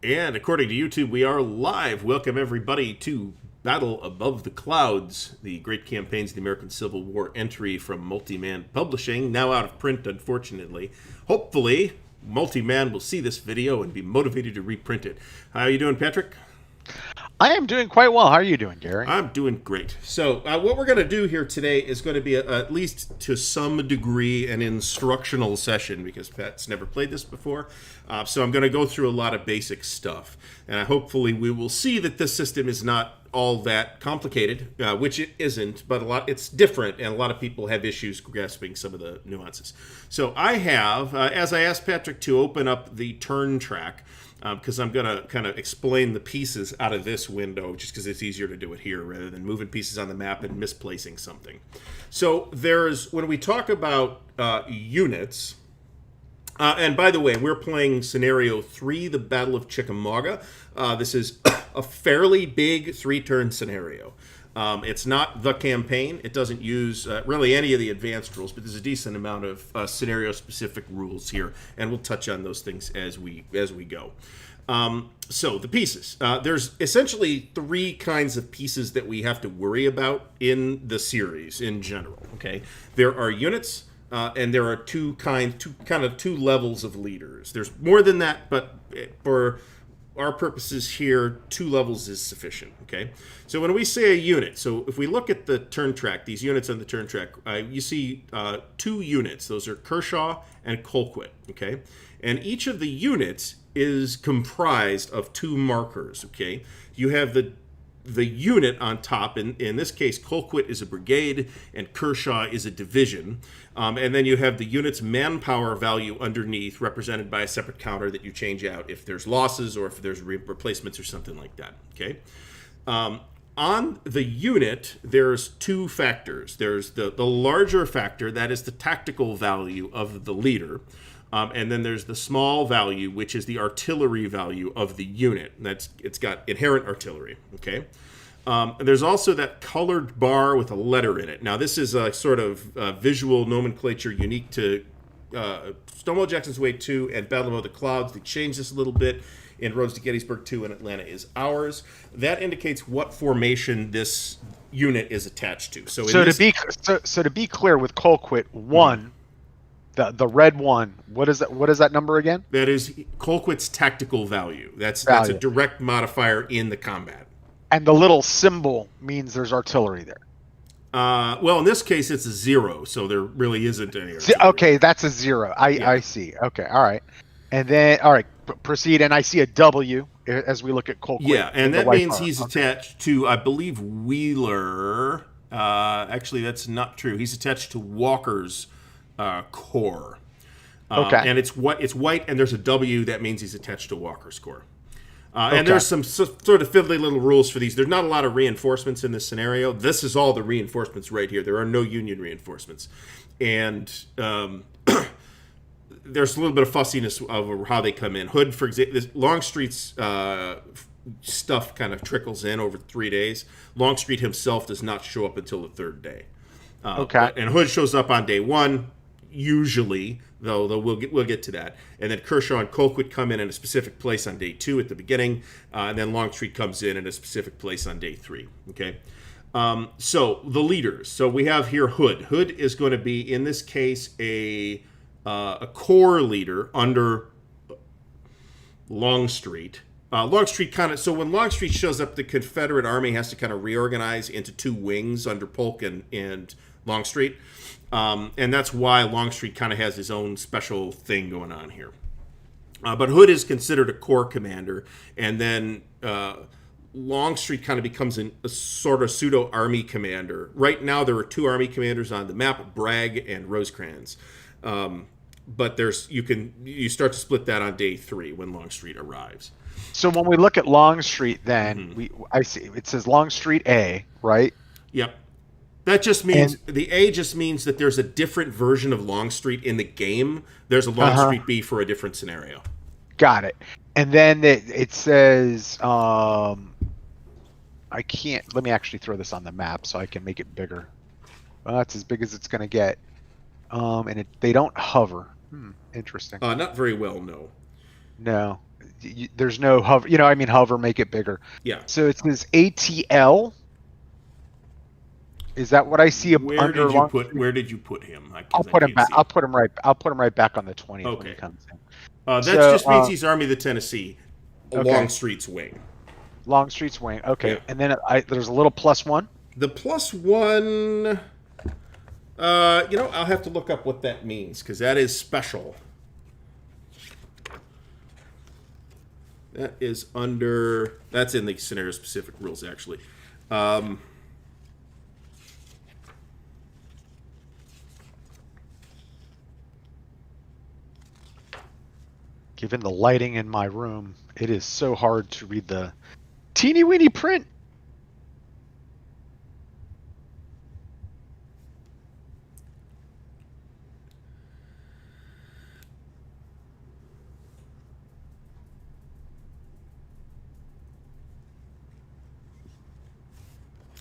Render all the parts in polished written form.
And according to YouTube, we are live. Welcome, everybody, to Battle Above the Clouds, the great campaigns of the American Civil War entry from Multi-Man Publishing, now out of print, unfortunately. Hopefully, Multi-Man will see this video and be motivated to reprint it. How are you doing, Patrick? I am doing quite well. How are you doing, Gary? I'm doing great. So what we're going to do here today is going to be, at least to some degree, an instructional session, because Pat's never played this before. So I'm going to go through a lot of basic stuff. And hopefully we will see that this system is not all that complicated, which it isn't, but it's different, and a lot of people have issues grasping some of the nuances. So I have, as I asked Patrick to open up the turn track, because I'm going to kind of explain the pieces out of this window, just because it's easier to do it here rather than moving pieces on the map and misplacing something. So when we talk about units, and by the way, we're playing Scenario 3, the Battle of Chickmauga. This is a fairly big 3-turn scenario. It's not the campaign. It doesn't use really any of the advanced rules, but there's a decent amount of scenario-specific rules here, and we'll touch on those things as we go. So the pieces. There's essentially 3 kinds of pieces that we have to worry about in the series in general. Okay, there are units, and there are two levels of leaders. There's more than that, but for our purposes here, 2 levels is sufficient, okay? So when we say a unit, so if we look at the turn track, these units on the turn track, you see 2 units. Those are Kershaw and Colquitt, okay? And each of the units is comprised of 2 markers, okay? You have the unit on top. In this case, Colquitt is a brigade and Kershaw is a division. And then you have the unit's manpower value underneath, represented by a separate counter that you change out if there's losses or if there's replacements or something like that. Okay. On the unit, there's 2 factors. There's the larger factor, that is the tactical value of the leader. And then there's the small value, which is the artillery value of the unit. It's got inherent artillery, okay? There's also that colored bar with a letter in it. Now, this is a sort of visual nomenclature unique to Stonewall Jackson's Way 2 and Battle Above the Clouds. They changed this a little bit in Roads to Gettysburg 2 and Atlanta is Ours. That indicates what formation this unit is attached to. So to be clear, with Colquitt 1, the red one, what is that number again? That is Colquitt's tactical value. That's a direct modifier in the combat. And the little symbol means there's artillery there. Well, in this case, it's a 0, so there really isn't any artillery. Okay, that's a 0. I see. Okay, all right. And then, all right, proceed. And I see a W as we look at Colquitt. Yeah, and that means he's attached to, I believe, Wheeler. Actually, that's not true. He's attached to Walker's Corps. Okay. And it's white, and there's a W. That means he's attached to Walker's Corps. And there's some sort of fiddly little rules for these. There's not a lot of reinforcements in this scenario. This is all the reinforcements right here. There are no Union reinforcements. And there's a little bit of fussiness over how they come in. Hood, for example, Longstreet's stuff kind of trickles in over 3 days. Longstreet himself does not show up until the 3rd day. And Hood shows up on day 1. Usually, though we'll get to that. And then Kershaw and Colquitt come in a specific place on day 2 at the beginning, and then Longstreet comes in a specific place on day 3. Okay, so the leaders. So we have here Hood. Hood is going to be, in this case, a corps leader under Longstreet. So when Longstreet shows up, the Confederate Army has to kind of reorganize into 2 wings under Polk and Longstreet. And that's why Longstreet kind of has his own special thing going on here. But Hood is considered a corps commander, and then Longstreet kind of becomes a sort of pseudo-army commander. Right now there are 2 army commanders on the map, Bragg and Rosecrans. But you start to split that on day 3 when Longstreet arrives. So when we look at Longstreet, then I see it says Longstreet A, right? Yep. That just means the A just means that there's a different version of Longstreet in the game. There's a Longstreet B for a different scenario. Got it. And then it says I can't. Let me actually throw this on the map so I can make it bigger. Well, that's as big as it's going to get. And they don't hover. Interesting. Not very well, no. No. there's no hover. Hover, make it bigger. Yeah. So it says ATL. Is that what I see Where under did you put him? I'll put him back. I'll put him right back on the 20th when Okay. he comes in. That So, just means he's Army of the Tennessee, Okay. Longstreet's wing. Longstreet's wing. Okay, Yeah. and then there's a little +1. The +1, I'll have to look up what that means because that is special. That's in the scenario specific rules actually. Given the lighting in my room, it is so hard to read the teeny weeny print.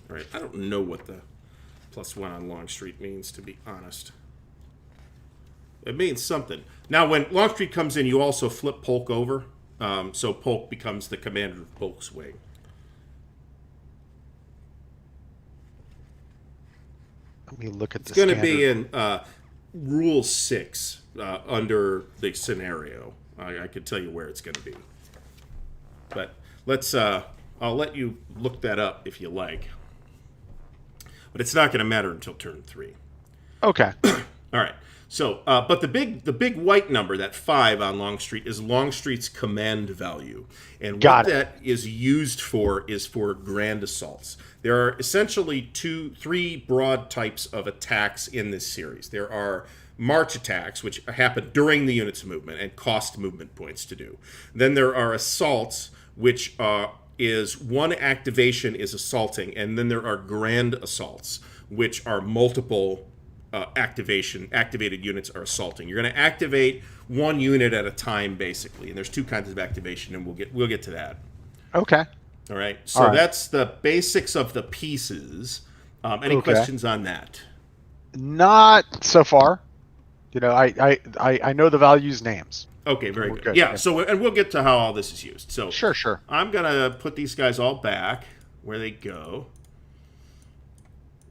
All right, I don't know what the +1 on Longstreet means, to be honest. It means something. Now, when Longstreet comes in, you also flip Polk over, so Polk becomes the commander of Polk's wing. Let me look at It's the going to be in Rule 6 under the scenario. I could tell you where it's going to be. But I'll let you look that up if you like. But it's not going to matter until turn 3. Okay. All right. So, but the big white number, that 5 on Longstreet, is Longstreet's command value, and what that is used for is for grand assaults. There are essentially 3 broad types of attacks in this series. There are march attacks, which happen during the unit's movement and cost movement points to do. Then there are assaults, which is one activation is assaulting, and then there are grand assaults, which are multiple activated units are assaulting. You're going to activate one unit at a time, basically, and there's 2 kinds of activation, and we'll get to that. Okay. All right. So that's the basics of the pieces. Any questions on that? Not so far. I know the values names. Okay, very good. Yeah. So and we'll get to how all this is used. So sure. I'm gonna put these guys all back where they go.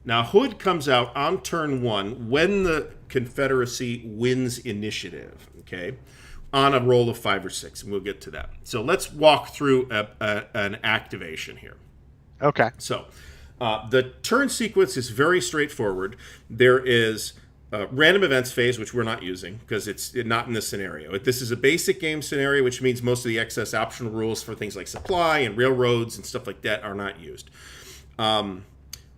Now, Hood comes out on turn 1 when the Confederacy wins initiative, okay, on a roll of 5 or 6, and we'll get to that. So let's walk through an activation here. Okay. So the turn sequence is very straightforward. There is a random events phase, which we're not using because it's not in this scenario. This is a basic game scenario, which means most of the excess optional rules for things like supply and railroads and stuff like that are not used.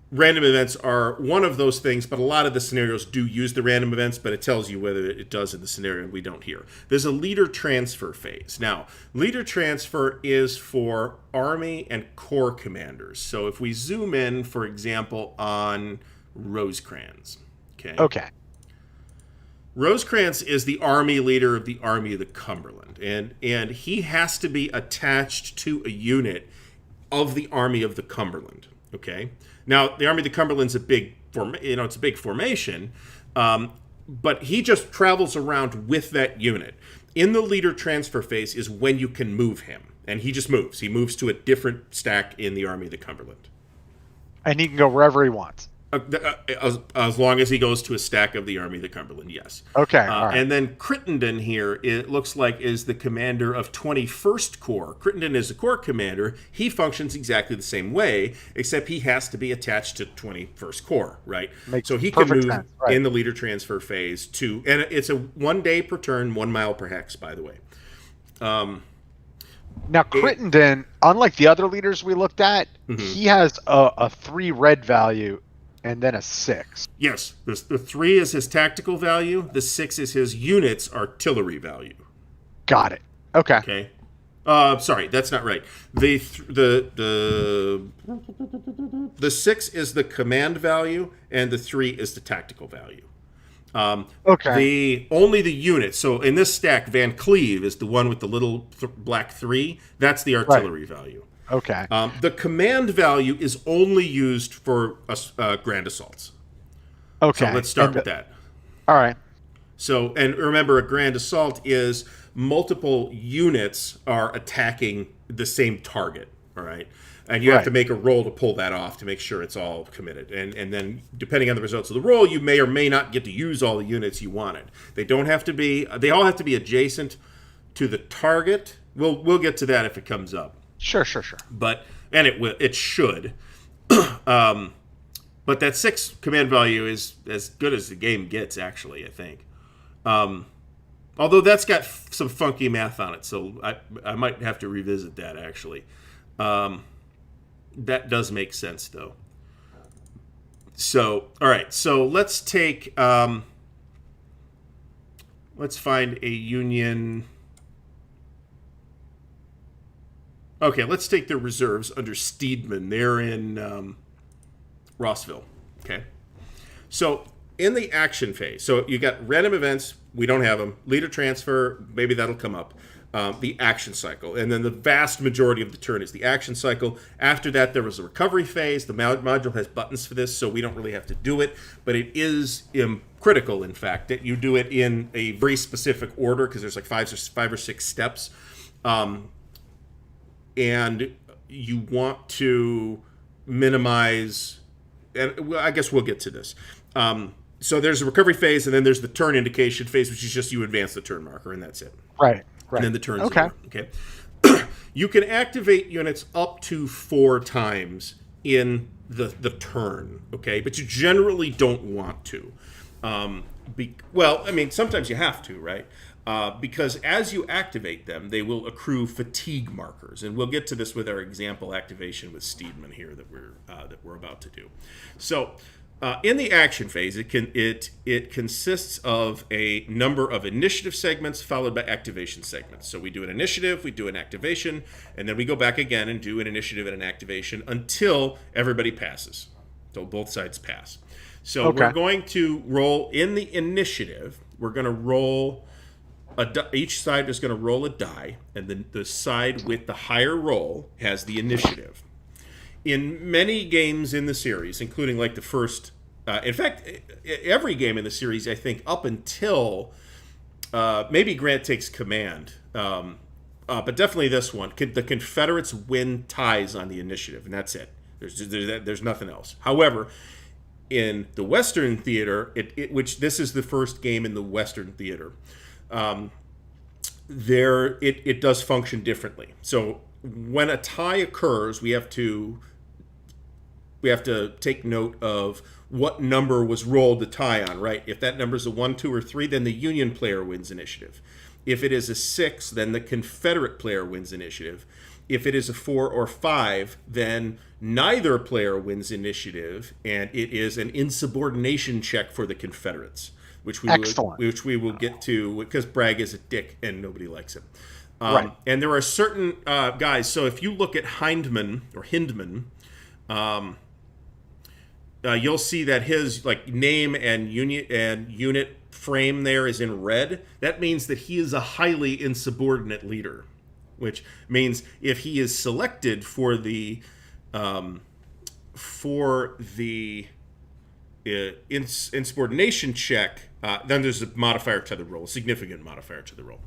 Random events are one of those things, but a lot of the scenarios do use the random events, but it tells you whether it does in the scenario, and we don't here. There's a leader transfer phase. Now, leader transfer is for Army and Corps commanders. So if we zoom in, for example, on Rosecrans. Okay. Rosecrans is the Army leader of the Army of the Cumberland, and he has to be attached to a unit of the Army of the Cumberland. Okay. Now, the Army of the Cumberland's a big formation, but he just travels around with that unit. In the leader transfer phase is when you can move him, and he just moves. He moves to a different stack in the Army of the Cumberland. And he can go wherever he wants. As long as he goes to a stack of the Army of the Cumberland, yes. Okay, all right. And then Crittenden here, it looks like, is the commander of 21st Corps. Crittenden is a Corps commander. He functions exactly the same way, except he has to be attached to 21st Corps, right? So he can move in the leader transfer phase to, and it's a 1 day per turn, 1 mile per hex, by the way. Now, Crittenden, unlike the other leaders we looked at, he has a 3 red value and then a 6. Yes, the 3 is his tactical value. The 6 is his unit's artillery value. Got it. Okay. Okay. Sorry, that's not right. The 6 is the command value, and the 3 is the tactical value. Okay. Only the unit. So in this stack, Van Cleve is the one with the little black 3. That's the artillery value. Okay. The command value is only used for grand assaults. Okay. So let's start with that. All right. So, and remember, a grand assault is multiple units are attacking the same target. All right. And you have to make a roll to pull that off to make sure it's all committed. And then, depending on the results of the roll, you may or may not get to use all the units you wanted. They don't have to be. They all have to be adjacent to the target. We'll get to that if it comes up. Sure. But it should. But that 6 command value is as good as the game gets, actually, I think. Although that's got some funky math on it, so I might have to revisit that, actually. That does make sense, though. So, all right. So let's take... let's find a Union... Okay, let's take the reserves under Steedman. They're in Rossville. Okay. So in the action phase, so you got random events. We don't have them. Leader transfer, maybe that'll come up. The action cycle. And then the vast majority of the turn is the action cycle. After that, there was a recovery phase. The module has buttons for this, so we don't really have to do it. But it is critical, in fact, that you do it in a very specific order because there's like five or six steps. And you want to minimize, and I guess we'll get to this. So there's a recovery phase, and then there's the turn indication phase, which is just you advance the turn marker, and that's it. Right. And then the turn's over. Okay. You can activate units up to 4 times in the turn, okay? But you generally don't want to. Sometimes you have to, right? Because as you activate them, they will accrue fatigue markers, and we'll get to this with our example activation with Steedman here that we're about to do. So, in the action phase, it consists of a number of initiative segments followed by activation segments. So we do an initiative, we do an activation, and then we go back again and do an initiative and an activation until everybody passes. So both sides pass. So we're going to roll in the initiative. We're going to roll. Each side is going to roll a die, and then the side with the higher roll has the initiative. In many games in the series, including like the first, in fact, every game in the series, I think, up until maybe Grant takes command, but definitely this one, the Confederates win ties on the initiative, and that's it. There's nothing else. However, in the Western theater, which this is the first game in the Western theater, it does function differently. So when a tie occurs, we have to take note of what number was rolled the tie on, right? If that number is a 1, 2, or 3, then the Union player wins initiative. If it is a 6, then the Confederate player wins initiative. If it is a 4 or 5, then neither player wins initiative, and it is an insubordination check for the Confederates, which we will get to because Bragg is a dick and nobody likes him. Right. And there are certain guys. So if you look at Hindman, you'll see that his name and unit frame there is in red. That means that he is a highly insubordinate leader, which means if he is selected for the insubordination check, then there's a modifier to the roll, a significant modifier to the roll.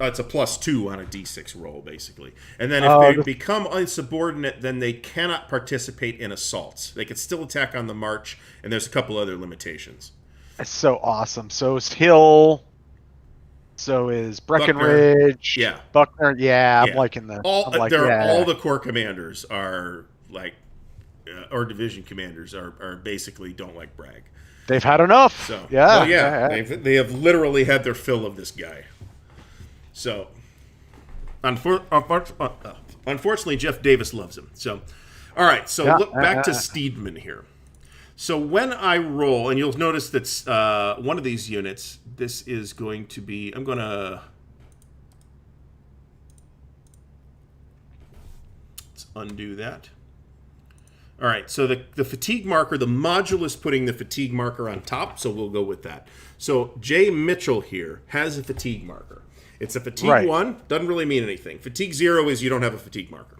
It's a +2 on a d6 roll, basically. And then if they become insubordinate, then they cannot participate in assaults. They can still attack on the march, and there's a couple other limitations. That's so awesome. So is Hill. So is Breckenridge. Yeah. Buckner. Yeah, I'm liking that. All the corps commanders are or division commanders are basically don't like Bragg. They've had enough. So, yeah. They have literally had their fill of this guy. So, unfortunately, Jeff Davis loves him. So, all right. So look back to Steedman here. So when I roll, and you'll notice that one of these units, this is going to be. Let's undo that. All right, so the fatigue marker, the module is putting the fatigue marker on top, so we'll go with that. So Jay Mitchell here has a fatigue marker. It's a fatigue 1, doesn't really mean anything. Fatigue 0 is you don't have a fatigue marker.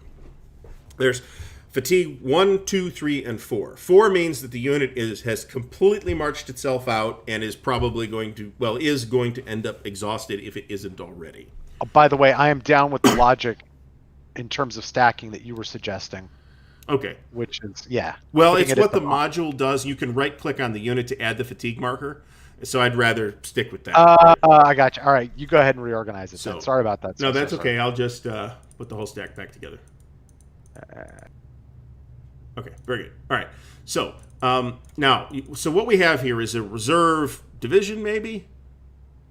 There's fatigue 1, 2, 3, and 4. 4 means that the unit has completely marched itself out and is probably going to end up exhausted if it isn't already. Oh, by the way, I am down with the logic in terms of stacking that you were suggesting. Okay. Which is, yeah. Well, it's what the module does. You can right-click on the unit to add the fatigue marker. So I'd rather stick with that. I got you. All right, you go ahead and reorganize it then. Sorry about that. No, that's okay. I'll just put the whole stack back together. Okay, very good. All right. So now, so what we have here is a reserve division, maybe?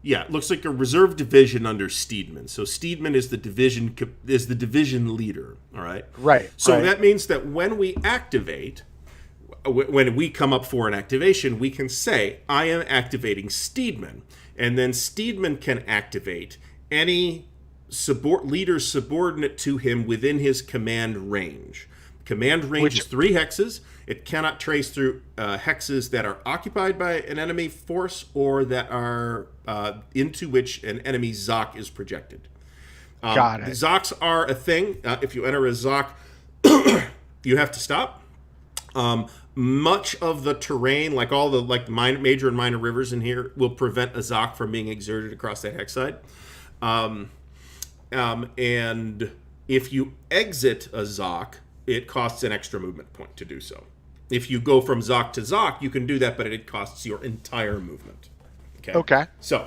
Yeah, it looks like a reserve division under Steedman. So Steedman is the division leader. All right. Right. So that means that when we activate, when we come up for an activation, we can say, I am activating Steedman. And then Steedman can activate any leader subordinate to him within his command range. Command range is 3 hexes. It cannot trace through hexes that are occupied by an enemy force or that are into which an enemy Zoc is projected. Got it. Zocs are a thing. If you enter a Zoc, you have to stop. Much of the terrain, like all the major and minor rivers in here, will prevent a Zoc from being exerted across that hex side. And if you exit a Zoc, it costs an extra movement point to do so. If you go from Zoc to Zoc, you can do that, but it costs your entire movement. Okay. So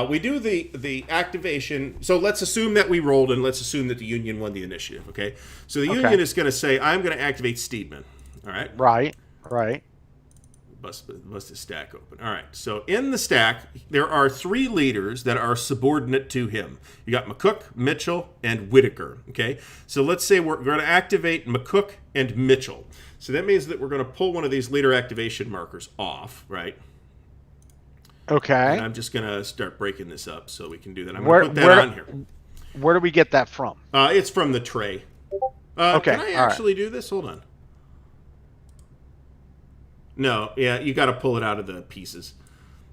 we do the activation. So let's assume that we rolled, and let's assume that the Union won the initiative. Okay. So the Union is going to say, I'm going to activate Steedman. All right. Right. Bust the stack open. All right. So in the stack, there are 3 leaders that are subordinate to him. You got McCook, Mitchell, and Whitaker. Okay. So let's say we're going to activate McCook and Mitchell. So that means that we're going to pull one of these leader activation markers off, right? Okay. And I'm just going to start breaking this up so we can do that. I'm going to put that on here. Where do we get that from? It's from the tray. Okay. Can I actually do this? Hold on. No, yeah, you got to pull it out of the pieces.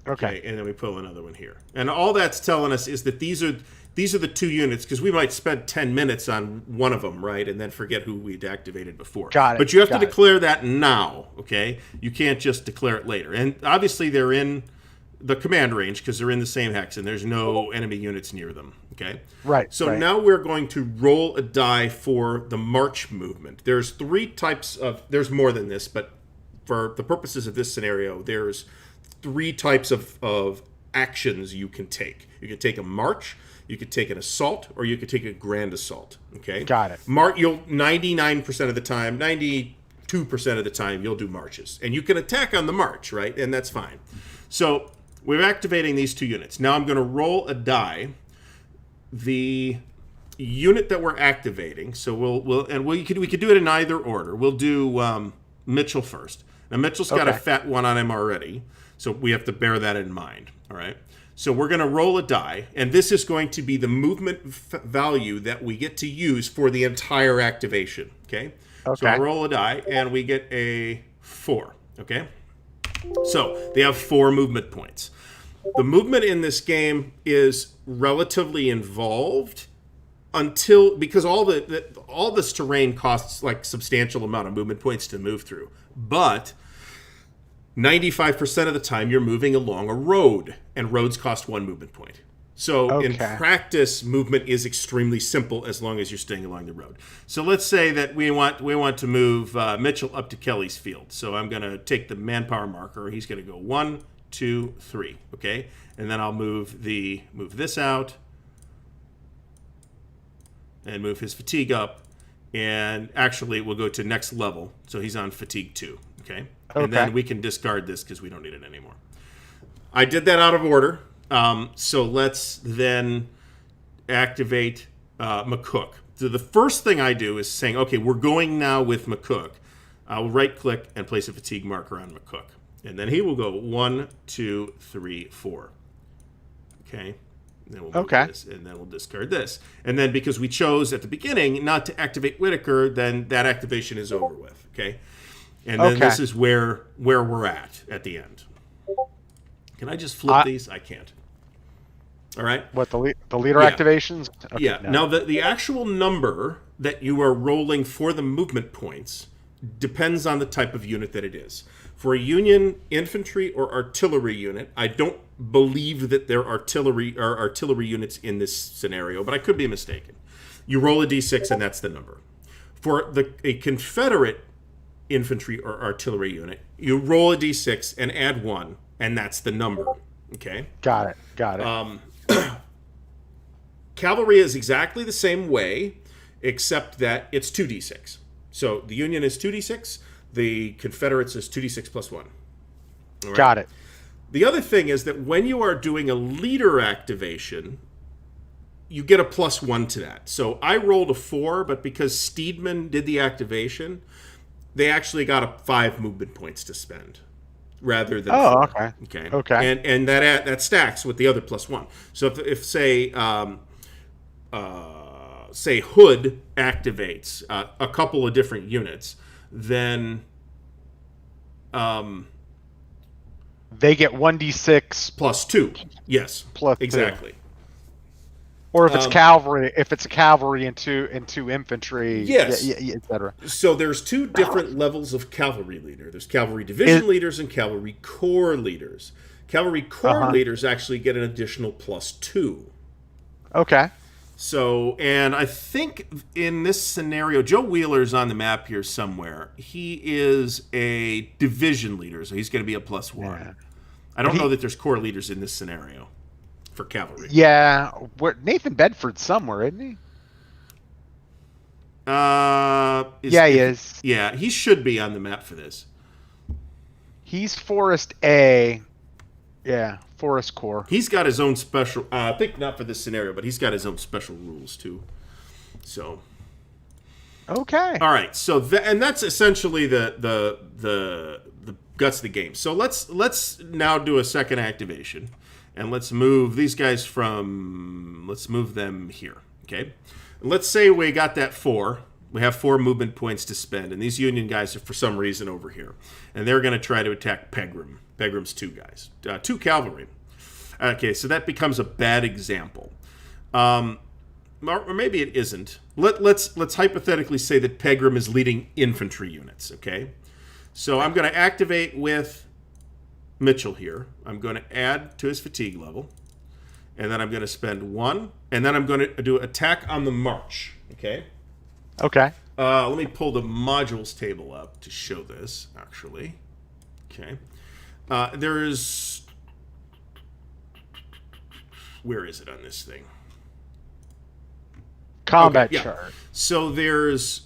Okay, and then we pull another one here. And all that's telling us is that these are the 2 units, because we might spend 10 minutes on one of them, right, and then forget who we'd activated before. Got it. But you have to declare that now, okay? You can't just declare it later. And obviously they're in the command range because they're in the same hex, and there's no enemy units near them, okay? Right. So now we're going to roll a die for the march movement. There's 3 types of... There's more than this, but for the purposes of this scenario, there's 3 types of actions you can take. You can take a march, you could take an assault, or you could take a grand assault. Okay? Got it. You'll 99% of the time, 92% of the time, you'll do marches. And you can attack on the march, right? And that's fine. So we're activating these 2 units. Now I'm going to roll a die. The unit that we're activating, so we could do it in either order. We'll do Mitchell first. Now, Mitchell's got a fat one on him already, so we have to bear that in mind, all right? So we're going to roll a die, and this is going to be the movement value that we get to use for the entire activation, okay? So I'll roll a die, and we get a 4, okay? So they have 4 movement points. The movement in this game is relatively involved because all this terrain costs like substantial amount of movement points to move through. But 95% of the time you're moving along a road, and roads cost 1 movement point. So in practice, movement is extremely simple as long as you're staying along the road. So let's say that we want to move Mitchell up to Kelly's field. So I'm going to take the manpower marker. He's going to go 1, 2, 3. Okay, and then I'll move this out and move his fatigue up. And actually, we'll go to next level. So he's on fatigue 2, okay? And then we can discard this because we don't need it anymore. I did that out of order. So let's then activate McCook. So the first thing I do is saying, okay, we're going now with McCook. I'll right-click and place a fatigue marker on McCook. And then he will go 1, 2, 3, 4. Okay? And then we'll move this, and then we'll discard this. And then because we chose at the beginning not to activate Whitaker, then that activation is over with. Okay? And then this is where we're at the end. Can I just flip these? I can't. All right. What, the leader activations? Okay, yeah. No. Now the actual number that you are rolling for the movement points depends on the type of unit that it is. For a Union infantry or artillery unit, I don't believe that there are artillery units in this scenario, but I could be mistaken. You roll a d6 and that's the number. For a Confederate infantry or artillery unit, you roll a d6 and add 1, and that's the number. Okay? Got it. Cavalry is exactly the same way, except that it's 2d6. So the Union is 2d6, the Confederates is 2d6 plus 1. All right? Got it. The other thing is that when you are doing a leader activation, you get a plus 1 to that. So I rolled a 4, but because Steedman did the activation, they actually got a 5 movement points to spend rather than 4. Okay. And that stacks with the other plus 1. So if say Hood activates a couple of different units, then they get 1d6 plus 2. Yes, plus exactly. 2. Or if it's cavalry, and two infantry, yes, etc. So there's 2 different levels of cavalry leader. There's cavalry division leaders and cavalry corps leaders. Cavalry corps leaders actually get an additional plus 2. Okay. So, and I think in this scenario, Joe Wheeler's on the map here somewhere. He is a division leader, so he's going to be a plus 1. Yeah. I don't know that there's corps leaders in this scenario for cavalry. Yeah, Nathan Bedford's somewhere, isn't he? He is. Yeah, he should be on the map for this. He's Forest A. Yeah, Forest Corps. He's got his own special. I think not for this scenario, but he's got his own special rules too. So. Okay. All right. So and that's essentially the guts of the game. So let's now do a second activation, and let's move these guys let's move them here. Okay. And let's say we got that 4. We have 4 movement points to spend, and these Union guys are for some reason over here, and they're going to try to attack Pegram. Pegram's 2 guys, 2 cavalry. Okay, so that becomes a bad example, or maybe it isn't. Let's hypothetically say that Pegram is leading infantry units. Okay, so I'm going to activate with Mitchell here. I'm going to add to his fatigue level, and then I'm going to spend 1, and then I'm going to do attack on the march. Okay. Okay. Let me pull the modules table up to show this. Actually, okay. There's... Where is it on this thing? Combat chart. So there's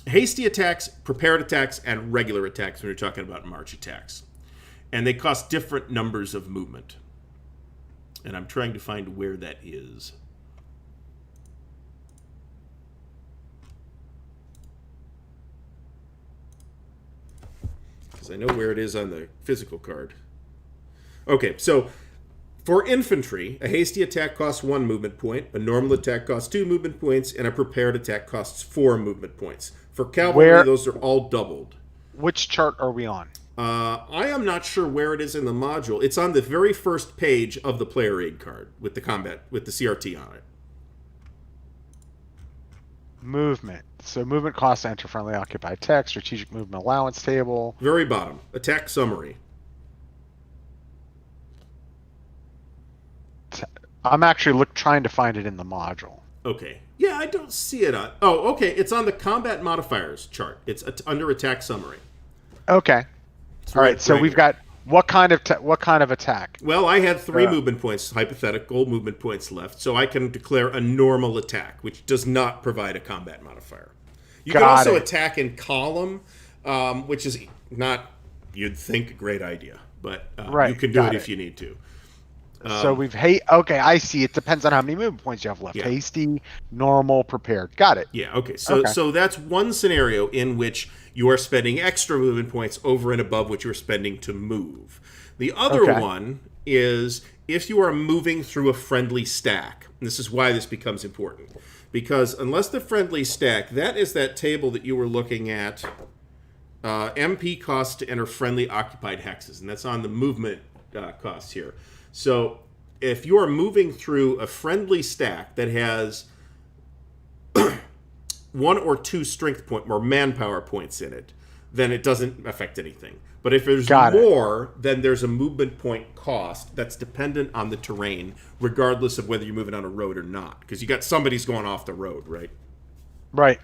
hasty attacks, prepared attacks, and regular attacks when you're talking about march attacks. And they cost different numbers of movement. And I'm trying to find where that is. Because I know where it is on the physical card. Okay, so for infantry, a hasty attack costs 1 movement point, a normal attack costs 2 movement points, and a prepared attack costs 4 movement points. For cavalry, those are all doubled. Which chart are we on? I am not sure where it is in the module. It's on the very first page of the player aid card with the CRT on it. Movement. So movement costs enter friendly occupied text, strategic movement allowance table. Very bottom. Attack summary. I'm actually trying to find it in the module. Okay. Yeah, I don't see it on... Oh, okay. It's on the combat modifiers chart. It's under attack summary. Okay. All right. So we've got what kind of attack? Well, I had 3 movement points, hypothetical movement points left, so I can declare a normal attack, which does not provide a combat modifier. You can also attack in column, which is not, you'd think, a great idea, but you can do it if you need to. So okay, I see. It depends on how many movement points you have left. Yeah. Hasty, normal, prepared. Got it. Yeah, okay. So that's one scenario in which you are spending extra movement points over and above what you're spending to move. The other one is if you are moving through a friendly stack. And this is why this becomes important. Because unless the friendly stack, that is that table that you were looking at, MP costs to enter friendly occupied hexes. And that's on the movement costs here. So if you are moving through a friendly stack that has 1 or 2 strength point or manpower points in it, then it doesn't affect anything. But if there's more, then there's a movement point cost that's dependent on the terrain, regardless of whether you're moving on a road or not. Because you got somebody's going off the road, right? Right.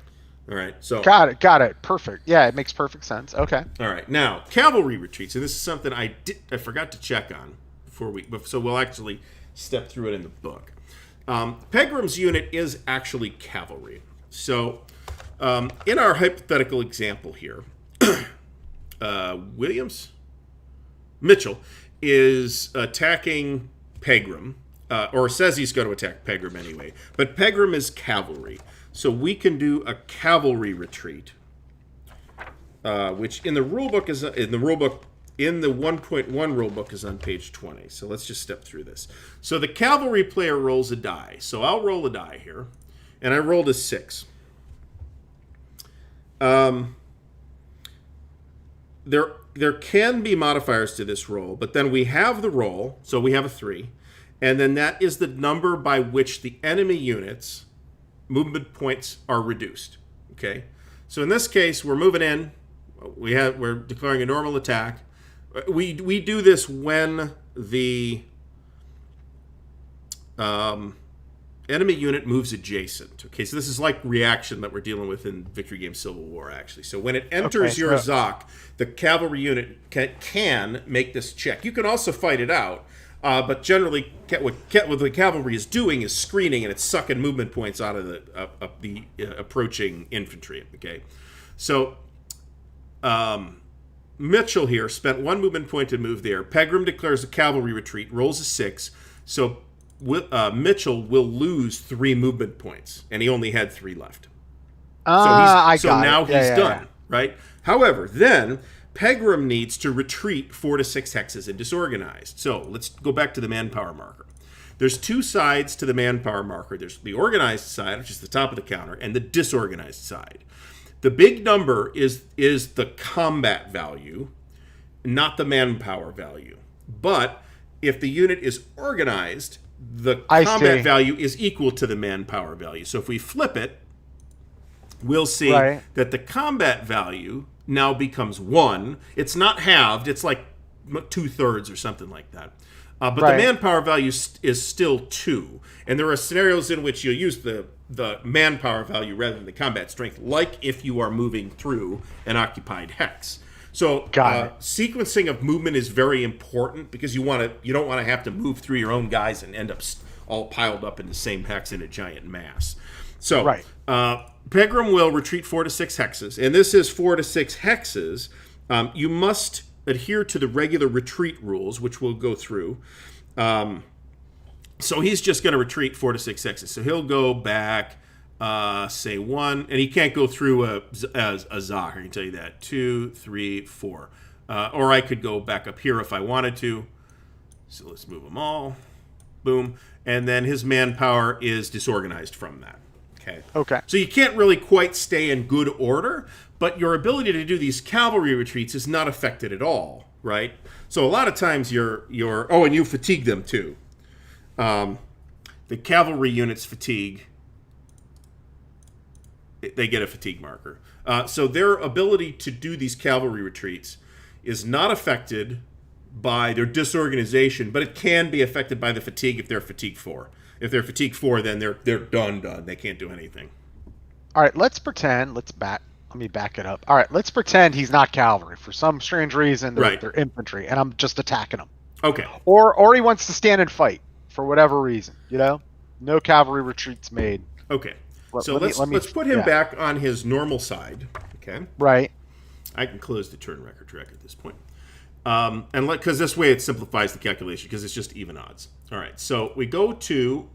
All right. So got it. Perfect. Yeah, it makes perfect sense. Okay. All right. Now, cavalry retreats, and this is something I forgot to check on so we'll actually step through it in the book. Pegram's unit is actually cavalry. So, in our hypothetical example here, Mitchell is attacking Pegram, or says he's going to attack Pegram anyway. But Pegram is cavalry, so we can do a cavalry retreat, which in the rulebook is in the 1.1 rulebook is on page 20. So let's just step through this. So the cavalry player rolls a die. So I'll roll a die here, and I rolled a 6. There can be modifiers to this roll, but then we have the roll, so we have a 3, and then that is the number by which the enemy units' movement points are reduced. Okay, so in this case, we're moving in. We're declaring a normal attack. We do this when the enemy unit moves adjacent. Okay, so this is like reaction that we're dealing with in Victory Game Civil War, actually. So when it enters your Zok, the cavalry unit can make this check. You can also fight it out, but generally what the cavalry is doing is screening, and it's sucking movement points out of the approaching infantry. Okay, so Mitchell here spent 1 movement point to move there. Pegram declares a cavalry retreat, rolls a 6, so Mitchell will lose 3 movement points, and he only had 3 left. So now he's done, right? However, then Pegram needs to retreat 4 to 6 hexes and disorganized. So let's go back to the manpower marker. There's 2 sides to the manpower marker. There's the organized side, which is the top of the counter, and the disorganized side. The big number is the combat value, not the manpower value. But if the unit is organized, the combat value is equal to the manpower value. So if we flip it, we'll see that the combat value now becomes 1. It's not halved. It's like 2/3 or something like that. But the manpower value is still 2. And there are scenarios in which you'll use the manpower value rather than the combat strength, like if you are moving through an occupied hex. So sequencing of movement is very important because you don't want to have to move through your own guys and end up all piled up in the same hex in a giant mass. So Pegram will retreat 4 to 6 hexes, and this is 4 to 6 hexes. You must adhere to the regular retreat rules, which we'll go through. So he's just going to retreat 4 to 6 hexes. So he'll go back, say 1, and he can't go through a Zok. I can tell you that. 2, 3, 4. Or I could go back up here if I wanted to. So let's move them all. Boom. And then his manpower is disorganized from that. Okay. So you can't really quite stay in good order, but your ability to do these cavalry retreats is not affected at all, right? So a lot of times and you fatigue them too. The cavalry units fatigue. They get a fatigue marker. So their ability to do these cavalry retreats is not affected by their disorganization, but it can be affected by the fatigue if they're fatigue 4. If they're fatigue 4, then they're done. They can't do anything. All right, let's pretend. Let me back it up. All right, let's pretend he's not cavalry for some strange reason. They're infantry, and I'm just attacking him. Okay. Or he wants to stand and fight for whatever reason. No cavalry retreats made. Okay. So let's put him back on his normal side. Okay. Right. I can close the turn record track at this point. Because this way it simplifies the calculation because it's just even odds. All right, so we go to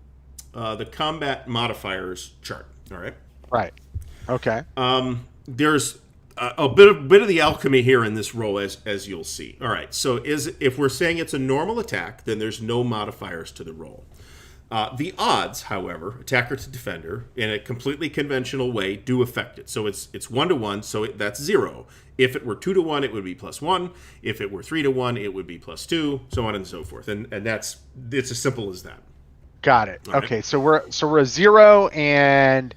the combat modifiers chart. All right. Right. Okay. There's a bit of the alchemy here in this roll, as you'll see. All right. So if we're saying it's a normal attack, then there's no modifiers to the roll. The odds, however, attacker to defender, in a completely conventional way, do affect it. So it's 1-to-1, so that's 0. If it were 2-to-1, it would be +1. If it were 3-to-1, it would be +2, so on and so forth. And it's as simple as that. Got it. All okay, right. So we're a 0, and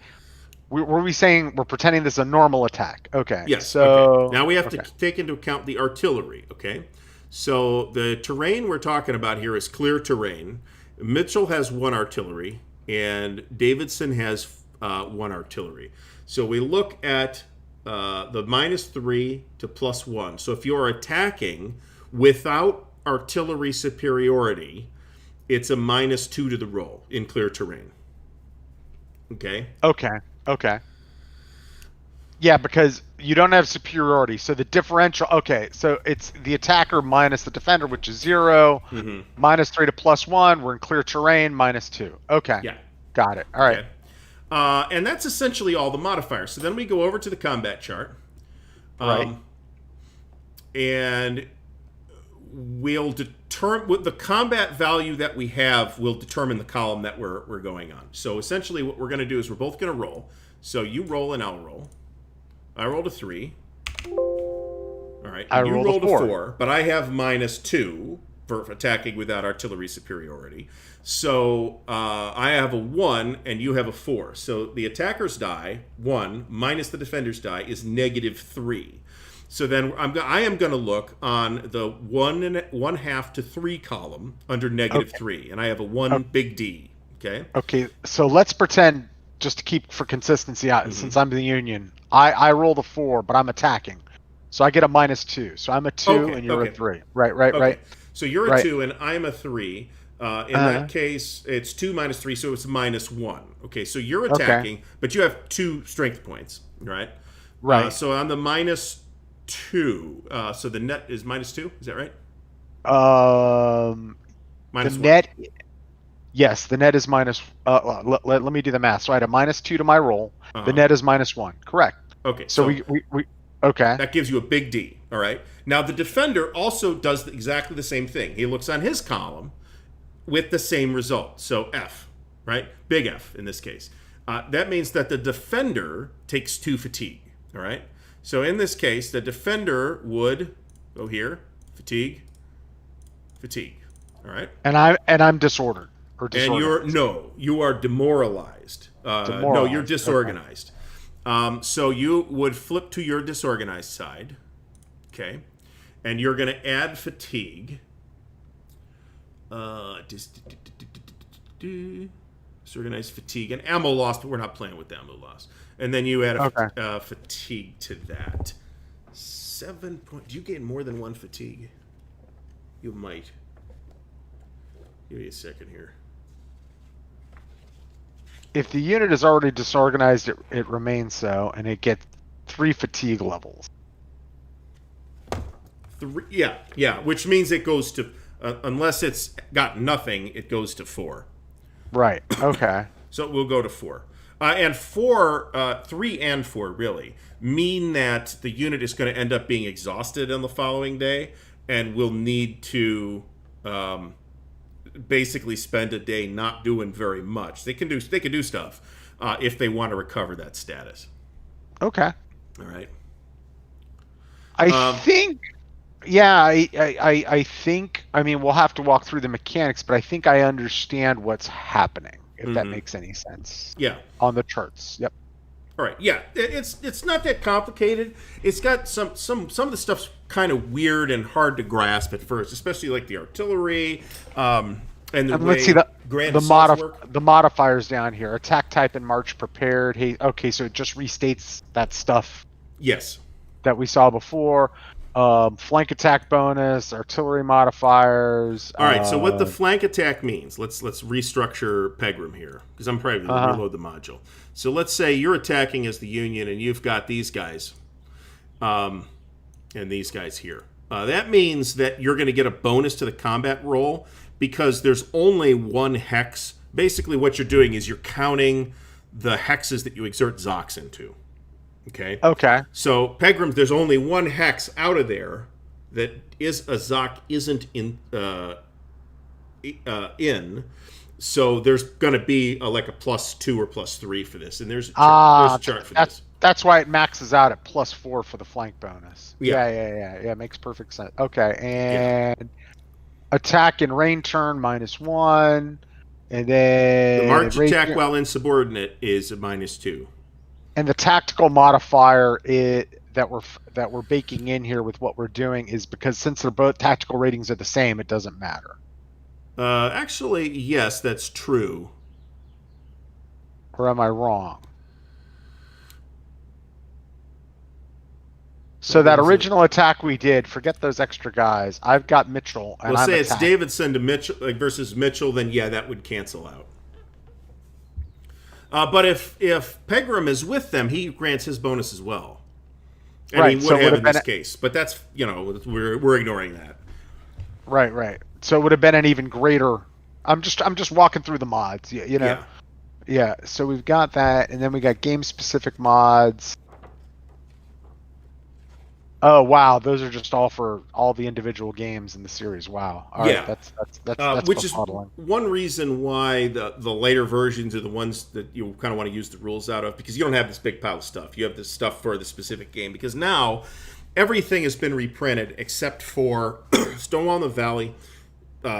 were we saying we're pretending this is a normal attack? Okay. Yes. So Okay. Now we have okay. to take into account the artillery. Okay. So the terrain we're talking about here is clear terrain. Mitchell has 1 artillery, and Davidson has 1 artillery. So we look at the -3 to +1. So if you're attacking without artillery superiority, it's a -2 to the roll in clear terrain. Okay. Okay. Okay. Yeah, because you don't have superiority. So the differential. Okay, so it's the attacker minus the defender, which is 0. Mm-hmm. -3 to +1. We're in clear terrain. -2. Okay. Yeah. Got it. All right. Okay. And that's essentially all the modifiers. So then we go over to the combat chart. Right. And we'll determine the combat value that we have will determine the column that we're going on. So essentially what we're going to do is we're both going to roll. So you roll and I'll roll. I rolled a 3. All right. I you rolled a 4. but I have -2 for attacking without artillery superiority. So I have a 1 and you have a 4. So the attacker's die, 1, minus the defender's die, is -3. So then I am going to look on the 1/2 to 3 column under -3, and I have a 1 big D. Okay. Okay. So let's pretend, just to keep for consistency, since I'm the Union, I rolled a 4, but I'm attacking, so I get a -2. So I'm a 2 and you're a 3. Right. So you're a Right. 2 and I'm a 3. In that case, it's 2 minus 3, so it's -1. Okay, so you're attacking, but you have 2 strength points, right? Right. So on the -2, so the net is -2. Is that right? The net. Yes, the net is minus. Let me do the math. So I had a -2 to my roll. The net is -1. Correct. Okay. So we okay. That gives you a big D. All right. Now the defender also does exactly the same thing. He looks on his column with the same result. So F, right? Big F in this case. That means that the defender takes 2 fatigue. All right. So in this case, the defender would go here, fatigue. All right. And I'm disordered. And you are demoralized. No, you're disorganized. Okay. So you would flip to your disorganized side, okay, and you're going to add fatigue. Disorganized fatigue and ammo loss, but we're not playing with ammo loss. And then you add a fatigue to that. 7 point. Do you gain more than 1 fatigue? You might. Give me a second here. If the unit is already disorganized, it remains so, and it gets 3 fatigue levels. 3, yeah, which means it goes to, unless it's got nothing, it goes to 4. Right. Okay. So we'll go to 4. And 3 and 4 really mean that the unit is going to end up being exhausted on the following day, and will need to basically spend a day not doing very much. They can do stuff if they want to recover that status. Okay. All right. I think. Yeah, I think. I mean, we'll have to walk through the mechanics, but I think I understand what's happening. If that makes any sense. Yeah. On the charts. Yep. All right. Yeah. It's not that complicated. It's got some of the stuff's kind of weird and hard to grasp at first, especially like the artillery and the way let's see the modifiers down here. Attack type and march prepared. Hey, okay, so it just restates that stuff. Yes. That we saw before. Flank attack bonus, artillery modifiers. All right, so what the flank attack means, let's restructure Pegram here, because I'm probably going to reload the module. So let's say you're attacking as the Union, and you've got these guys, and these guys here. That means that you're going to get a bonus to the combat roll, because there's only 1 hex. Basically what you're doing is you're counting the hexes that you exert Zocs into. Okay. So Pegram, there's only 1 hex out of there that is a Zoc isn't in. So there's going to be like a +2 or +3 for this, and there's a chart for this. That's why it maxes out at +4 for the flank bonus. Yeah. Yeah. Makes perfect sense. Okay, and attack and rain turn -1, and then the march attack while insubordinate is a -2. And the tactical modifier that we're baking in here with what we're doing is because since they're both tactical ratings are the same, it doesn't matter. Actually, yes, that's true. Or am I wrong? So that original attack we did, forget those extra guys. I've got Mitchell, and Let's say it's Davidson to Mitchell versus Mitchell, then yeah, that would cancel out. But if Pegram is with them, he grants his bonus as well. And right, he would have in this case. But that's, we're ignoring that. Right. So it would have been an even greater. I'm just walking through the mods, Yeah. So we've got that, and then we got game specific mods. Oh wow, those are just all for all the individual games in the series. Wow. All right, that's which is befuddling. One reason why the later versions are the ones that you kind of want to use the rules out of, because you don't have this big pile of stuff. You have this stuff for the specific game, because now everything has been reprinted except for Stonewall in the Valley,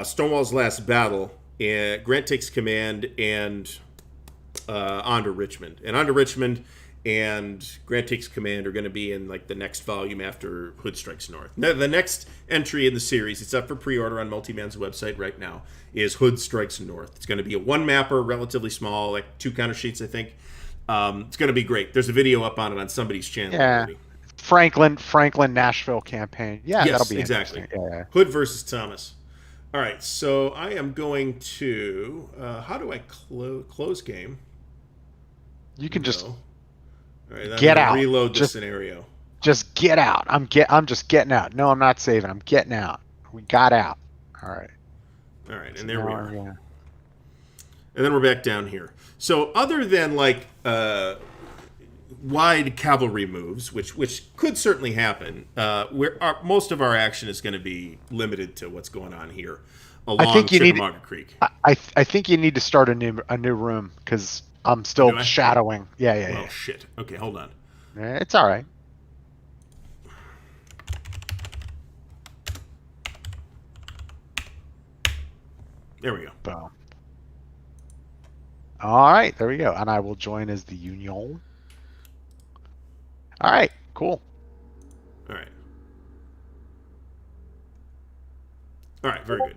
Stonewall's Last Battle, and Grant Takes Command, and On to Richmond. And On to Richmond and Grant Takes Command are going to be in like the next volume after Hood Strikes North. Now, the next entry in the series, it's up for pre-order on Multiman's website right now, is Hood Strikes North. It's going to be a one mapper, relatively small, like 2 counter sheets, I think. It's going to be great. There's a video up on it on somebody's channel. Yeah, already. Franklin Nashville campaign. Yeah, yes, that'll be exactly. Yeah. Hood versus Thomas. All right, so I am going to. How do I close game? You can just. All right, get out. Reload the scenario. Just get out. I'm just getting out. No, I'm not saving. I'm getting out. We got out. All right, and there we are. Yeah. And then we're back down here. So other than like wide cavalry moves, which could certainly happen, most of our action is going to be limited to what's going on here along Chickmauga Creek. I think you need to start a new room because I'm still shadowing. Yeah. Oh, shit. Okay, hold on. It's all right. There we go. Boom. All right, there we go. And I will join as the Union. All right, cool. All right, very good.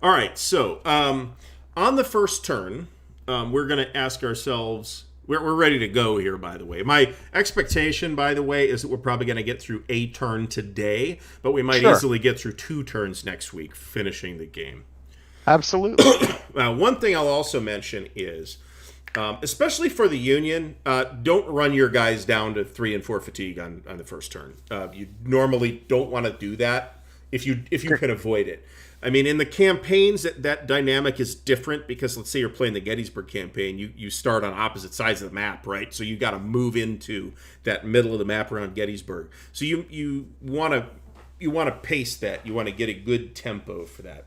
All right, so on the first turn, we're going to ask ourselves, we're ready to go here, by the way. My expectation, by the way, is that we're probably going to get through a turn today, but we might easily get through 2 turns next week, finishing the game. Absolutely. One thing I'll also mention is, especially for the Union, don't run your guys down to 3 and 4 fatigue on the first turn. You normally don't want to do that if you can avoid it. I mean, in the campaigns, that dynamic is different because let's say you're playing the Gettysburg campaign, you start on opposite sides of the map, right? So you got to move into that middle of the map around Gettysburg. So you want to pace that. You want to get a good tempo for that.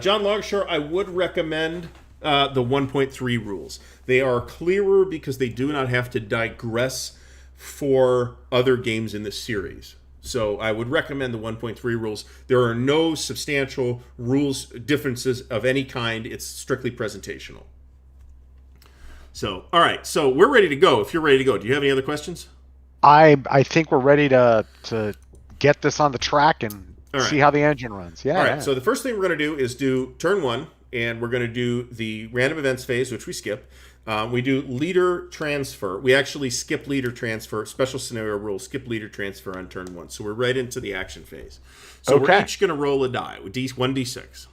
John Longshore, I would recommend the 1.3 rules. They are clearer because they do not have to digress for other games in the series. So I would recommend the 1.3 rules. There are no substantial rules differences of any kind. It's strictly presentational. So, all right. So we're ready to go. If you're ready to go, do you have any other questions? I think we're ready to get this on the track and see how the engine runs. Yeah. All right. So the first thing we're going to do is do turn 1, and we're going to do the random events phase, which we skip. We do leader transfer. We actually skip leader transfer. Special scenario rule, skip leader transfer on turn 1. So we're right into the action phase. So we're each going to roll a die with 1d6.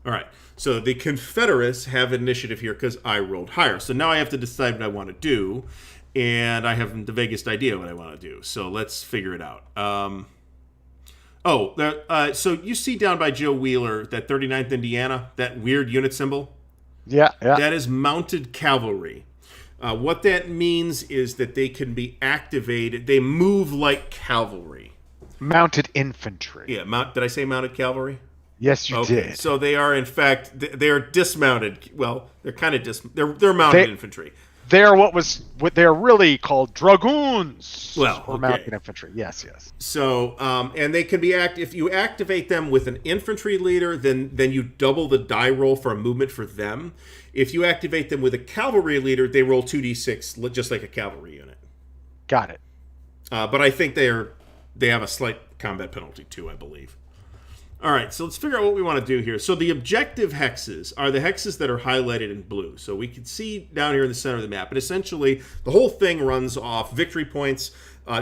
All right. So the Confederates have initiative here because I rolled higher. So now I have to decide what I want to do, and I haven't the vaguest idea what I want to do. So let's figure it out. So you see down by Joe Wheeler, that 39th Indiana, that weird unit symbol? Yeah. That is mounted cavalry. What that means is that they can be activated. They move like cavalry. Mounted infantry. Yeah, did I say mounted cavalry? Yes, you did. So they are, in fact, they are dismounted. Well, they're kind of they're mounted infantry. they're what they're really called dragoons, Well, or okay. mounted infantry. Yes. So, and they can be if you activate them with an infantry leader, then you double the die roll for a movement for them. If you activate them with a cavalry leader, they roll 2d6 just like a cavalry unit. Got it. But I think they have a slight combat penalty too, I believe. All right, so let's figure out what we want to do here. So the objective hexes are the hexes that are highlighted in blue. So we can see down here in the center of the map. But essentially, the whole thing runs off victory points.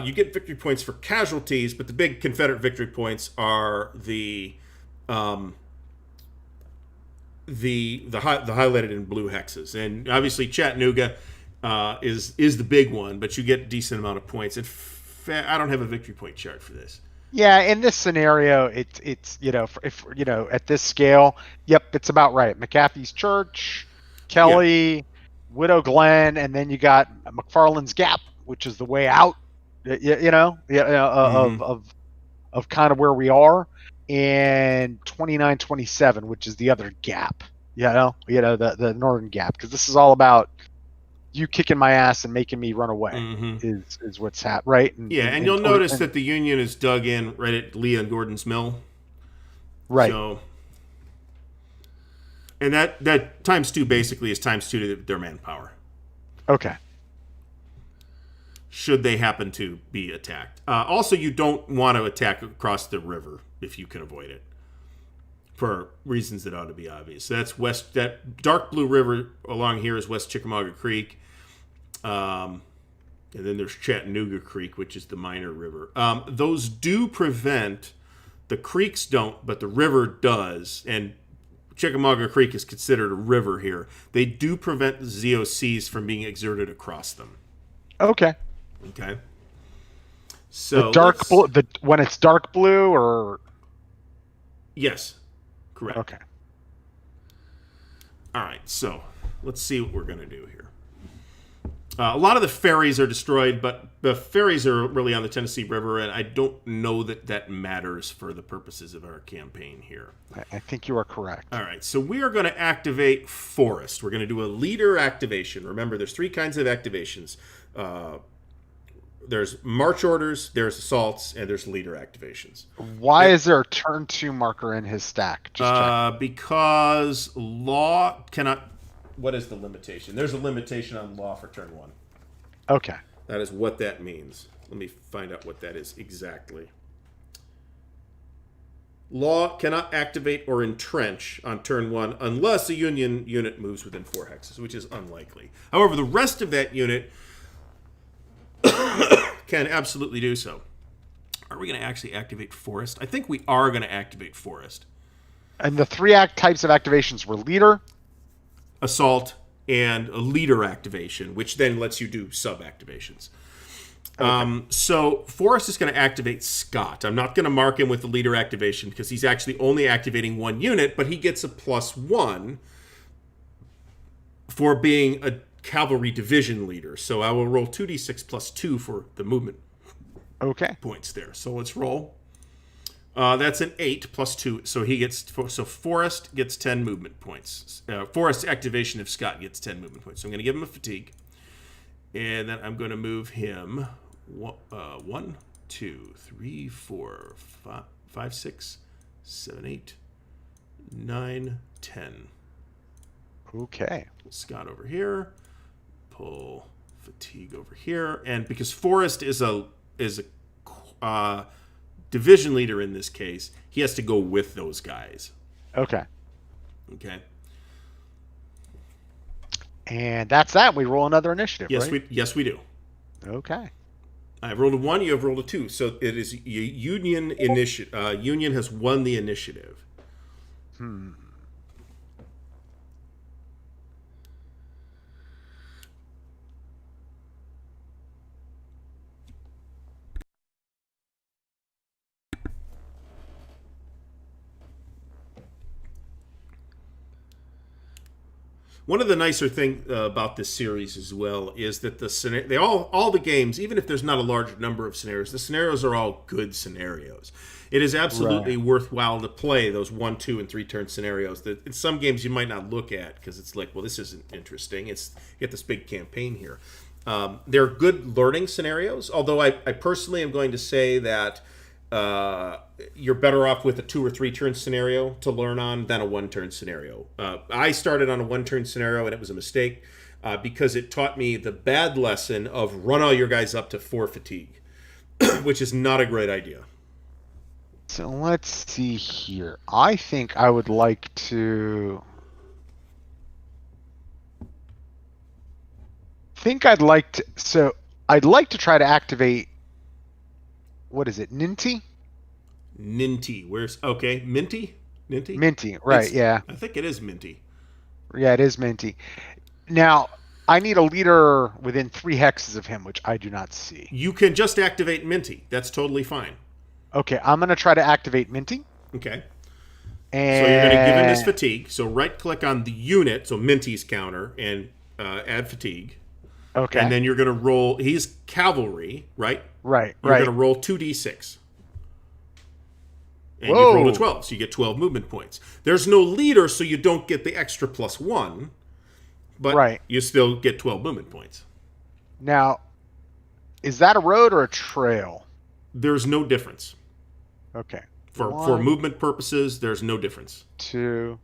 You get victory points for casualties, but the big Confederate victory points are the highlighted in blue hexes. And obviously, Chattanooga is the big one, but you get a decent amount of points. I don't have a victory point chart for this. Yeah, in this scenario, it's if at this scale, yep, it's about right. McAfee's Church, Kelly, Widow Glen, and then you got McFarland's Gap, which is the way out. Of kind of where we are, and 29-27, which is the other gap. The northern gap, because this is all about you kicking my ass and making me run away is what's happening, right? And you'll notice that the Union is dug in right at Lee and Gordon's Mill. Right. So, and that times 2 basically is times 2 to their manpower. Okay. Should they happen to be attacked. Also, you don't want to attack across the river if you can avoid it, for reasons that ought to be obvious. So that's that dark blue river along here is West Chickmauga Creek. And then there's Chattanooga Creek, which is the minor river. Those do prevent, the creeks don't, but the river does. And Chickmauga Creek is considered a river here. They do prevent the ZOCs from being exerted across them. Okay. So the dark blue, when it's dark blue, or yes, correct. Okay. All right, so let's see what we're going to do here. A lot of the ferries are destroyed, but the ferries are really on the Tennessee River, and I don't know that matters for the purposes of our campaign here. I think you are correct. All right, so we are going to activate Forest. We're going to do a leader activation. Remember, there's 3 kinds of activations. There's march orders, there's assaults, and there's leader activations. Why is there a turn 2 marker in his stack? Just check. Because law cannot... What is the limitation? There's a limitation on law for turn 1. Okay. That is what that means. Let me find out what that is exactly. Law cannot activate or entrench on turn 1 unless a Union unit moves within 4 hexes, which is unlikely. However, the rest of that unit can absolutely do so. Are we going to actually activate Forest? I think we are going to activate Forest. And the 3 types of activations were leader, assault, and a leader activation, which then lets you do sub-activations. Okay. So Forrest is going to activate Scott. I'm not going to mark him with the leader activation because he's actually only activating 1 unit, but he gets a +1 for being a cavalry division leader. So I will roll 2d6 +2 for the movement points there. So let's roll. That's an 8 +2. So Forrest gets 10 movement points. Forrest's activation of Scott gets 10 movement points. So I'm going to give him a fatigue. And then I'm going to move him 1, 2, 3, 4, 5, 6, 7, 8, 9, 10. Okay. Pull Scott over here. Pull fatigue over here. And because Forrest is a division leader in this case, he has to go with those guys. Okay. And that's that. We roll another initiative, right? Yes, we do. Okay. I've rolled a 1, you have rolled a 2. So it is Union initiative. Union has won the initiative. One of the nicer things about this series as well is that all the games, even if there's not a large number of scenarios, the scenarios are all good scenarios. It is absolutely worthwhile to play those 1, 2, and 3 turn scenarios that in some games you might not look at because it's like, well, this isn't interesting. You get this big campaign here. They're good learning scenarios, although I personally am going to say that you're better off with a 2 or 3 turn scenario to learn on than a 1 turn scenario. I started on a 1 turn scenario and it was a mistake because it taught me the bad lesson of run all your guys up to 4 fatigue, which is not a great idea. So let's see here. I think I would like to... I'd like to try to activate, what is it, Ninty? Ninty, okay, Minty? Ninty? Minty, right, yeah. I think it is Minty. Yeah, it is Minty. Now, I need a leader within 3 hexes of him, which I do not see. You can just activate Minty. That's totally fine. Okay, I'm going to try to activate Minty. Okay. And... So you're going to give him his fatigue. So right-click on the unit, so Minty's counter, and add fatigue. Okay. And then you're going to roll... He's cavalry, right? Right, You're going to roll 2d6. And you roll a 12, so you get 12 movement points. There's no leader, so you don't get the extra +1, but you still get 12 movement points. Now, is that a road or a trail? There's no difference. Okay. For movement purposes, there's no difference. 2,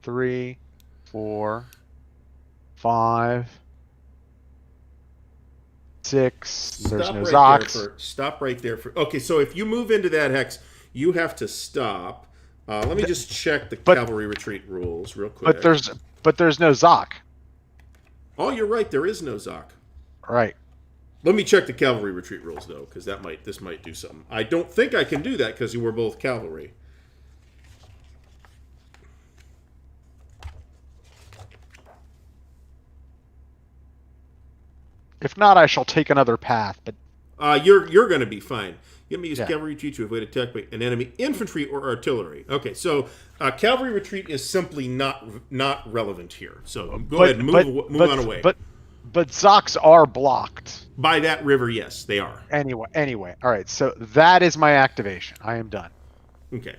3, 4, 5, 6. There's no Zox. Stop right there. Okay, so if you move into that hex, you have to stop. Let me just check the cavalry retreat rules real quick. But there's no Zoc. Oh, you're right. There is no Zoc. Right. Let me check the cavalry retreat rules though, because this might do something. I don't think I can do that because you were both cavalry. If not, I shall take another path. But you're going to be fine. You may use cavalry retreat to avoid attack by an enemy infantry or artillery. Okay, so cavalry retreat is simply not relevant here. So go ahead and move on away. But Zocs are blocked. By that river, yes, they are. Anyway. All right, so that is my activation. I am done. Okay.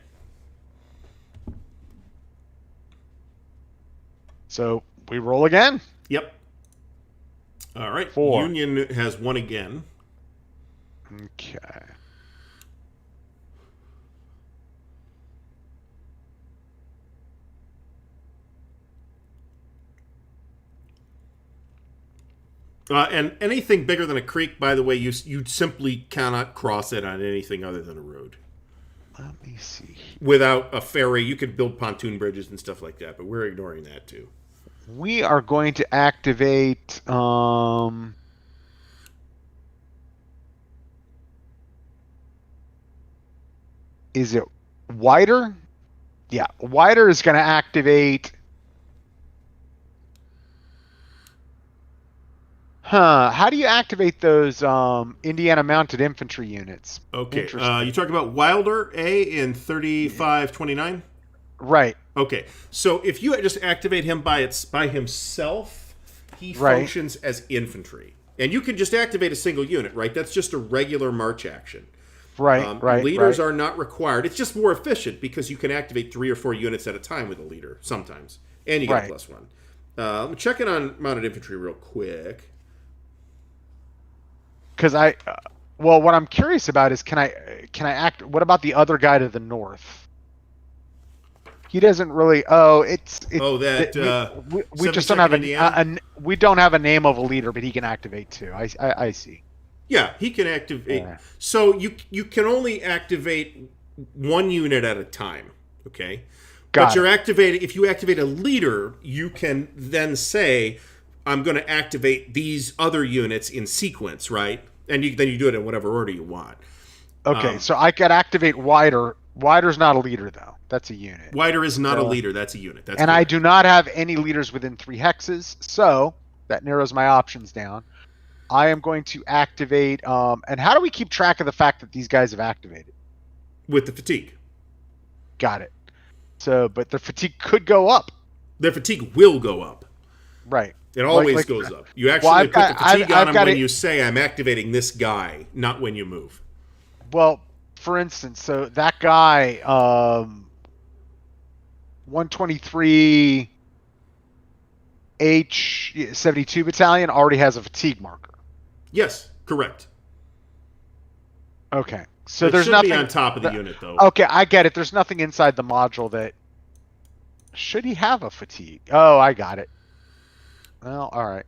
So we roll again? Yep. All right. 4. Union has 1 again. Okay. And anything bigger than a creek, by the way, you simply cannot cross it on anything other than a road. Let me see. Without a ferry, you could build pontoon bridges and stuff like that, but we're ignoring that too. We are going to activate... Is it wider? Yeah, wider is going to activate... How do you activate those Indiana Mounted Infantry units? Okay, you talking about Wilder A in 3529? Right. Okay, so if you just activate him by himself, he functions as infantry. And you can just activate a single unit, right? That's just a regular march action. Right. Leaders are not required. It's just more efficient because you can activate 3 or 4 units at a time with a leader sometimes. And you get a +1. I'm checking on mounted infantry real quick. Because what I'm curious about is can I act? What about the other guy to the north? He doesn't really. We just don't have we don't have a name of a leader, but he can activate too. I see. Yeah, he can activate. Yeah. So you can only activate 1 unit at a time. Okay, but if you activate a leader, you can then say, I'm going to activate these other units in sequence, right? And then you do it in whatever order you want. Okay, so I could activate Wider. Wider's not a leader, though. That's a unit. Wider is not a leader. That's a unit. That's I do not have any leaders within 3 hexes, so that narrows my options down. I am going to activate... and how do we keep track of the fact that these guys have activated? With the fatigue. Got it. So, but the fatigue could go up. Their fatigue will go up. Right. It always goes up. You actually put the fatigue on him when you say, I'm activating this guy, not when you move. Well, for instance, so that guy, 123 H-72 Battalion already has a fatigue marker. Yes, correct. Okay. So It there's should nothing be on top of the unit, though. Okay, I get it. There's nothing inside the module that... Should he have a fatigue? Oh, I got it. Well, all right.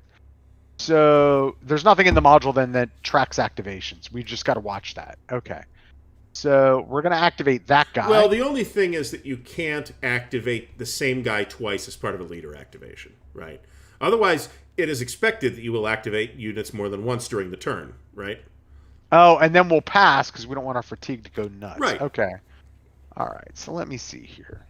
So there's nothing in the module then that tracks activations. We just got to watch that. Okay. So we're going to activate that guy. Well, the only thing is that you can't activate the same guy twice as part of a leader activation, right? Otherwise, it is expected that you will activate units more than once during the turn, right? Oh, and then we'll pass because we don't want our fatigue to go nuts. Right. Okay. All right. So let me see here.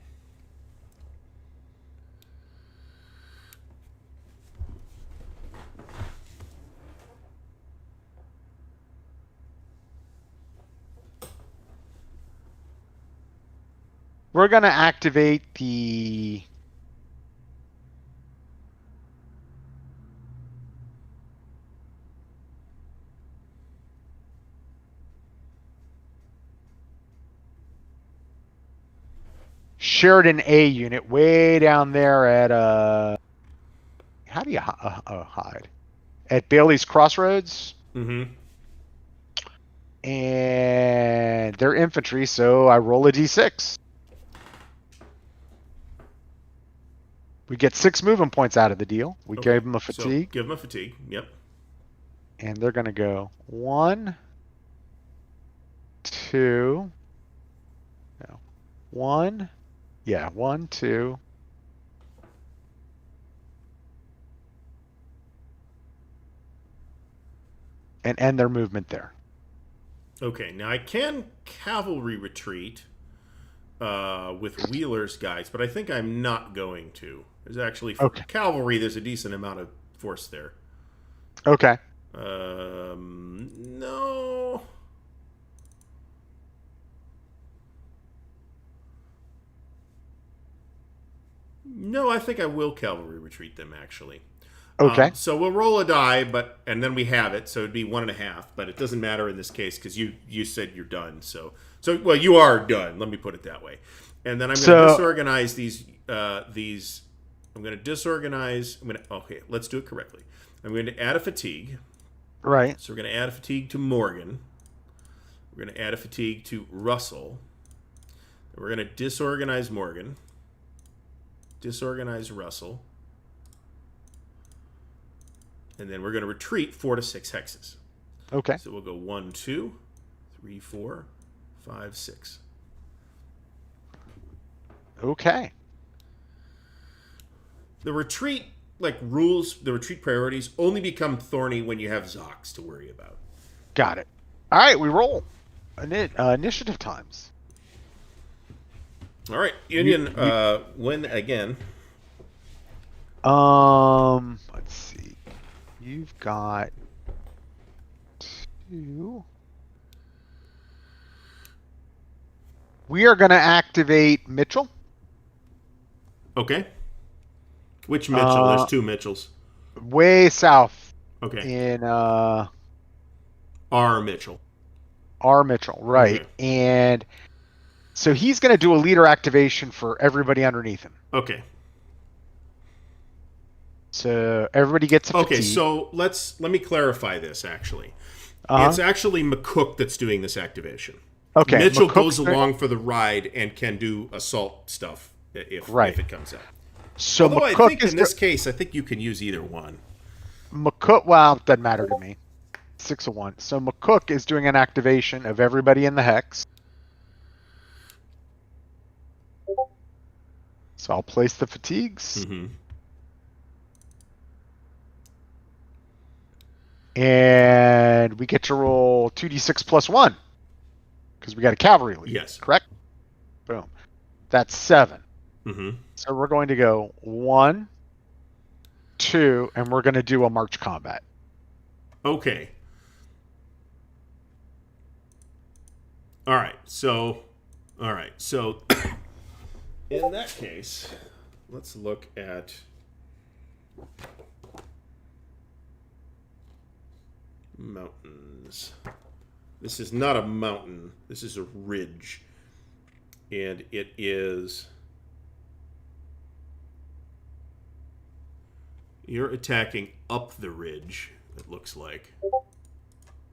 We're going to activate the... Sheridan A unit way down there at how do you hide? At Bailey's Crossroads. Mm-hmm. And they're infantry, so I roll a d6. We get 6 movement points out of the deal. We gave them a fatigue. So give them a fatigue, yep. And they're going to go 1, 2, no, 1, yeah, 1, 2. And end their movement there. Okay, now I can cavalry retreat with Wheeler's guys, but I think I'm not going to. There's actually, for cavalry, there's a decent amount of force there. Okay. No. No, I think I will cavalry retreat them, actually. Okay. So we'll roll a die, and then we have it, so it'd be 1.5, but it doesn't matter in this case because you said you're done. So well, you are done. Let me put it that way. And then I'm going to disorganize these. I'm going to disorganize. Okay, let's do it correctly. I'm going to add a fatigue. Right. So we're going to add a fatigue to Morgan. We're going to add a fatigue to Russell. And we're going to disorganize Morgan. Disorganize Russell. And then we're going to retreat 4 to 6 hexes. Okay. So we'll go 1, 2, 3, 4, 5, 6. Okay. The retreat rules, the retreat priorities only become thorny when you have Zocs to worry about. Got it. All right, we roll. Initiative times. All right, Union, win again. Let's see. You've got 2. We are going to activate Mitchell. Okay. Which Mitchell? There's 2 Mitchells. Way south. Okay. In R. Mitchell. R. Mitchell, right. Okay. And so he's going to do a leader activation for everybody underneath him. Okay. So everybody gets a fatigue. Okay, so let me clarify this, actually. It's actually McCook that's doing this activation. Okay. Mitchell goes along for the ride and can do assault stuff if it comes out. So although McCook I think in this case, I think you can use either one. McCook, well, it doesn't matter to me. 6 of 1. So McCook is doing an activation of everybody in the hex. So I'll place the fatigues. Mm-hmm. And we get to roll 2d6 plus 1. Because we got a cavalry lead. Yes. Correct? Boom. That's 7. Mm-hmm. So we're going to go 1, 2, and we're going to do a march combat. Okay. All right. So in that case, let's look at mountains. This is not a mountain. This is a ridge. And it is... You're attacking up the ridge, it looks like.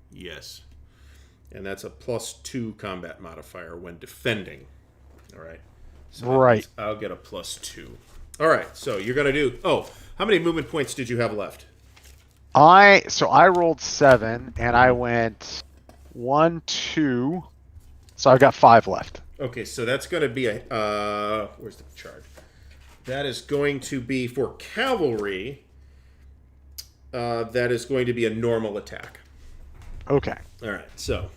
Yes. And that's a +2 combat modifier when defending. All right. So right. I'll get a +2. All right. So you're going to do... Oh, how many movement points did you have left? I rolled 7, and I went 1, 2. So I've got 5 left. Okay, so that's going to be a... where's the chart? That is going to be for cavalry. That is going to be a normal attack. Okay. All right, so...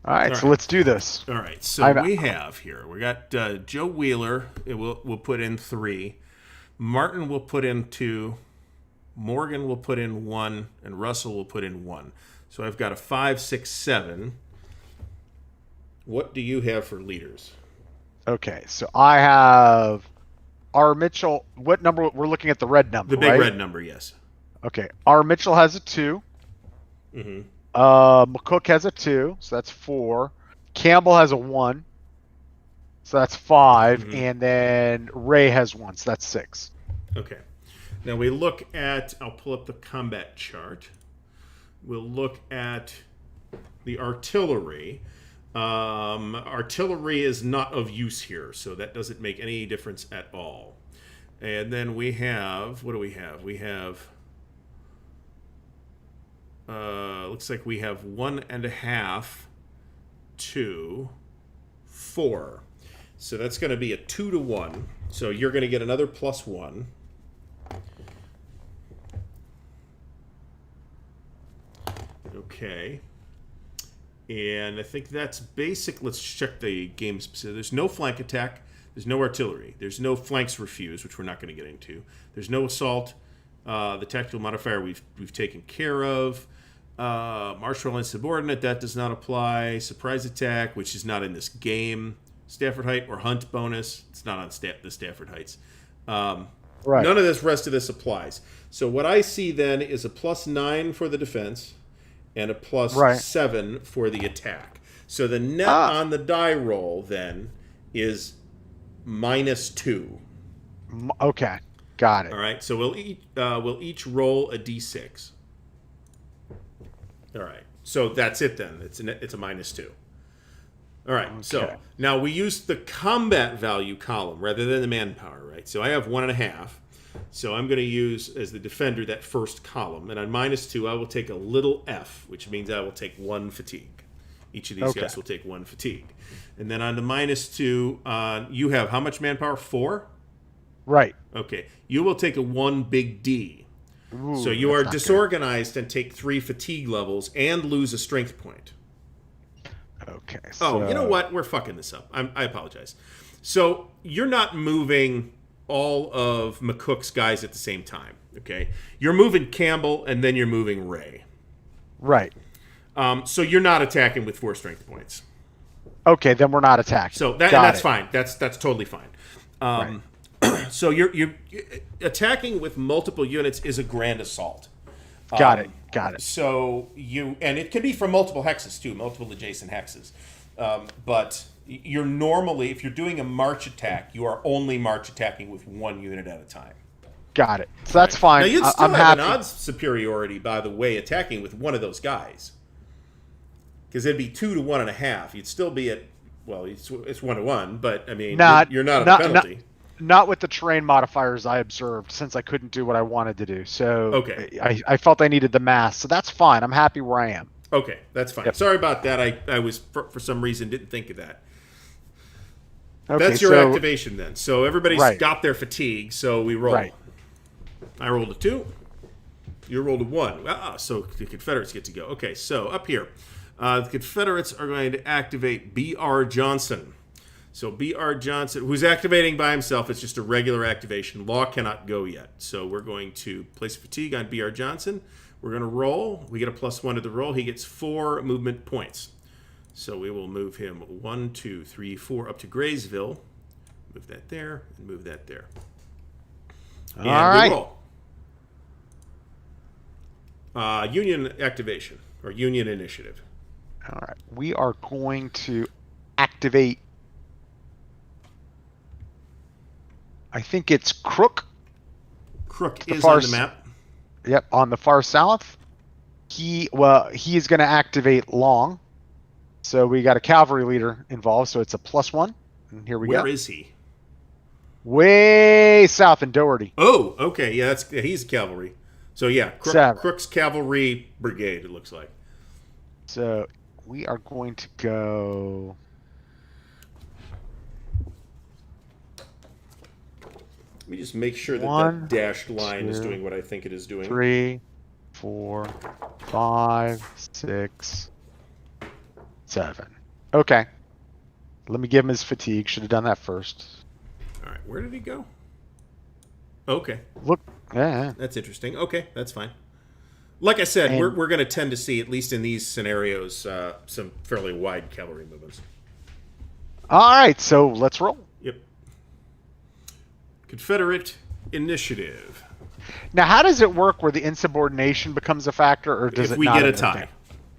All right, so let's do this. All right, so we have here, we got Joe Wheeler. We'll put in 3. Martin will put in 2. Morgan will put in 1. And Russell will put in 1. So I've got a 5, 6, 7. What do you have for leaders? Okay, so I have R. Mitchell. What number? We're looking at the red number, The big right? red number, yes. Okay, R. Mitchell has a 2. Mm-hmm. McCook has a 2, so that's 4. Campbell has a 1, so that's 5. Mm-hmm. And then Ray has 1, so that's 6. Okay. Now we look at... I'll pull up the combat chart. We'll look at the artillery. Artillery is not of use here, so that doesn't make any difference at all. And then we have... What do we have? We have... looks like we have 1.5, 2, 4. So that's going to be a 2 to 1. So you're going to get another +1. Okay. And I think that's basic. Let's check the game specific. There's no flank attack. There's no artillery. There's no flanks refused, which we're not going to get into. There's no assault. The tactical modifier we've taken care of. Martial insubordinate, that does not apply. Surprise attack, which is not in this game. Stafford height or hunt bonus, it's not on the Stafford heights. Right. None of this rest of this applies. So what I see then is a +9 for the defense and a +7 for the attack. So the net on the die roll then is -2. Okay, got it. All right, so we'll each roll a d6. All right, so that's it then. It's a -2. All right, Okay. so now we use the combat value column rather than the manpower, right? So I have 1.5. So I'm going to use, as the defender, that first column. And on -2, I will take a little f, which means I will take 1 fatigue. Each of these guys will take 1 fatigue. And then on the -2, you have how much manpower? 4? Right. Okay. You will take a 1 big D. Ooh, so you are that's not disorganized and take 3 fatigue levels and lose a strength point. good. Okay. So... Oh, you know what? We're fucking this up. I apologize. So you're not moving all of McCook's guys at the same time, okay? You're moving Campbell, and then you're moving Ray. Right. So you're not attacking with 4 strength points. Okay, then we're not attacking. So that's fine. That's totally fine. Right. So you're attacking with multiple units is a grand assault. Got it. So and it can be from multiple hexes too, multiple adjacent hexes. But you're normally, if you're doing a march attack, you are only march attacking with 1 unit at a time. Got it. So that's fine. Now you'd still I'm have happy. an odds superiority, by the way, attacking with one of those guys. Because it'd be 2 to 1.5. You'd still be at, well, it's 1 to 1, but I mean, you're not at a penalty. Not with the terrain modifiers I observed, since I couldn't do what I wanted to do. So okay. I felt I needed the mass. So that's fine. I'm happy where I am. Okay, that's fine. Yep. Sorry about that. I was, for some reason, didn't think of that. Okay, That's your activation then. So everybody's got their fatigue, so we roll. Right. I rolled a 2. You rolled a 1. So the Confederates get to go. Okay, so up here. The Confederates are going to activate B.R. Johnson. So B.R. Johnson, who's activating by himself, it's just a regular activation. Law cannot go yet. So we're going to place fatigue on B.R. Johnson. We're going to roll. We get a +1 to the roll. He gets 4 movement points. So we will move him 1, 2, 3, 4 up to Graysville. Move that there, and move that there. And all right. we roll. Union activation or Union initiative. All right. We are going to activate. I think it's Crook. Crook is on the map. Yep, on the far south. He is going to activate Long. So we got a cavalry leader involved. So it's a +1. And here we go. Where is he? Way south in Doherty. Oh, okay. Yeah, he's cavalry. So yeah, Crook's cavalry brigade. It looks like. So we are going to go. Let me just make sure that dashed line is doing what I think it is doing. 3, 4, 5, 6, 7. Okay. Let me give him his fatigue. Should have done that first. All right. Where did he go? Okay. Look. Yeah. That's interesting. Okay, that's fine. Like I said, we're going to tend to see, at least in these scenarios, some fairly wide cavalry movements. All right. So let's roll. Yep. Confederate initiative. Now, how does it work where the insubordination becomes a factor, or does if it we not get a tie?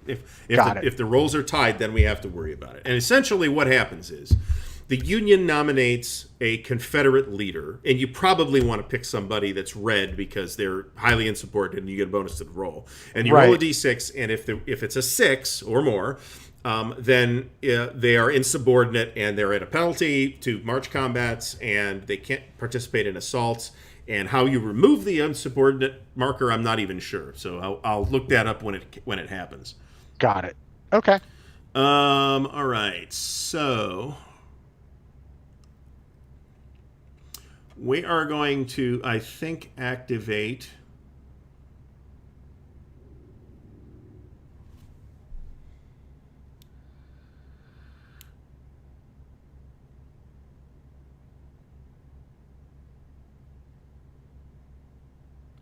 If the rolls are tied, then we have to worry about it. And essentially what happens is the Union nominates a Confederate leader, and you probably want to pick somebody that's red because they're highly insubordinate and you get a bonus to the roll. And you roll a d6, and if it's a 6 or more, then they are insubordinate and they're at a penalty to march combats and they can't participate in assaults. And how you remove the insubordinate marker, I'm not even sure. So I'll look that up when it happens. Got it. Okay. All right. So we are going to, I think, activate.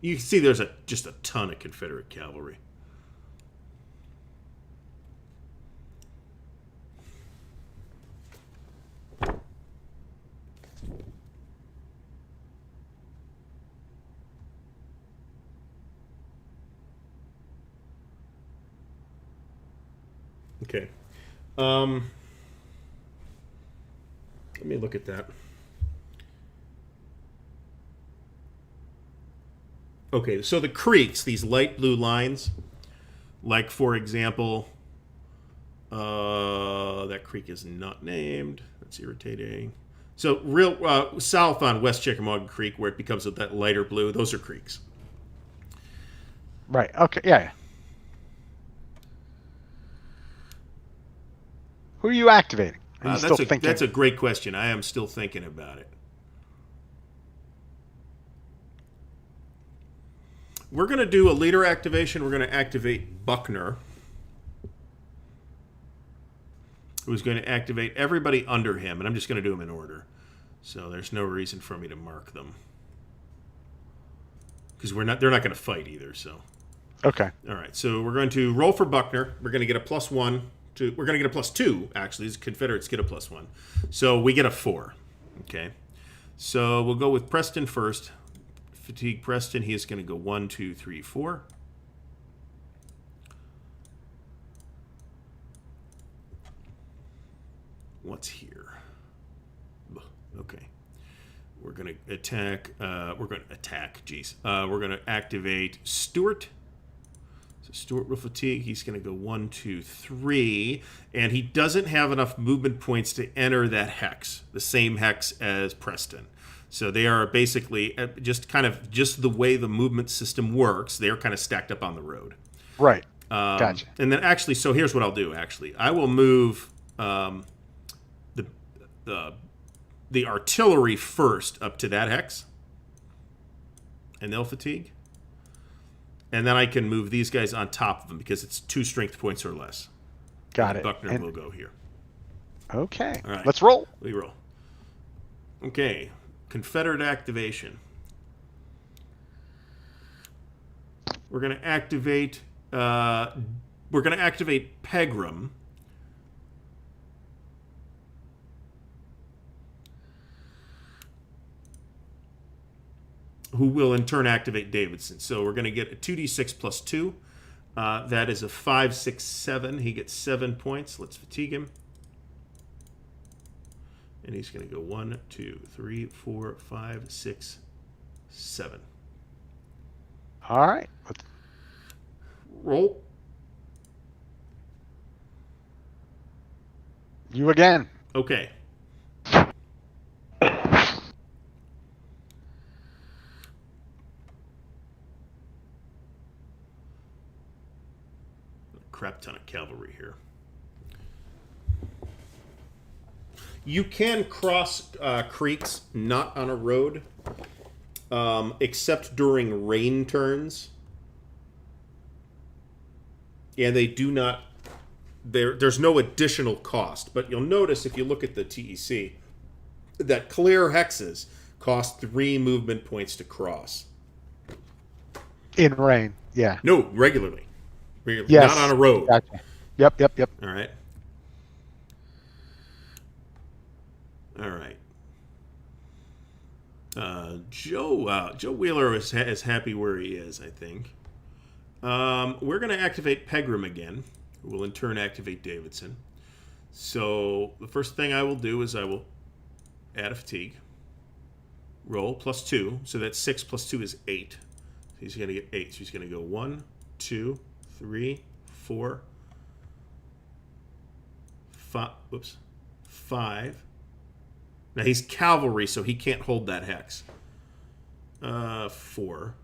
You can see there's just a ton of Confederate cavalry. Okay. Let me look at that. Okay, so the creeks, these light blue lines, like, for example, that creek is not named. That's irritating. So real south on West Chickmauga Creek, where it becomes that lighter blue, those are creeks. Right. Okay. Yeah. Who are you activating? Are you still thinking? That's a great question. I am still thinking about it. We're going to do a leader activation. We're going to activate Buckner, who's going to activate everybody under him, and I'm just going to do them in order. So there's no reason for me to mark them because they're not going to fight either. So okay. All right. So we're going to roll for Buckner. We're going to get a +1. We're going to get a +2. Actually, these Confederates get a +1, so we get a 4. Okay. So we'll go with Preston first. Fatigue Preston, he is going to go 1, 2, 3, 4. What's here? Okay. We're going to attack. Jeez. We're going to activate Stuart. So Stuart with fatigue, he's going to go 1, 2, 3. And he doesn't have enough movement points to enter that hex, the same hex as Preston. So they are basically just the way the movement system works. They are kind of stacked up on the road. Right. Gotcha. And then actually, so here's what I'll do. Actually, I will move the artillery first up to that hex, and they'll fatigue. And then I can move these guys on top of them because it's 2 strength points or less. Got it. Buckner will go here. Okay. All right. Let's roll. We roll. Okay. Confederate activation. We're going to activate. Pegram. who will in turn activate Davidson. So we're going to get a 2d6 plus 2. That is a 5, 6, 7. He gets 7 points. Let's fatigue him. And he's going to go 1, 2, 3, 4, 5, 6, 7. All right. Roll. You again. Okay. Crap ton of cavalry here. You can cross creeks not on a road, except during rain turns. And they do not. There's no additional cost. But you'll notice if you look at the TEC that clear hexes cost 3 movement points to cross. In rain, yeah. No, regularly. Yes. Not on a road. Gotcha. Yep. All right. All right. Joe Wheeler is happy where he is, I think. We're going to activate Pegram again, who will in turn activate Davidson. So the first thing I will do is I will add a fatigue. Roll plus 2. So that's 6 plus 2 is 8. So he's going to get 8. So he's going to go 1, 2, 3, 4, 5. Whoops. 5. Now he's cavalry, so he can't hold that hex. 4.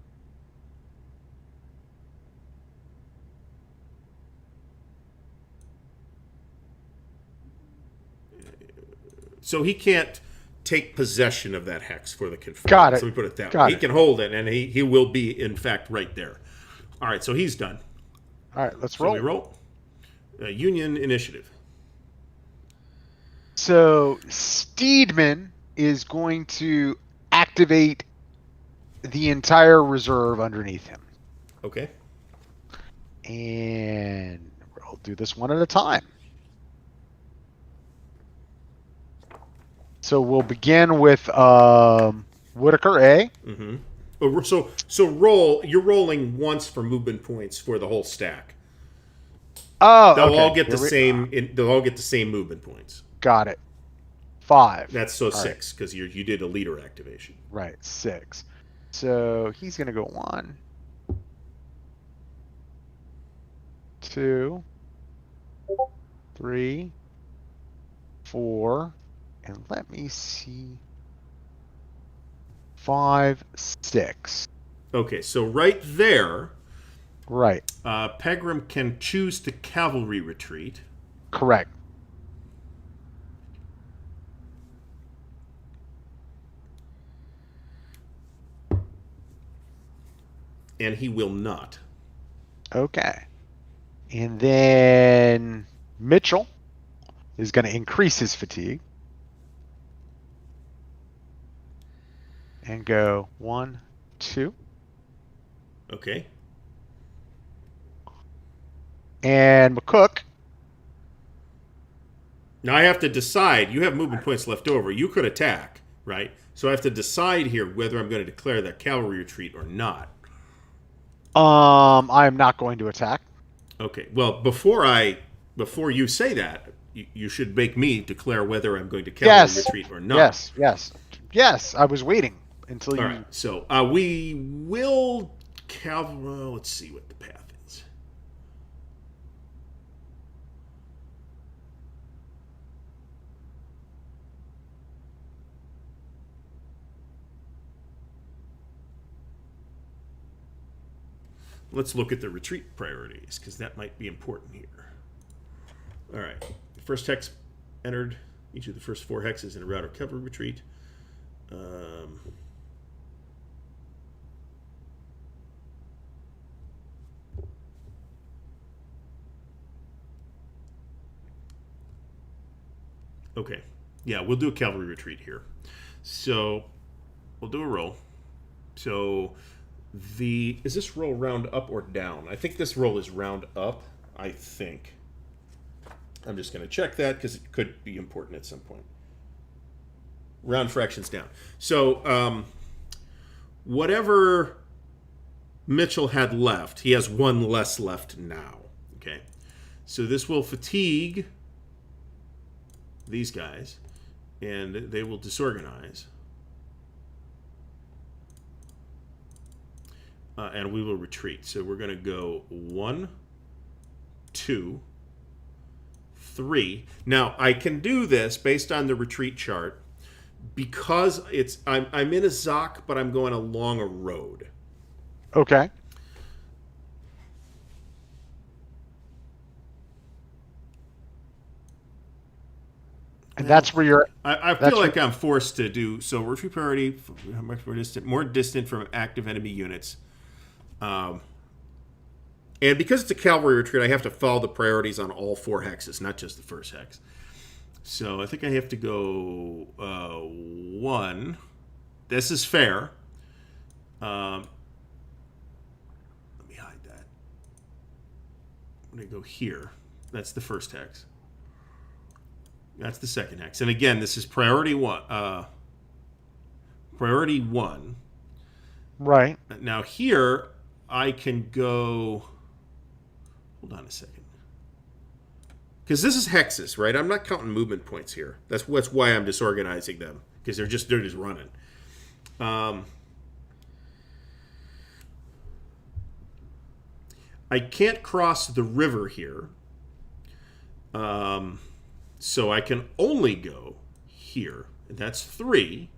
So he can't take possession of that hex for the Confederates. Got it. So we put it that Got way. it. He can hold it, and he will be, in fact, right there. All right, so he's done. All right, let's So roll. we roll. Union initiative. So Steedman is going to activate the entire reserve underneath him. Okay. And we'll do this one at a time. So we'll begin with Whitaker A. Mm-hmm. So roll. You're rolling once for movement points for the whole stack. Oh, They'll okay. all get the Here we- same. They'll all get the same movement points. Got it. 5. That's so All 6 because you did a leader activation. Right, 6. So he's going to go 1, 2, 3, 4, and let me see, 5, 6. Okay, so right there, Right, Pegram can choose to cavalry retreat. correct. And he will not. Okay. And then Mitchell is going to increase his fatigue. And go 1, 2. Okay. And McCook. Now I have to decide. You have movement points left over. You could attack, right? So I have to decide here whether I'm going to declare that cavalry retreat or not. I am not going to attack. Okay. Well, before you say that, you should make me declare whether I'm going to cavalry retreat or not. Yes. I was waiting until you. All right. So we will cavalry. Well, let's see what the path is. Let's look at the retreat priorities, because that might be important here. All right. The first hex entered each of the first 4 hexes in a route of cavalry retreat. Okay. Yeah, we'll do a cavalry retreat here. So we'll do a roll. So is this roll round up or down? I think this roll is round up, I think. I'm just going to check that because it could be important at some point. Round fractions down. So whatever Mitchell had left, he has one less left now. Okay, so this will fatigue these guys, and they will disorganize. And we will retreat. So we're going to go 1, 2, 3. Now, I can do this based on the retreat chart because I'm in a Zoc, but I'm going along a road. Okay. And that's where you're. I feel like I'm forced to do so. Retreat priority, much more distant from active enemy units. And because it's a cavalry retreat, I have to follow the priorities on all 4 hexes, not just the first hex. So I think I have to go 1. This is fair. Let me hide that. I'm going to go here. That's the first hex. That's the second hex. And again, this is priority 1. Priority 1. Right. Now here, I can go... Hold on a second. Because this is hexes, right? I'm not counting movement points here. That's why I'm disorganizing them. Because they're just running. I can't cross the river here. So I can only go here. And that's 3.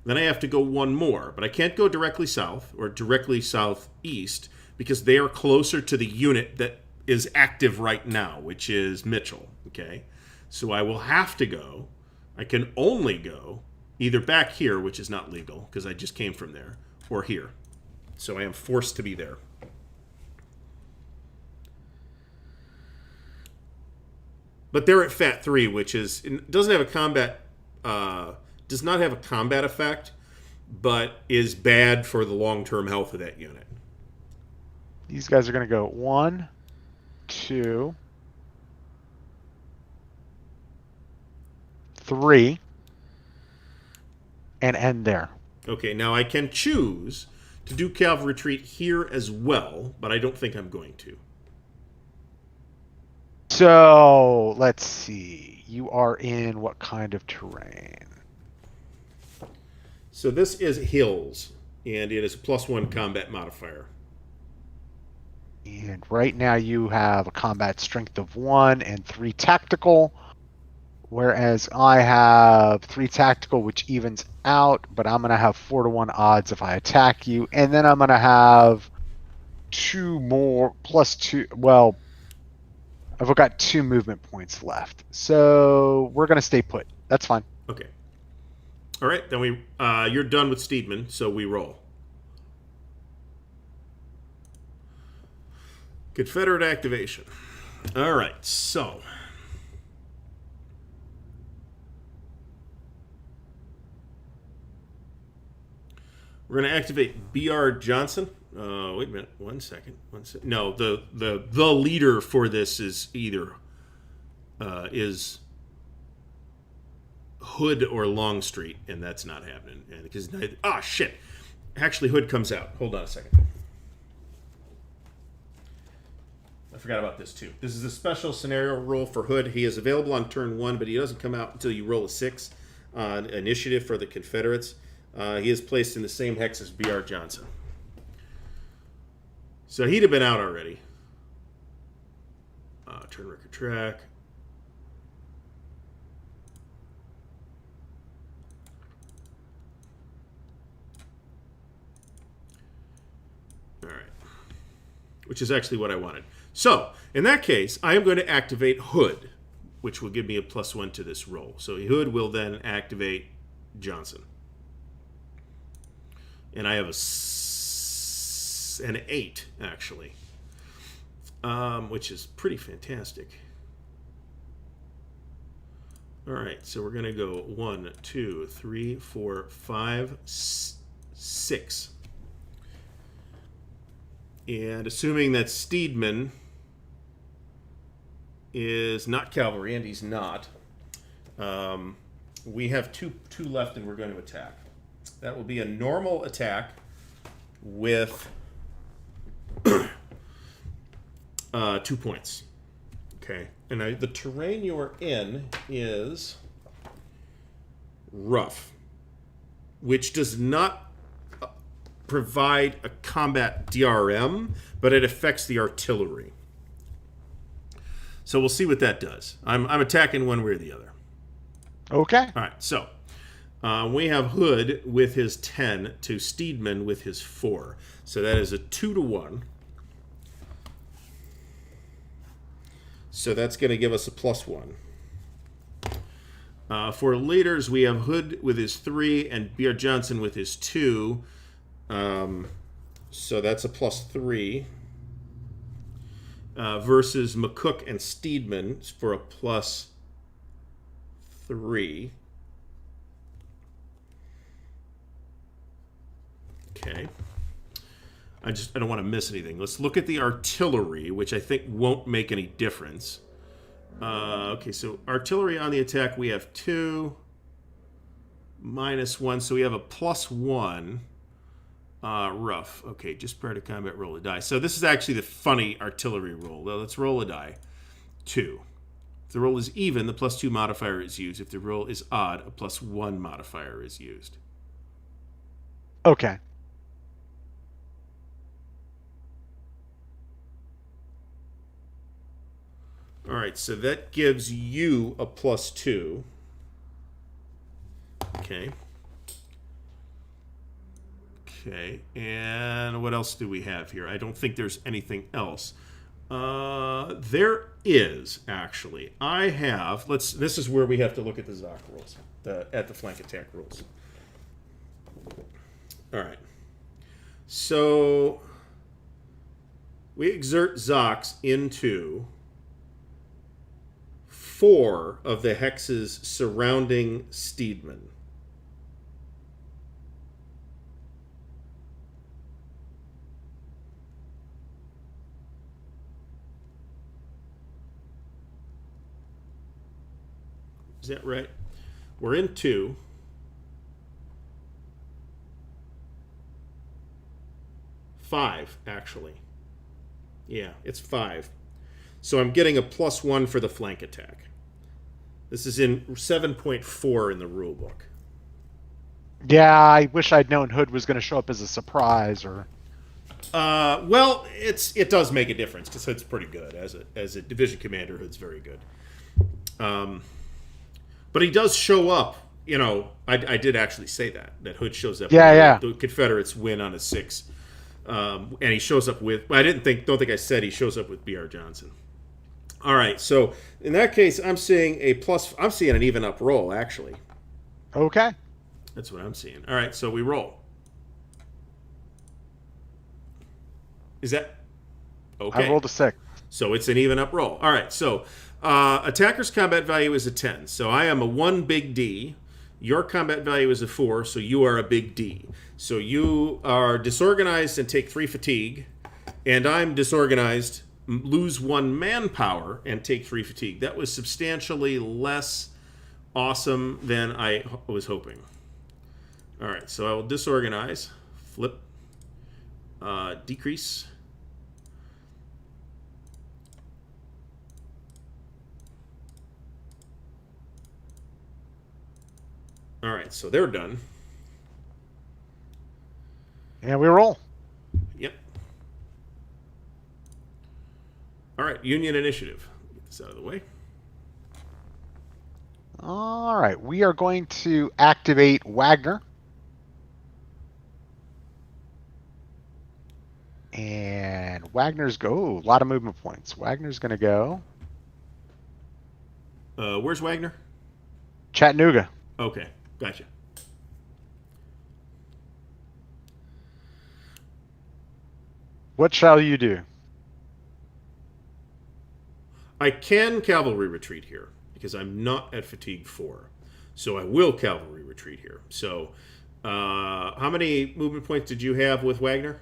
Then I have to go 1 more. But I can't go directly south or directly southeast because they are closer to the unit that is active right now, which is Mitchell. Okay? So I will have to go. I can only go either back here, which is not legal because I just came from there, or here. So I am forced to be there. But they're at Fat 3, which is doesn't have a combat, does not have a combat effect, but is bad for the long-term health of that unit. These guys are going to go 1, 2, 3, and end there. Okay, now I can choose to do cavalry retreat here as well, but I don't think I'm going to. So, let's see. You are in what kind of terrain? So this is hills, and it is a +1 combat modifier. And right now you have a combat strength of 1 and 3 tactical, whereas I have 3 tactical, which evens out, but I'm going to have 4-to-1 odds if I attack you, and then I'm going to have 2 more, +2, well, I've got 2 movement points left. So we're going to stay put. That's fine. Okay. All right, then you're done with Steedman, so we roll. Confederate activation. All right, so we're going to activate B.R. Johnson. Wait a minute, one second. No, the leader for this is either is Hood or Longstreet, and that's not happening. Because shit. Actually, Hood comes out. Hold on a second. I forgot about this too. This is a special scenario roll for Hood. He is available on turn 1, but he doesn't come out until you roll a 6 on initiative for the Confederates. He is placed in the same hex as B.R. Johnson. So he'd have been out already. Turn record track. All right. Which is actually what I wanted. So, in that case, I am going to activate Hood, which will give me a +1 to this roll. So Hood will then activate Johnson. And I have an 8, actually, which is pretty fantastic. All right, so we're going to go 1, 2, 3, 4, 5, 6. And assuming that Steedman is not cavalry, and he's not, we have two left, and we're going to attack. That will be a normal attack with 2 points. Okay, and the terrain you are in is rough, which does not provide a combat DRM, but it affects the artillery. So we'll see what that does. I'm attacking one way or the other. Okay. All right, so we have Hood with his 10 to Steedman with his 4. So that is a 2-to-1. So that's going to give us a +1. For leaders, we have Hood with his 3 and B.R. Johnson with his 2. So that's a +3. Versus McCook and Steedman for a +3. Okay. I don't want to miss anything. Let's look at the artillery, which I think won't make any difference. Okay, so artillery on the attack, we have 2 -1, so we have a +1. Rough. Okay, just prior to combat, roll a die. So this is actually the funny artillery roll. Well, let's roll a die. 2. If the roll is even, the +2 modifier is used. If the roll is odd, a +1 modifier is used. Okay. All right, so that gives you a +2. Okay. Okay, and what else do we have here? I don't think there's anything else. There is, actually. I have, this is where we have to look at the Zoc rules, at the flank attack rules. All right. So we exert Zocs into 4 of the hexes surrounding Steedman. Is that right? We're in 2. Five, actually. Yeah, it's 5. So I'm getting a +1 for the flank attack. This is in 7.4 in the rule book. Yeah, I wish I'd known Hood was going to show up as a surprise, or. Well, it does make a difference because Hood's pretty good as a division commander. Hood's very good. But he does show up. You know, I did actually say that Hood shows up. Yeah. The Confederates win on a 6, and he shows up with. Don't think I said he shows up with B.R. Johnson. All right, so in that case, I'm seeing I'm seeing an even up roll actually. Okay. That's what I'm seeing. All right, so we roll. Is that okay? I rolled a 6. So it's an even up roll. All right, so attacker's combat value is a 10. So I am a 1 big D. Your combat value is a 4, so you are a big D. So you are disorganized and take 3 fatigue, and I'm disorganized, lose 1 manpower, and take 3 fatigue. That was substantially less awesome than I was hoping. All right, so I will disorganize, flip, decrease. All right, so they're done. And we roll. Yep. All right, Union Initiative. Get this out of the way. All right, we are going to activate Wagner. And Wagner's go. A lot of movement points. Wagner's going to go. Where's Wagner? Chattanooga. Okay, gotcha. What shall you do? I can cavalry retreat here because I'm not at fatigue 4. So I will cavalry retreat here. So how many movement points did you have with Wagner?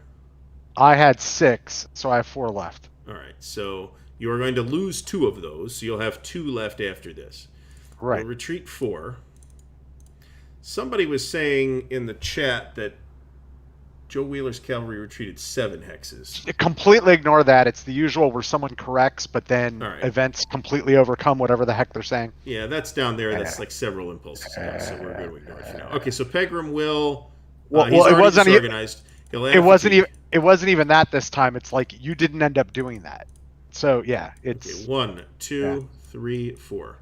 I had 6, so I have 4 left. All right, so you are going to lose 2 of those, so you'll have 2 left after this. Right. We'll retreat 4. Somebody was saying in the chat that Joe Wheeler's cavalry retreated 7 hexes. Completely ignore that. It's the usual where someone corrects, but then All right. events completely overcome whatever the heck they're saying. Yeah, that's down there. That's Yeah. like several impulses ago, so we're going to ignore it for now. Okay, so Pegram will. Well, He's it already wasn't. disorganized. He'll add It wasn't fatigue. even. It wasn't even that this time. It's like you didn't end up doing that. So yeah, it's Okay, 1, 2, 3, 4.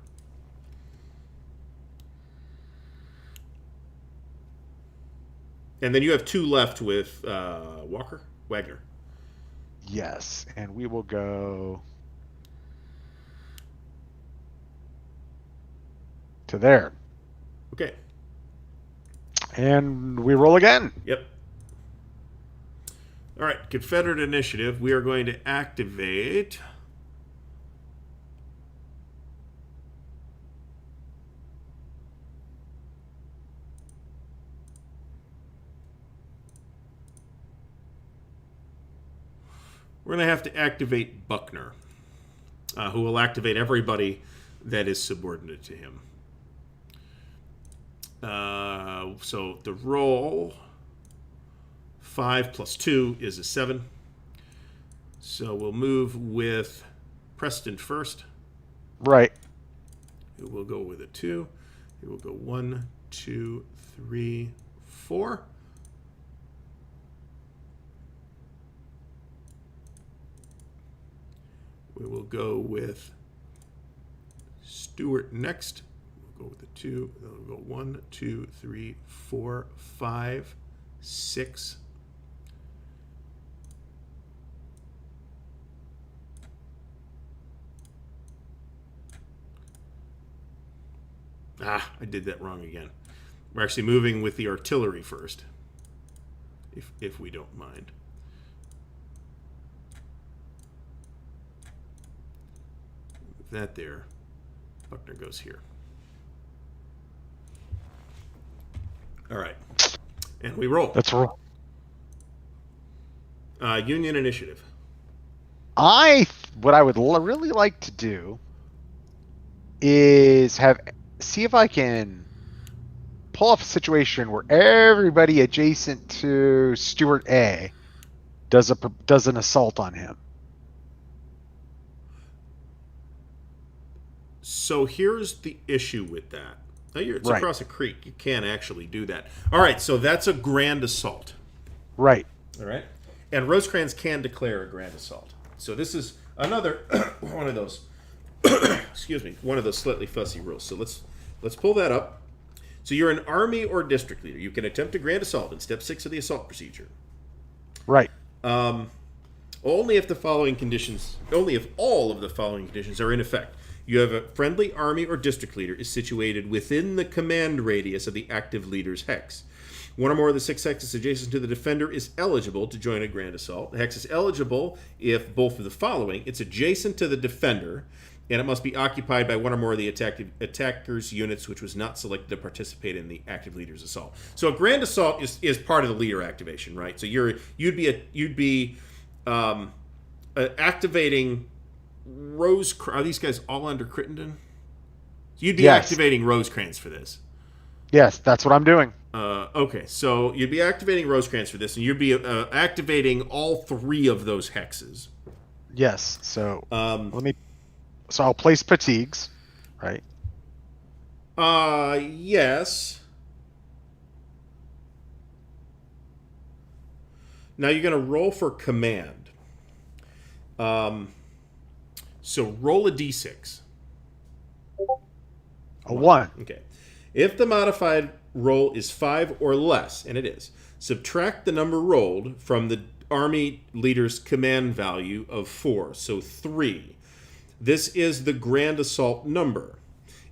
And then you have 2 left with Wagner. yes, and we will go to there, Okay. and we roll again. Yep. All right, Confederate initiative. We are going to activate. We're going to have to activate Buckner, who will activate everybody that is subordinate to him. So the roll 5 plus 2 is a 7. So we'll move with Preston first. Right. It will go with a 2. It will go 1, 2, 3, 4. We will go with Stewart next. We'll go with the 2. Then we'll go 1, 2, 3, 4, 5, 6. I did that wrong again. We're actually moving with the artillery first, if we don't mind. With that there, Buckner goes here. All right, and we roll. Let's roll. Union initiative. What I would really like to do is see if I can pull off a situation where everybody adjacent to Stuart A does an assault on him. So here's the issue with that. It's Right. across a creek. You can't actually do that. All right, so that's a grand assault. Right. All right. And Rosecrans can declare a grand assault. So this is another one of those excuse me, one of those slightly fussy rules. So let's pull that up. So you're an army or district leader. You can attempt a grand assault in step 6 of the assault procedure. Right. Only if all of the following conditions are in effect. You have a friendly army or district leader is situated within the command radius of the active leader's hex. One or more of the 6 hexes adjacent to the defender is eligible to join a grand assault. The hex is eligible if both of the following: it's adjacent to the defender, and it must be occupied by one or more of the attacker's units which was not selected to participate in the active leader's assault. So a grand assault is part of the leader activation, right? So you'd be activating Rose. Are these guys all under Crittenden? You'd be activating Rosecrans for this. Yes, that's what I'm doing. Okay, so you'd be activating Rosecrans for this, and you'd be activating all 3 of those hexes. Yes. So So I'll place fatigues, right? Yes. Now you're going to roll for command. So roll a d6. A 1. Okay. If the modified roll is 5 or less, and it is, subtract the number rolled from the army leader's command value of 4, so 3. This is the grand assault number.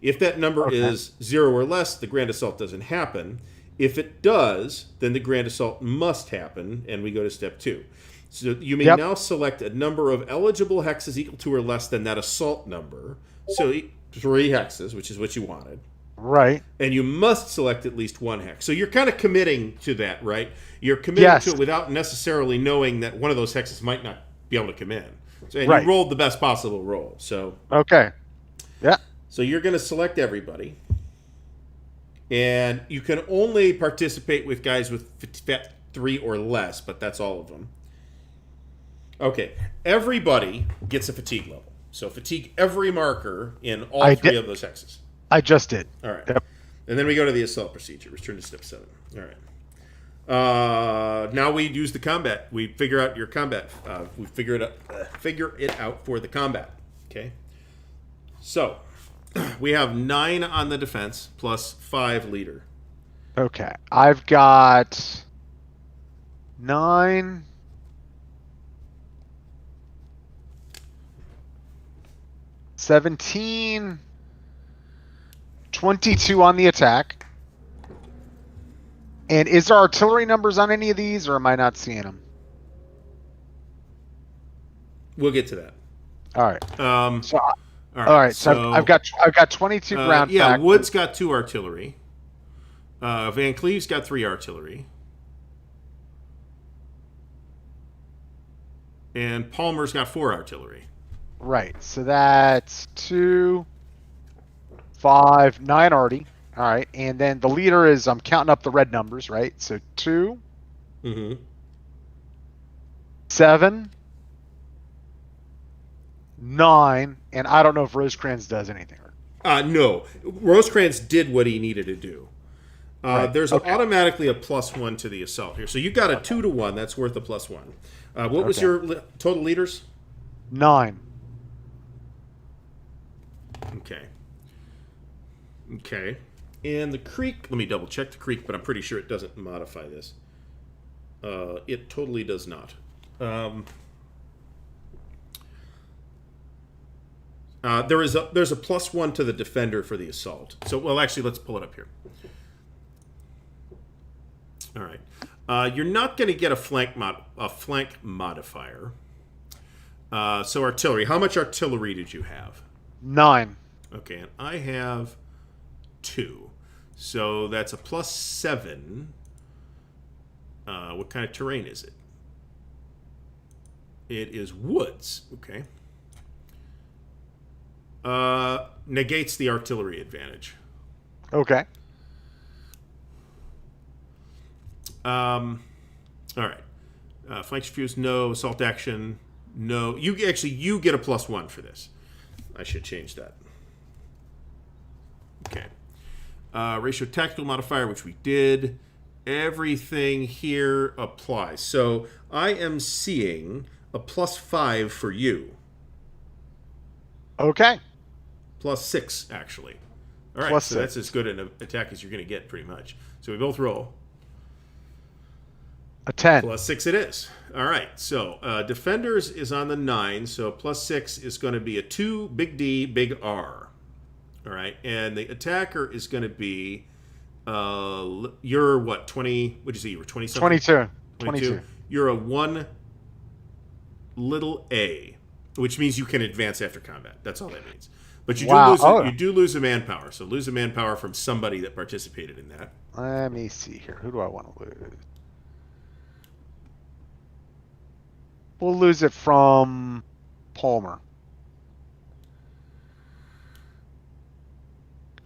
If that number is 0 or less, the grand assault doesn't happen. If it does, then the grand assault must happen, and we go to step 2. So you may now select a number of eligible hexes equal to or less than that assault number. So 3 hexes, which is what you wanted. Right. And you must select at least 1 hex. So you're kind of committing to that, right? You're committing to it without necessarily knowing that one of those hexes might not be able to come in. So, and you rolled the best possible roll. So So you're going to select everybody. And you can only participate with guys with 3 or less, but that's all of them. Okay, everybody gets a fatigue level. So fatigue every marker in all three of those hexes. I just did. All right. Yep. And then we go to the assault procedure. Return to step 7. All right. Now we use the combat. We figure out your combat. We figure it out for the combat. Okay. So we have 9 on the defense plus 5 leader. Okay. I've got 9. 17, 22 on the attack. And is there artillery numbers on any of these, or am I not seeing them? We'll get to that. All right. All right. So I've got 22 ground. Yeah, Wood's got 2 artillery. Van Cleve's got 3 artillery. And Palmer's got 4 artillery. Right. So that's 2, 5, 9 already. All right. And then the leader is, I'm counting up the red numbers, right? So 2, 7, 9, and I don't know if Rosecrans does anything. No. Rosecrans did what he needed to do. Right. There's automatically a +1 to the assault here. So you got a 2 to 1. That's worth a +1. What was your total leaders? 9. Okay. And the creek, let me double check the creek, but I'm pretty sure it doesn't modify this. It totally does not. There's a +1 to the defender for the assault. So, well, actually, let's pull it up here. All right. You're not going to get a flank modifier. So artillery. How much artillery did you have? 9. Okay, and I have 2. So that's a +7. What kind of terrain is it? It is woods. Okay. Negates the artillery advantage. Okay. All right. Flank fuse, no. Assault action, no. You get a +1 for this. I should change that. Okay. Ratio tactical modifier, which we did. Everything here applies. So I am seeing a +5 for you. Okay. +6, actually. All right, so that's as good an attack as you're going to get, pretty much. So we both roll. A 10. +6 it is. All right, so defenders is on the 9, so +6 is going to be a 2, big D, big R. All right, and the attacker is going to be, you're what, 20, what'd you say, you were 20-something? 22. You're a 1 little a, which means you can advance after combat. That's all that means. But you do lose a manpower, so lose a manpower from somebody that participated in that. Let me see here. Who do I want to lose? We'll lose it from Palmer.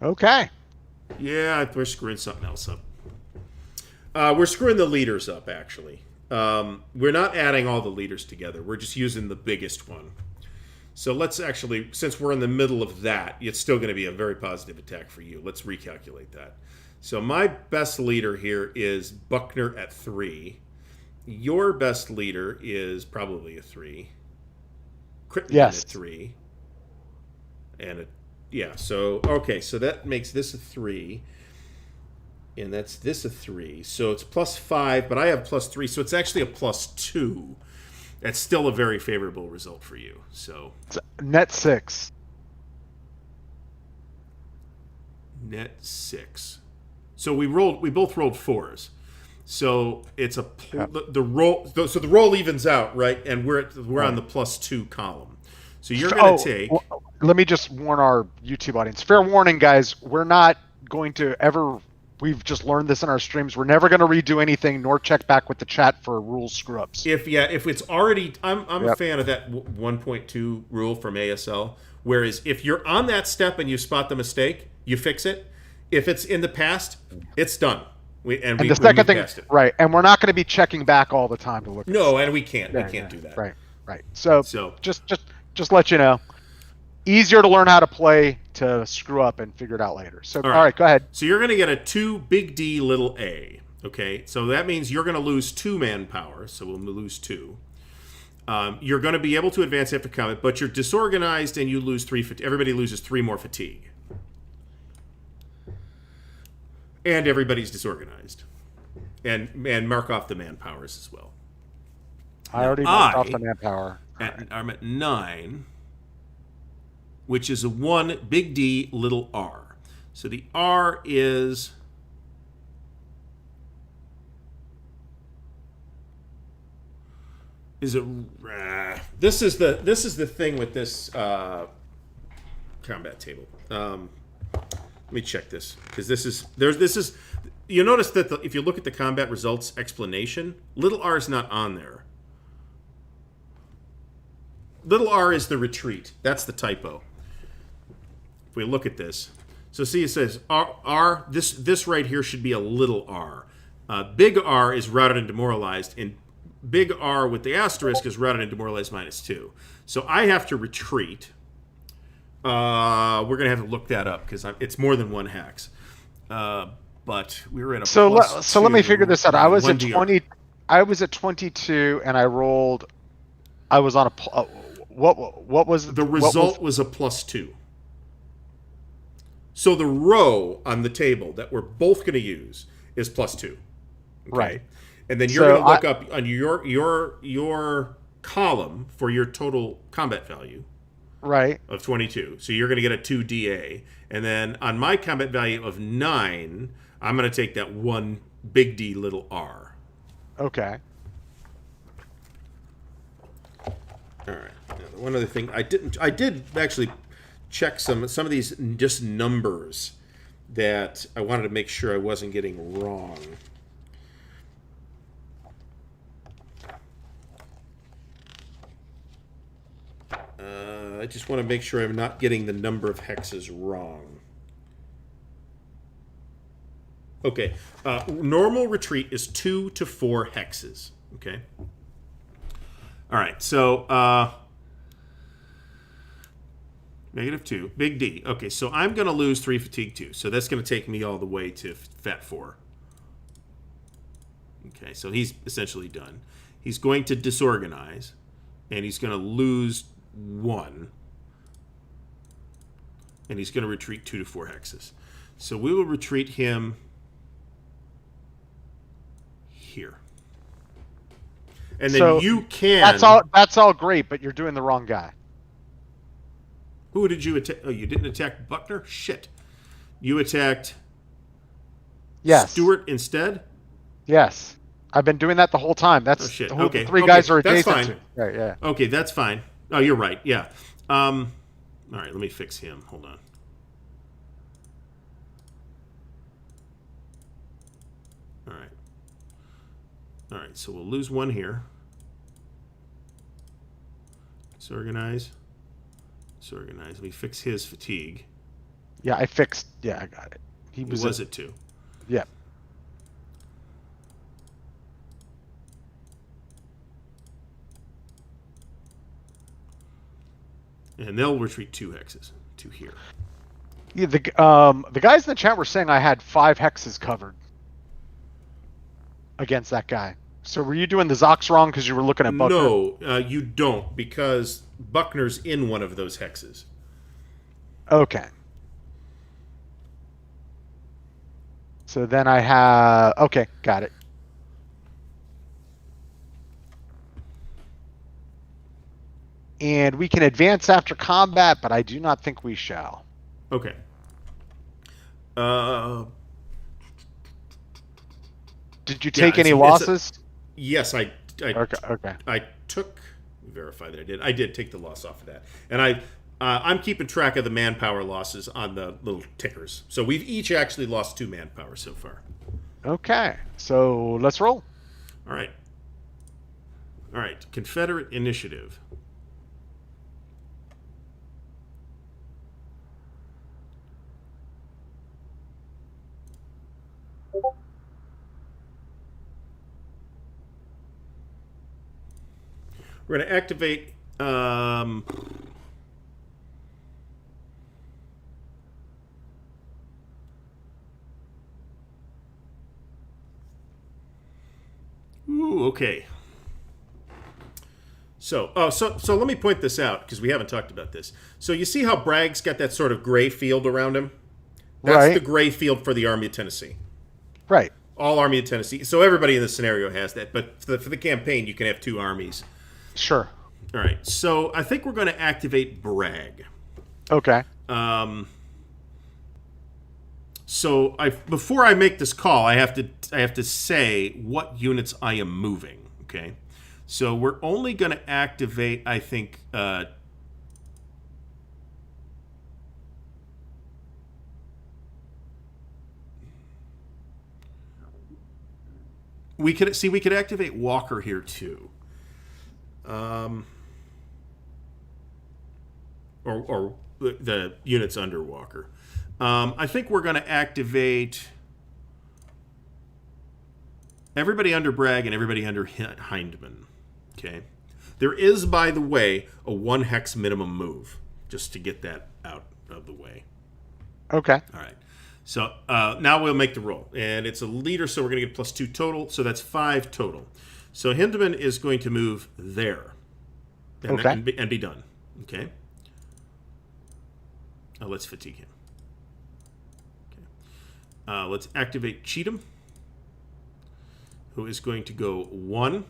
Okay. Yeah, we're screwing something else up. We're screwing the leaders up, actually. We're not adding all the leaders together. We're just using the biggest one. So let's actually, since we're in the middle of that, it's still going to be a very positive attack for you. Let's recalculate that. So my best leader here is Buckner at 3. Your best leader is probably a 3. Crittenden at 3. And so that makes this a 3. And that's this a 3. So it's +5, but I have +3, so it's actually a +2. That's still a very favorable result for you. So it's net 6. Net 6. So we both rolled 4s. So it's the roll. So the roll evens out, right? And we're on the +2 column. So you're going to take. Let me just warn our YouTube audience. Fair warning, guys. We're not going to ever. We've just learned this in our streams. We're never going to redo anything nor check back with the chat for rule screw-ups. If it's already, I'm a fan of that 1.2 rule from ASL. Whereas if you're on that step and you spot the mistake, you fix it. If it's in the past, it's done. We the second moved thing, past it. right? And we're not going to be checking back all the time to look. No, and we can't. Yeah, we can't do that. Right. So So just let you know, easier to learn how to play to screw up and figure it out later. So all right, go ahead. So you're going to get a 2 big D little a. Okay, so that means you're going to lose 2 manpower. So we'll lose 2. You're going to be able to advance after combat, but you're disorganized and you lose 3. Everybody loses 3 more fatigue, and everybody's disorganized, and mark off the manpowers as well. I already marked off the manpower. I'm at 9, which is a 1 big D little r. So the r is this is the thing with this combat table. Let me check this, because this is you notice that if you look at the combat results explanation, little r is not on there. Little r is the retreat. That's the typo. If we look at this, so see, it says r this right here should be a little r. Big R is routed and demoralized, and big R with the asterisk is routed and demoralized -2. So I have to retreat. We're going to have to look that up, because it's more than 1 hex. But we were in a so +2, let me figure this out. I was at 1 DR. 20. I was at 22, and I rolled. I was on a. What was the result? Was a +2. So the row on the table that we're both going to use is +2. Okay? Right. And then you're going to look up on your column for your total combat value. Right. Of 22. So you're going to get a 2 DA. And then on my combat value of 9, I'm going to take that 1 big D little r. Okay. All right. Now, one other thing, I did actually check some of these just numbers that I wanted to make sure I wasn't getting wrong. I just want to make sure I'm not getting the number of hexes wrong. Okay. Normal retreat is 2 to 4 hexes. Okay. All right. So -2, big D. Okay. So I'm going to lose 3 fatigue too. So that's going to take me all the way to Fat 4. Okay. So he's essentially done. He's going to disorganize, and he's going to lose 1, and he's going to retreat 2 to 4 hexes. So we will retreat him here, and then So you can. That's all great, but you're doing the wrong guy. Who did you attack? Oh, you didn't attack Buckner? Shit. You attacked. Yes. Stewart instead. Yes. I've been doing that the whole time. That's shit. who Okay. the 3 guys are That's adjacent fine. to. Right. Yeah. Okay, that's fine. Oh, you're right. Yeah. All right, let me fix him. Hold on. All right. All right, so we'll lose 1 here. Disorganize. Let me fix his fatigue. Yeah, I fixed. Yeah, I got it. He was it 2? Yeah. And they'll retreat 2 hexes to here. Yeah, the guys in the chat were saying I had 5 hexes covered against that guy. So were you doing the Zox wrong because you were looking at Buckner? No, you don't, because Buckner's in one of those hexes. Okay. So then I have... Okay, got it. And we can advance after combat, but I do not think we shall. Okay. Did you take any losses? Yes, I Okay. I took. Verify that I did. I did take the loss off of that, and I'm keeping track of the manpower losses on the little tickers. So we've each actually lost 2 manpower so far. Okay, so let's roll. All right. Confederate initiative. We're going to activate... Ooh, okay. So let me point this out, because we haven't talked about this. So you see how Bragg's got that sort of gray field around him? That's the gray field for the Army of Tennessee. Right. All Army of Tennessee. So everybody in this scenario has that. But for the campaign, you can have 2 armies. Sure. All right. So I think we're going to activate Bragg. Okay. So before I make this call, I have to say what units I am moving. Okay. So we're only going to activate, I think, we could activate Walker here too, or the units under Walker. I think we're going to activate everybody under Bragg and everybody under Hindman. Okay. There is, by the way, a 1 hex minimum move, just to get that out of the way. Okay. All right. So now we'll make the roll. And it's a leader, so we're going to get +2 total. So that's 5 total. So Hindman is going to move there. And be done. Okay. Let's fatigue him. Okay. Let's activate Cheatham, who is going to go 1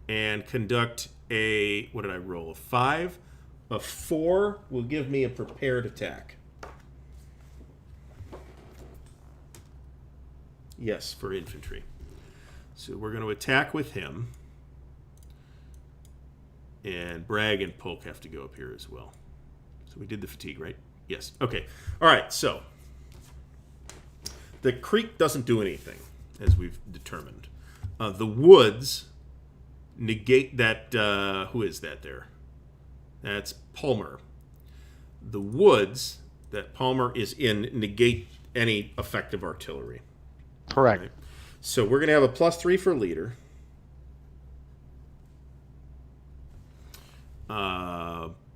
and conduct a, what did I roll? A 5. A 4 will give me a prepared attack. Yes, for infantry. So we're going to attack with him. And Bragg and Polk have to go up here as well. So we did the fatigue, right? Yes. Okay. All right, so the creek doesn't do anything, as we've determined. The woods negate that. Who is that there? That's Palmer. The woods that Palmer is in negate any effective artillery. Correct. Right? So we're going to have a +3 for leader.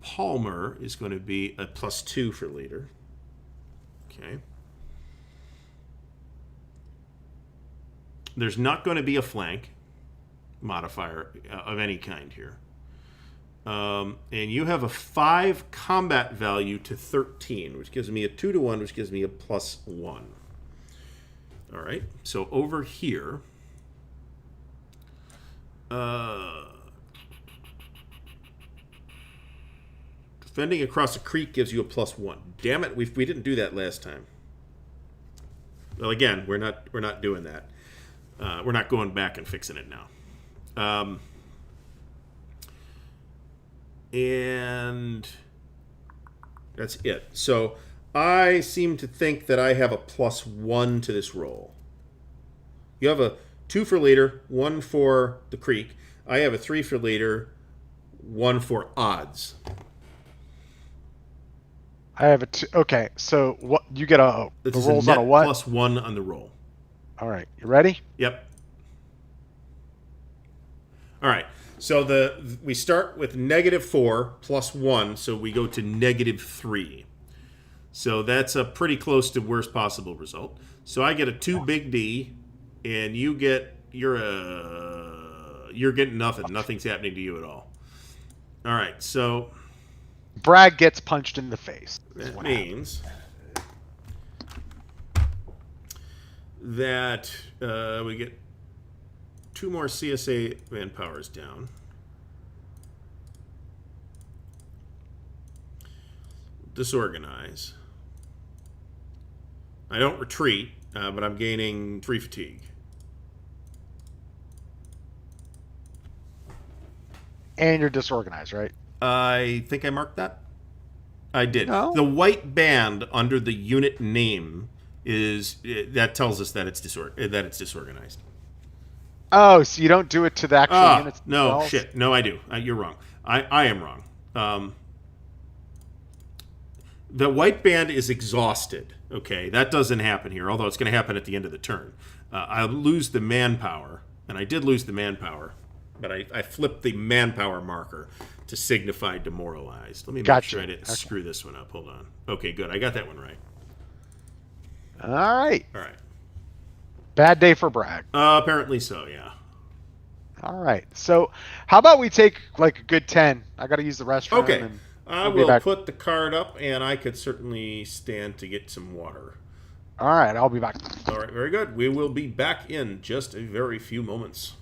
Palmer is going to be a +2 for leader. Okay. There's not going to be a flank modifier of any kind here. And you have a 5 combat value to 13, which gives me a 2-to-1, which gives me a +1. All right. So over here, defending across a creek gives you a +1. Damn it, we didn't do that last time. Well, again, we're not doing that. We're not going back and fixing it now. And that's it. So I seem to think that I have a +1 to this roll. You have a 2 for leader, 1 for the creek. I have a 3 for leader, 1 for odds. I have a 2. Okay, so what you get a the rolls on a what? +1 on the roll. All right, you ready? Yep. All right. So we start with -4 +1, so we go to -3. So that's a pretty close to worst possible result. So I get a 2 big D, and you're getting nothing. Nothing's happening to you at all. All right. So Bragg gets punched in the face. that means that we get 2 more CSA manpowers down. Disorganize. I don't retreat, but I'm gaining 3 fatigue. And you're disorganized, right? I think I marked that. I did. No. The white band under the unit name that tells us that it's disorganized. Oh, so you don't do it to the actual units no, themselves? shit. No, I do. You're wrong. I am wrong. The white band is exhausted. Okay, that doesn't happen here, although it's going to happen at the end of the turn. I'll lose the manpower, and I did lose the manpower. But I flipped the manpower marker to signify demoralized. Let me make Gotcha. sure I didn't Okay. screw this one up. Hold on. Okay, good. I got that one right. All right. All right. Bad day for Bragg. Apparently so, yeah. All right. So, how about we take like a good 10? I got to use the restroom. Okay. And I we'll be will back. put the card up, and I could certainly stand to get some water. All right. I'll be back. All right, very good. We will be back in just a very few moments.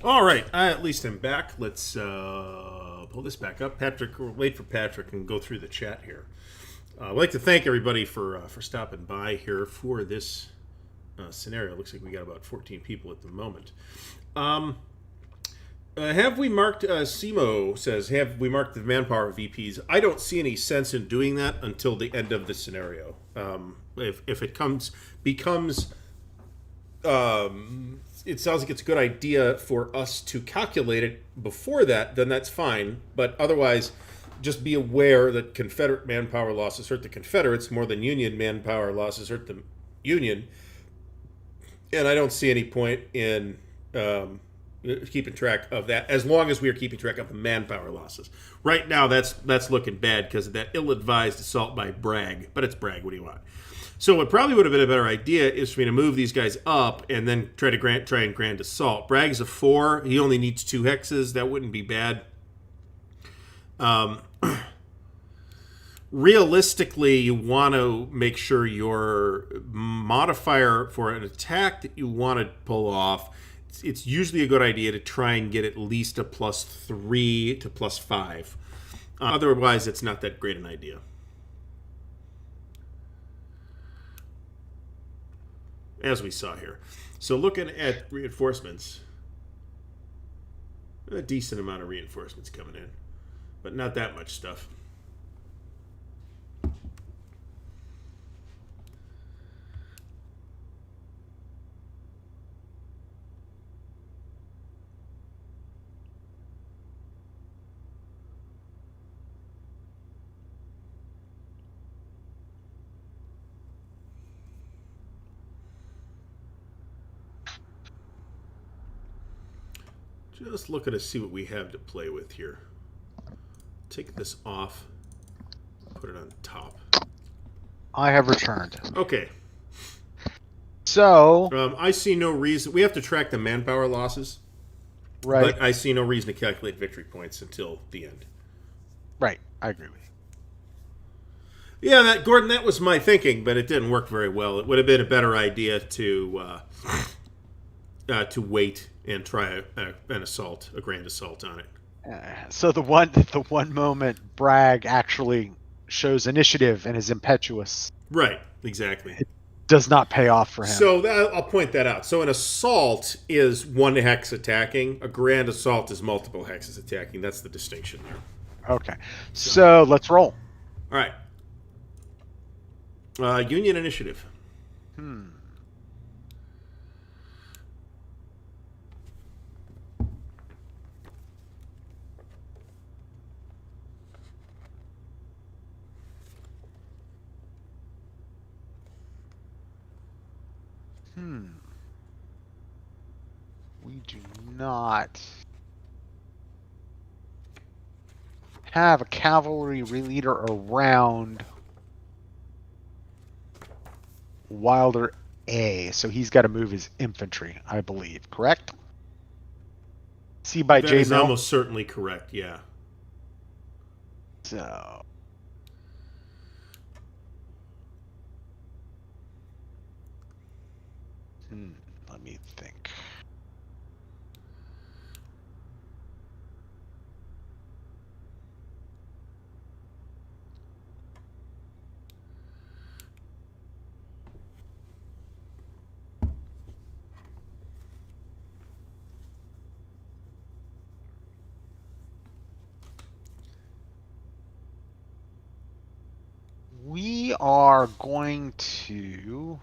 All right, I at least am back. Let's pull this back up. Patrick, we'll wait for Patrick and go through the chat here. I'd like to thank everybody for stopping by here for this scenario. Looks like we got about 14 people at the moment. Have we marked, Simo says, have we marked the manpower VPs? I don't see any sense in doing that until the end of the scenario. If it becomes, it sounds like it's a good idea for us to calculate it before that, then that's fine. But otherwise, just be aware that Confederate manpower losses hurt the Confederates more than Union manpower losses hurt the Union. And I don't see any point in keeping track of that, as long as we are keeping track of the manpower losses. Right now, that's looking bad because of that ill-advised assault by Bragg. But it's Bragg. What do you want? So what probably would have been a better idea is for me to move these guys up and then try and grand assault. Bragg's a 4. He only needs 2 hexes. That wouldn't be bad. Realistically, you want to make sure your modifier for an attack that you want to pull off, it's usually a good idea to try and get at least a +3 to +5. Otherwise, it's not that great an idea. As we saw here. So looking at reinforcements, a decent amount of reinforcements coming in, but not that much stuff. Just looking to see what we have to play with here. Take this off, put it on top. I have returned. Okay. So I see no reason. We have to track the manpower losses. Right. But I see no reason to calculate victory points until the end. Right. I agree with you. Yeah, Gordon, that was my thinking, but it didn't work very well. It would have been a better idea to wait and try an assault, a grand assault on it. So the one moment Bragg actually shows initiative and is impetuous. Right, exactly. It does not pay off for him. So I'll point that out. So an assault is 1 hex attacking. A grand assault is multiple hexes attacking. That's the distinction there. Okay. So let's roll. All right. Union initiative. We do not have a cavalry leader around Wilder A, so he's got to move his infantry, I believe. Correct? C by That J is Mill. almost certainly correct, yeah. So let me think. We are going to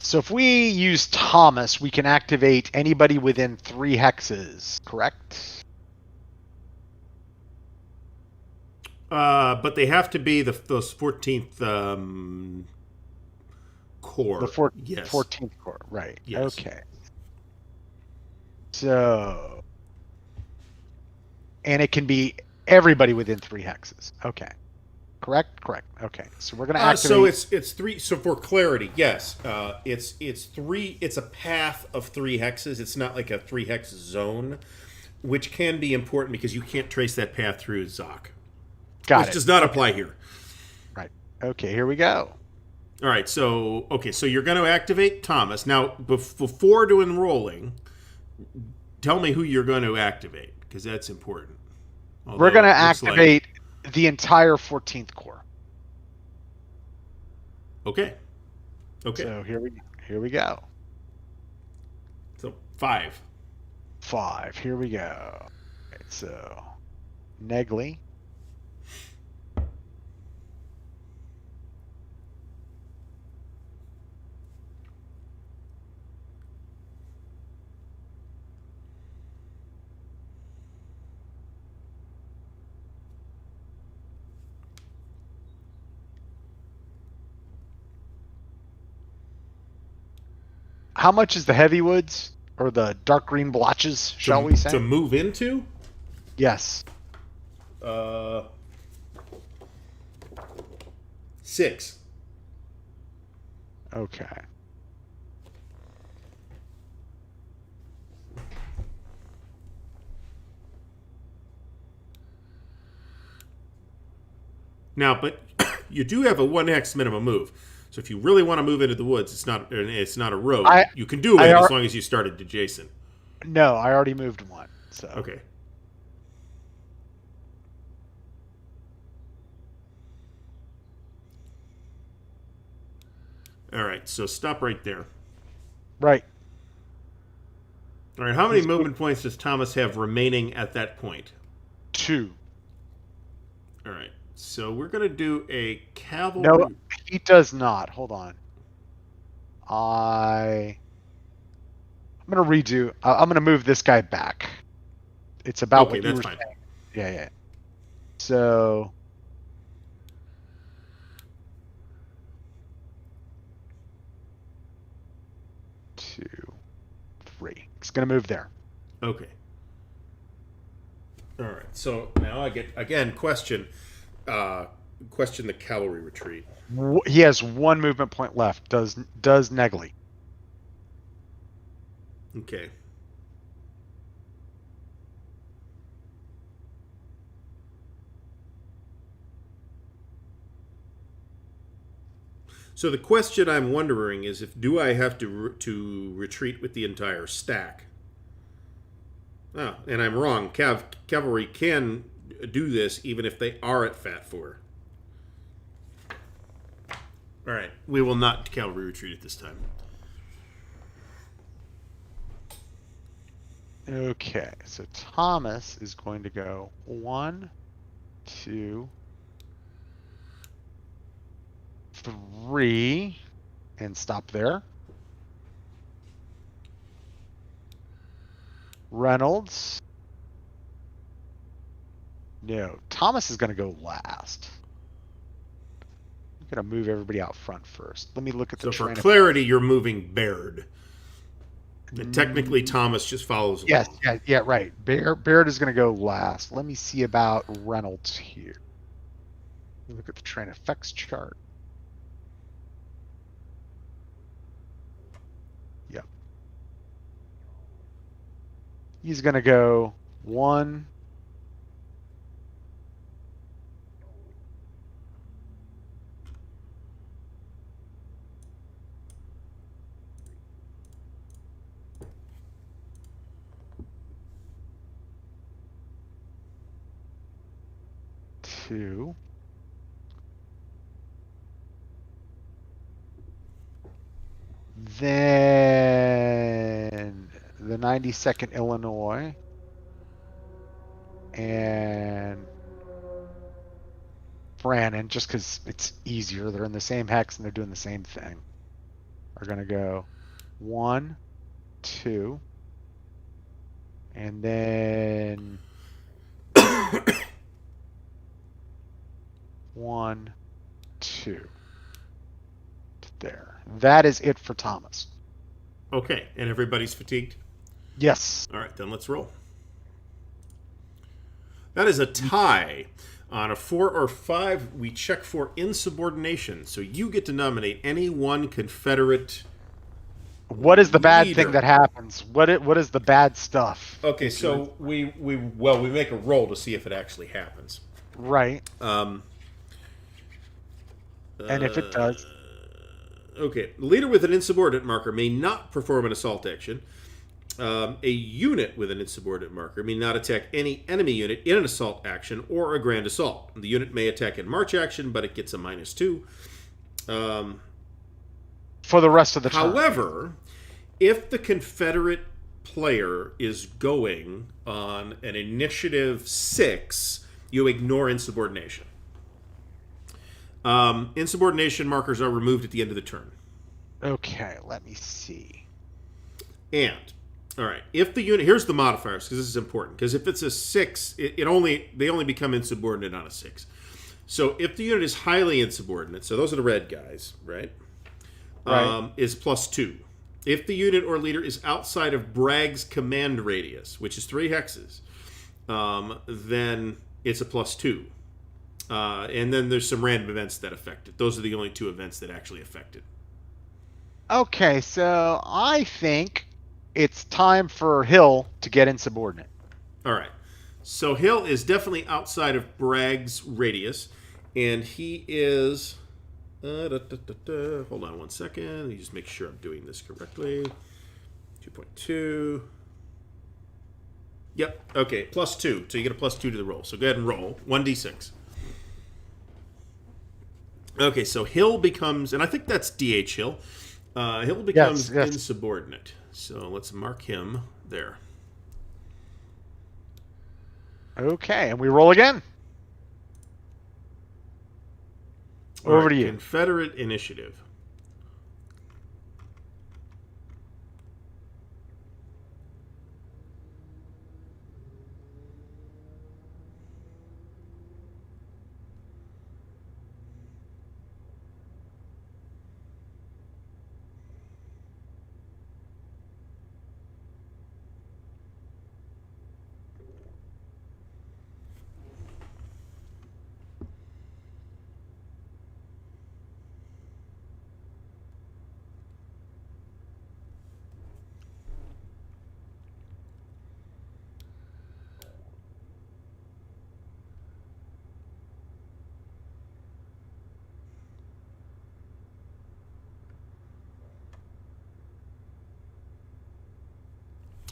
so if we use Thomas, we can activate anybody within 3 hexes, correct? But they have to be those 14th Corps. The yes. 14th Corps, right. Yes. Okay. So, and it can be everybody within 3 hexes. Okay. Correct? Correct. Okay. So we're going to activate. So it's 3. So for clarity, yes, it's 3. It's a path of 3 hexes. It's not like a 3 hex zone, which can be important because you can't trace that path through Zoc. Got which it. does not apply here. Right. Okay. Here we go. All right, so so you're going to activate Thomas. Now, before doing rolling, tell me who you're going to activate, because that's important. We're Although going to it looks activate the entire 14th Corps. Okay. So here we go. So 5. 5. Here we go. Okay, so Negley. How much is the heavy woods or the dark green blotches, shall we say? To move into? Yes. 6. Okay. Now, but you do have a 1x minimum move. So if you really want to move into the woods, it's not a road. You can do it as long as you started adjacent. No, I already moved one. So okay. All right, so stop right there. Right. All right, how many movement points does Thomas have remaining at that point? 2. All right, so we're going to do a cavalry. No, he does not. Hold on. I'm going to redo. I'm going to move this guy back. It's about what you were saying. Yeah. So. Two, 3. It's going to move there. Okay. All right. So now I get again question the cavalry retreat. He has 1 movement point left. Does Negley? Okay. So the question I'm wondering is do I have to retreat with the entire stack? Oh, and I'm wrong. Cavalry can do this even if they are at Fat 4. All right, we will not cavalry retreat at this time. Okay, so Thomas is going to go 1, 2, 3, and stop there. Reynolds. No, Thomas is going to go last. I'm going to move everybody out front first. Let me look at the So train. for clarity, you're moving Baird. And technically, Thomas just follows along. Yes, yeah, right. Baird is going to go last. Let me see about Reynolds here. Look at the train effects chart. Yep. He's going to go 1. Two. Then the 92nd Illinois and Brannon, just because it's easier. They're in the same hex and they're doing the same thing. Are going to go 1, 2, and then 1, 2. There. That is it for Thomas. Okay, and everybody's fatigued? Yes. All right, then let's roll. That is a tie. On a 4 or 5, we check for insubordination. So you get to nominate any one Confederate. What is the bad leader. thing that happens? What is the bad stuff? Okay, so we make a roll to see if it actually happens. Right. And if it does, Okay, the leader with an insubordinate marker may not perform an assault action. A unit with an insubordinate marker may not attack any enemy unit in an assault action or a grand assault. The unit may attack in march action, but it gets a -2. For the rest of the turn. However, if the Confederate player is going on an initiative 6, you ignore insubordination. Insubordination markers are removed at the end of the turn. Okay, let me see. And, all right, if the unit, here's the modifiers, because this is important, because if it's a 6, they only become insubordinate on a 6. So if the unit is highly insubordinate, so those are the red guys, right? Right. Is +2. If the unit or leader is outside of Bragg's command radius, which is 3 hexes, then it's a +2. And then there's some random events that affect it. Those are the only 2 events that actually affect it. Okay, so I think it's time for Hill to get insubordinate. All right. So Hill is definitely outside of Bragg's radius, and he is... hold on one second. Let me just make sure I'm doing this correctly. 2.2. Yep. Okay, +2. So you get a +2 to the roll. So go ahead and roll. 1d6. Okay, so Hill becomes, and I think that's DH Hill. Hill becomes Yes. insubordinate. So let's mark him there. Okay, and we roll again. Over to you. Confederate initiative.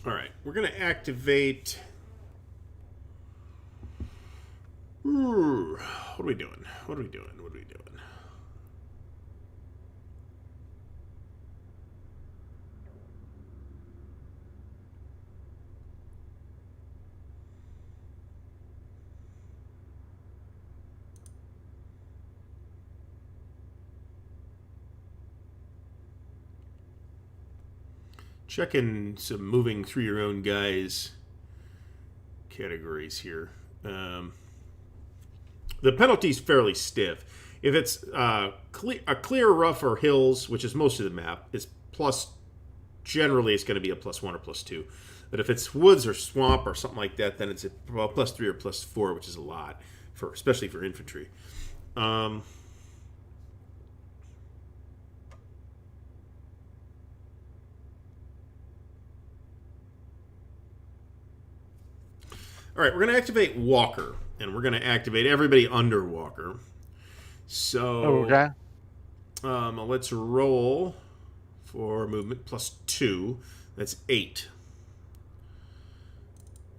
All right, we're going to activate... What are we doing? What are we doing? What are we doing? Checking some moving through your own guys categories here. The penalty's fairly stiff. If it's a clear rough or hills, which is most of the map, it's plus. Generally, it's going to be a +1 or +2. But if it's woods or swamp or something like that, then it's a +3 or +4, which is a lot for, especially for infantry. All right, we're going to activate Walker, and we're going to activate everybody under Walker. So, Okay. Let's roll for movement +2. That's 8.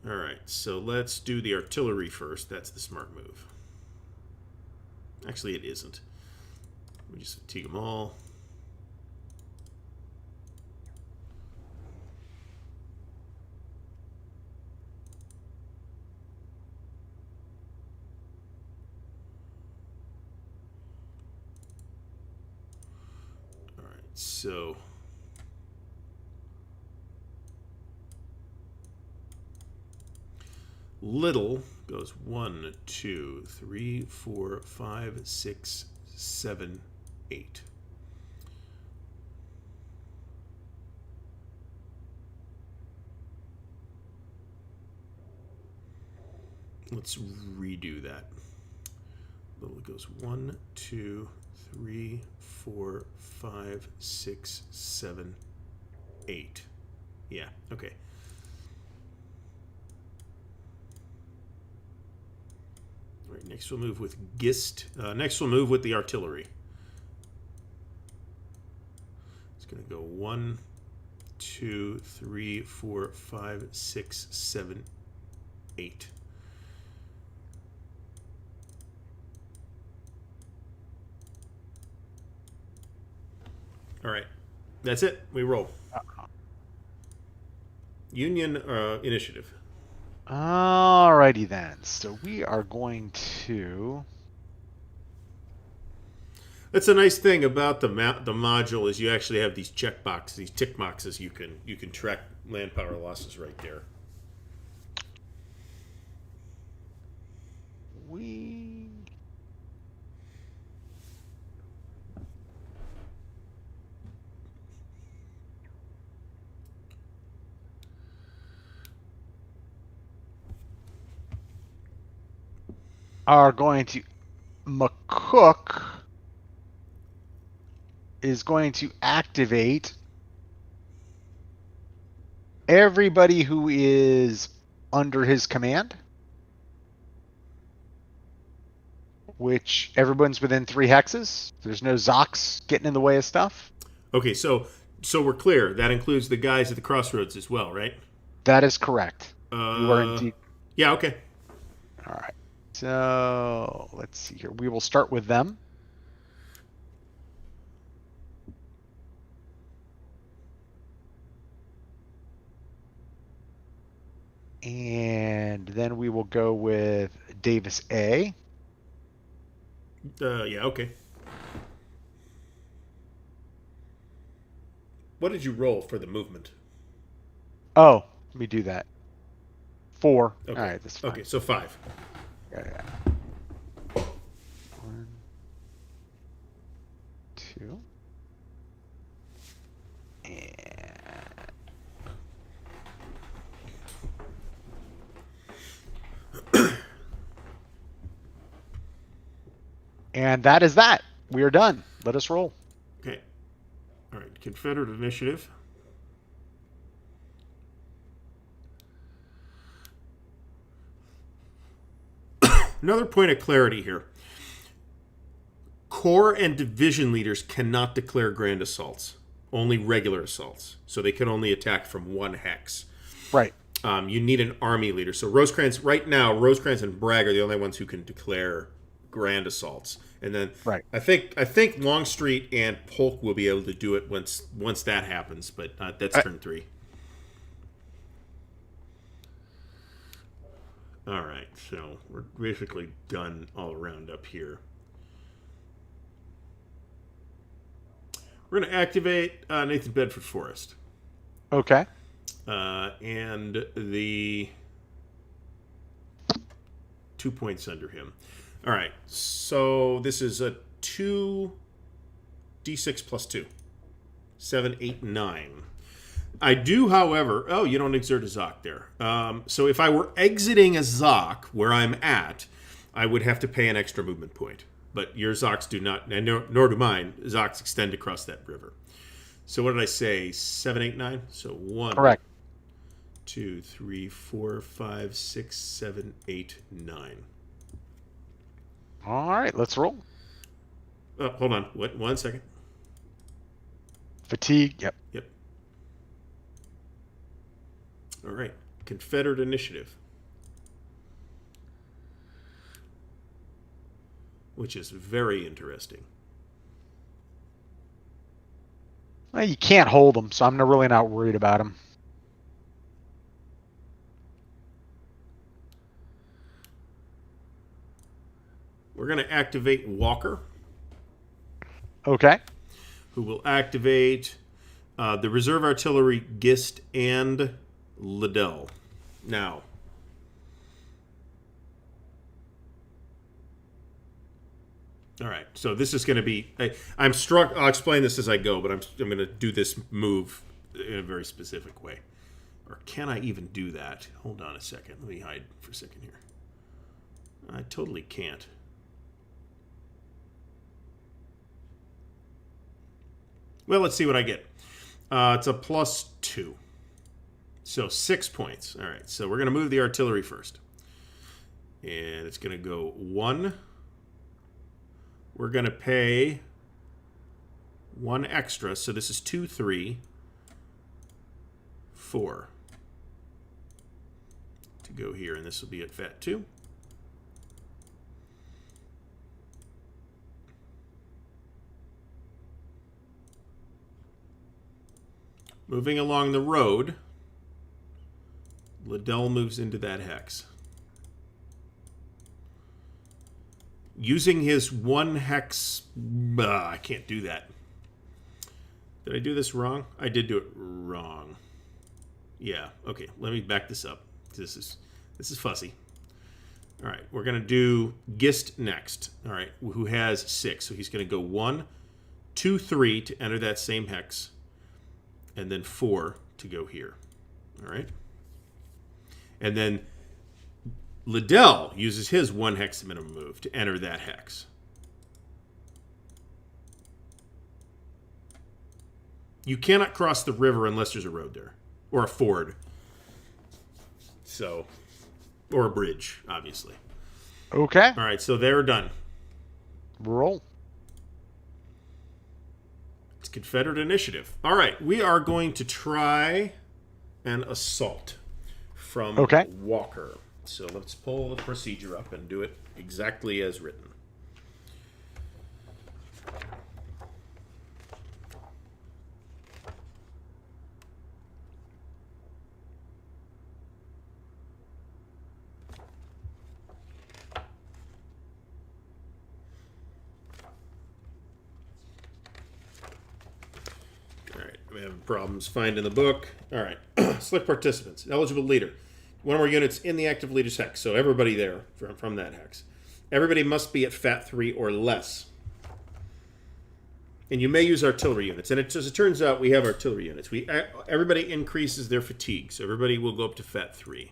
All right, so let's do the artillery first. That's the smart move. Actually, it isn't. We just fatigue them all. So little goes 1, 2, 3, 4, 5, 6, 7, 8. Let's redo that. Little goes 1, 2, 3, 4, 5, 6, 7, 8. Yeah, okay. All right, next we'll move with Gist. Next we'll move with the artillery. going to go 1, 2, 3, 4, 5, 6, 7, 8. All right. That's it. We roll. Union initiative. Alrighty then. So we are going to. That's a nice thing about the module is you actually have these check boxes, these tick boxes. You can track land power losses right there. We are going to. McCook is going to activate everybody who is under his command, which everyone's within 3 hexes. There's no Zocs getting in the way of stuff. Okay, so we're clear. That includes the guys at the crossroads as well, right? That is correct. You are indeed. Yeah, okay. All right. So let's see here. We will start with them. And then we will go with Davis A. Yeah, okay. What did you roll for the movement? Oh, let me do that. 4. Okay. All right, that's fine. Okay, so 5. Yeah. 1, 2, and that is that. We are done. Let us roll. Okay. All right, Confederate initiative. Another point of clarity here. Corps and division leaders cannot declare grand assaults. Only regular assaults. So they can only attack from 1 hex. Right. You need an army leader. So Rosecrans, right now, Rosecrans and Bragg are the only ones who can declare grand assaults. And then right. I think Longstreet and Polk will be able to do it once that happens, but that's turn 3. All right, so we're basically done all around up here. We're going to activate Nathan Bedford Forrest. Okay. And the 2 points under him. All right, so this is a 2d6 plus 2. 7, 8, 9. I do, however... Oh, you don't exert a Zoc there. So if I were exiting a Zoc where I'm at, I would have to pay an extra movement point. But your Zocs do not, and nor do mine. Zocs extend across that river. So what did I say? 7, 8, 9? So 1, correct. 2, 3, 4, 5, 6, 7, 8, 9. All right, let's roll. Hold on. What? 1 second. Fatigue. Yep. Yep. All right. Confederate initiative. Which is very interesting. Well, you can't hold them, so I'm really not worried about them. We're going to activate Walker. Okay. Who will activate the reserve artillery, Gist, and Liddell. Now, all right. So this is going to be. I'm struck. I'll explain this as I go, but I'm going to do this move in a very specific way. Or can I even do that? Hold on a second. Let me hide for a second here. I totally can't. Well, let's see what I get. It's a +2. So 6 points. All right, so we're going to move the artillery first. And it's going to go 1. We're going to pay 1 extra. So this is 2, 3, 4 to go here, and this will be at FAT 2. Moving along the road, Liddell moves into that hex. Using his 1 hex... I can't do that. Did I do this wrong? I did do it wrong. Yeah, okay. Let me back this up. This is fuzzy. All right, we're going to do Gist next. All right, who has 6. So he's going to go 1, 2, 3 to enter that same hex. And then 4 to go here. All right. And then Liddell uses his 1 hex minimum move to enter that hex. You cannot cross the river unless there's a road there. Or a ford. So, or a bridge, obviously. Okay. All right, so they're done. Roll. It's Confederate initiative. All right, we are going to try an assault from Walker. So let's pull the procedure up and do it exactly as written. We have problems finding the book. All right. Select participants. Eligible leader. 1 more units in the active leader's hex. So everybody there from that hex. Everybody must be at FAT 3 or less. And you may use artillery units. And as it turns out, we have artillery units. Everybody increases their fatigue. So everybody will go up to FAT 3.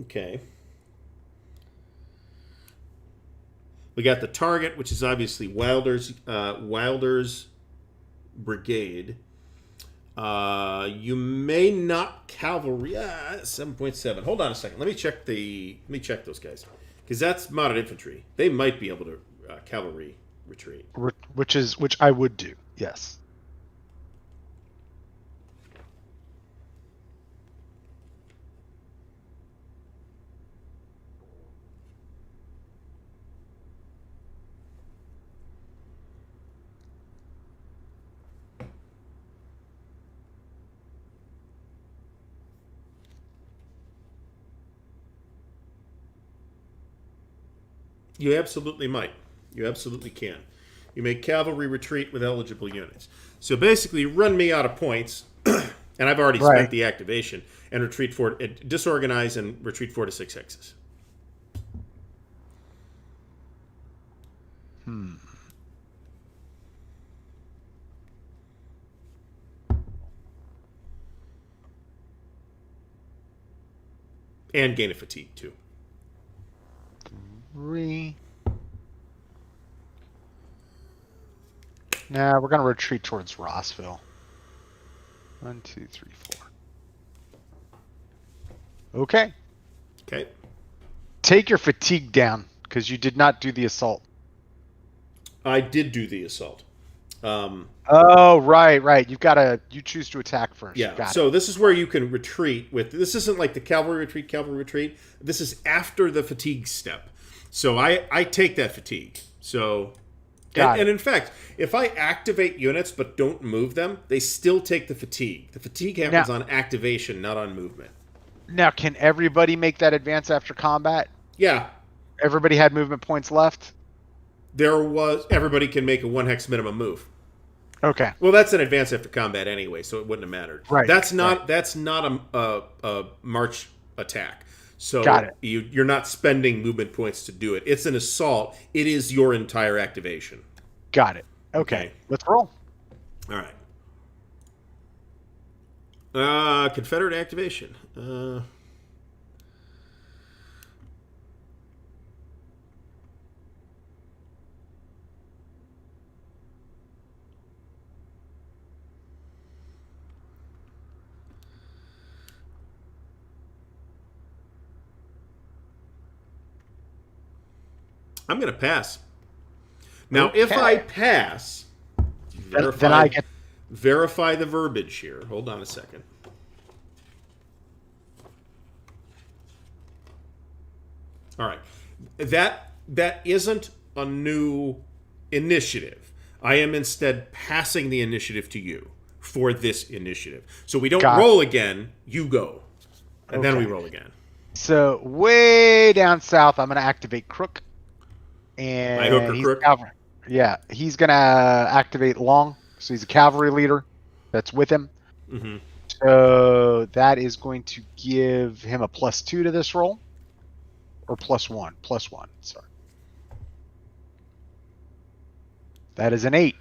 Okay. We got the target, which is obviously Wilder's brigade. You may not cavalry. 7.7. Hold on a second. Let me check those guys, because that's mounted infantry. They might be able to cavalry retreat. Which I would do. Yes. You absolutely might. You absolutely can. You make cavalry retreat with eligible units. So basically, run me out of points, and I've already spent the activation, and retreat disorganize and retreat 4 to 6 hexes. And gain a fatigue, too. 3. Nah, we're going to retreat towards Rossville. 1, 2, 3, 4. Okay. Okay. Take your fatigue down, because you did not do the assault. I did do the assault. Oh, right. You choose to attack first. Yeah. So this is where you can retreat with. This isn't like the cavalry retreat. This is after the fatigue step. So I take that fatigue. So, and in fact, if I activate units but don't move them, they still take the fatigue. The fatigue happens on activation, not on movement. Now, can everybody make that advance after combat? Yeah. Everybody had movement points left? Everybody can make a 1 hex minimum move. Okay. Well, that's an advance after combat anyway, so it wouldn't have mattered. Right. That's not a march attack. So got it. You're not spending movement points to do it. It's an assault. It is your entire activation. Got it. Okay. Let's roll. All right. Confederate activation. I'm going to pass. Now, if I pass, then I get. verify the verbiage here. Hold on a second. All right. That isn't a new initiative. I am instead passing the initiative to you for this initiative. So we don't roll again, you go. And then we roll again. So way down south, I'm going to activate Crook. And My hooker he's Crook? Cavalry. Yeah, he's going to activate Long. So he's a cavalry leader that's with him. Mm-hmm. So that is going to give him a +2 to this roll. Or +1. +1, sorry. That is an 8.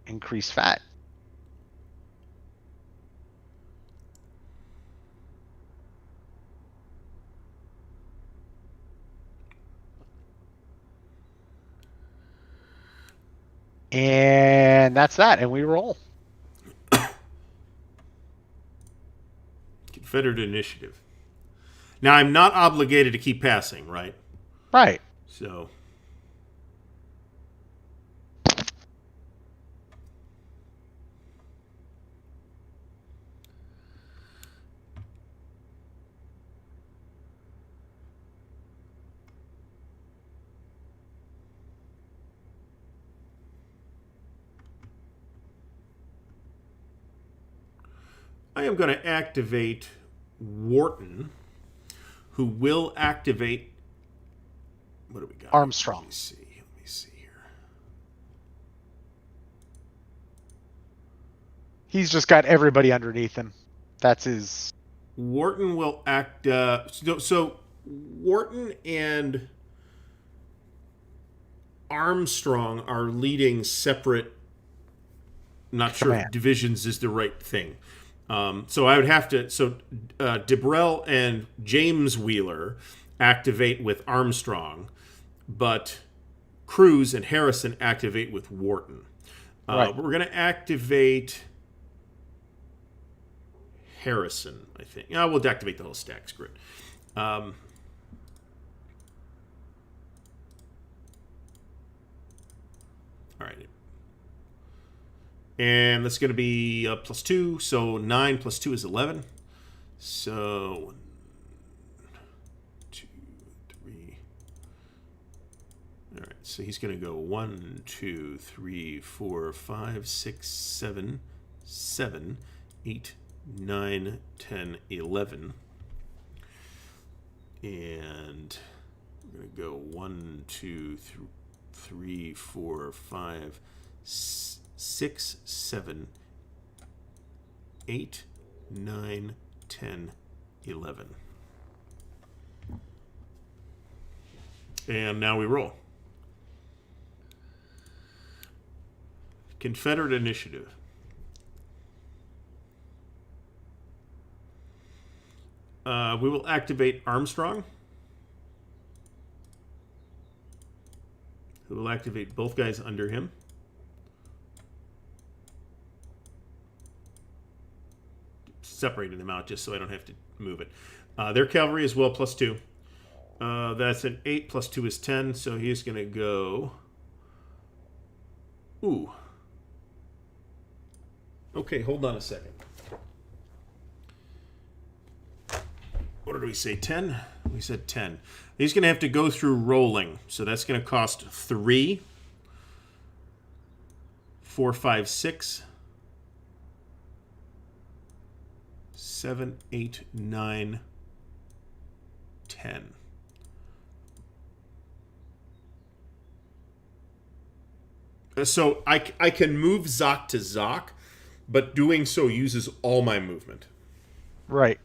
Increase fat. And that's that. And we roll. Confederate initiative. Now, I'm not obligated to keep passing, right? Right. So... I am going to activate Wharton, who will activate... What do we got? Armstrong. Let me see here. He's just got everybody underneath him. That's his... Wharton will act... So Wharton and Armstrong are leading separate... Not sure if divisions is the right thing. So I would have to... So DeBrell and James Wheeler activate with Armstrong, but Cruz and Harrison activate with Wharton. Right. We're going to activate Harrison, I think. We'll activate the whole stack. Screw it. All right. And that's going to be +2. So 9 + 2 is 11. So 1, 2, 3. All right. So he's going to go 1, 2, 3, 4, 5, 6, 7, 7, 8, 9, 10, 11. And we're going to go 1, 2, 3, 4, 5, 6, 7, 8, 9, 10, 11. And now we roll. Confederate initiative. We will activate Armstrong, who will activate both guys under him. Separating them out just so I don't have to move it. Their cavalry as well, +2. That's an 8 + 2 is 10, so he's going to go... Ooh. Okay, hold on a second. What did we say, 10? We said 10. He's going to have to go through rolling, so that's going to cost 3, 4, 5, 6, 7, 8, 9, 10. So I can move Zoc to Zoc, but doing so uses all my movement. Right.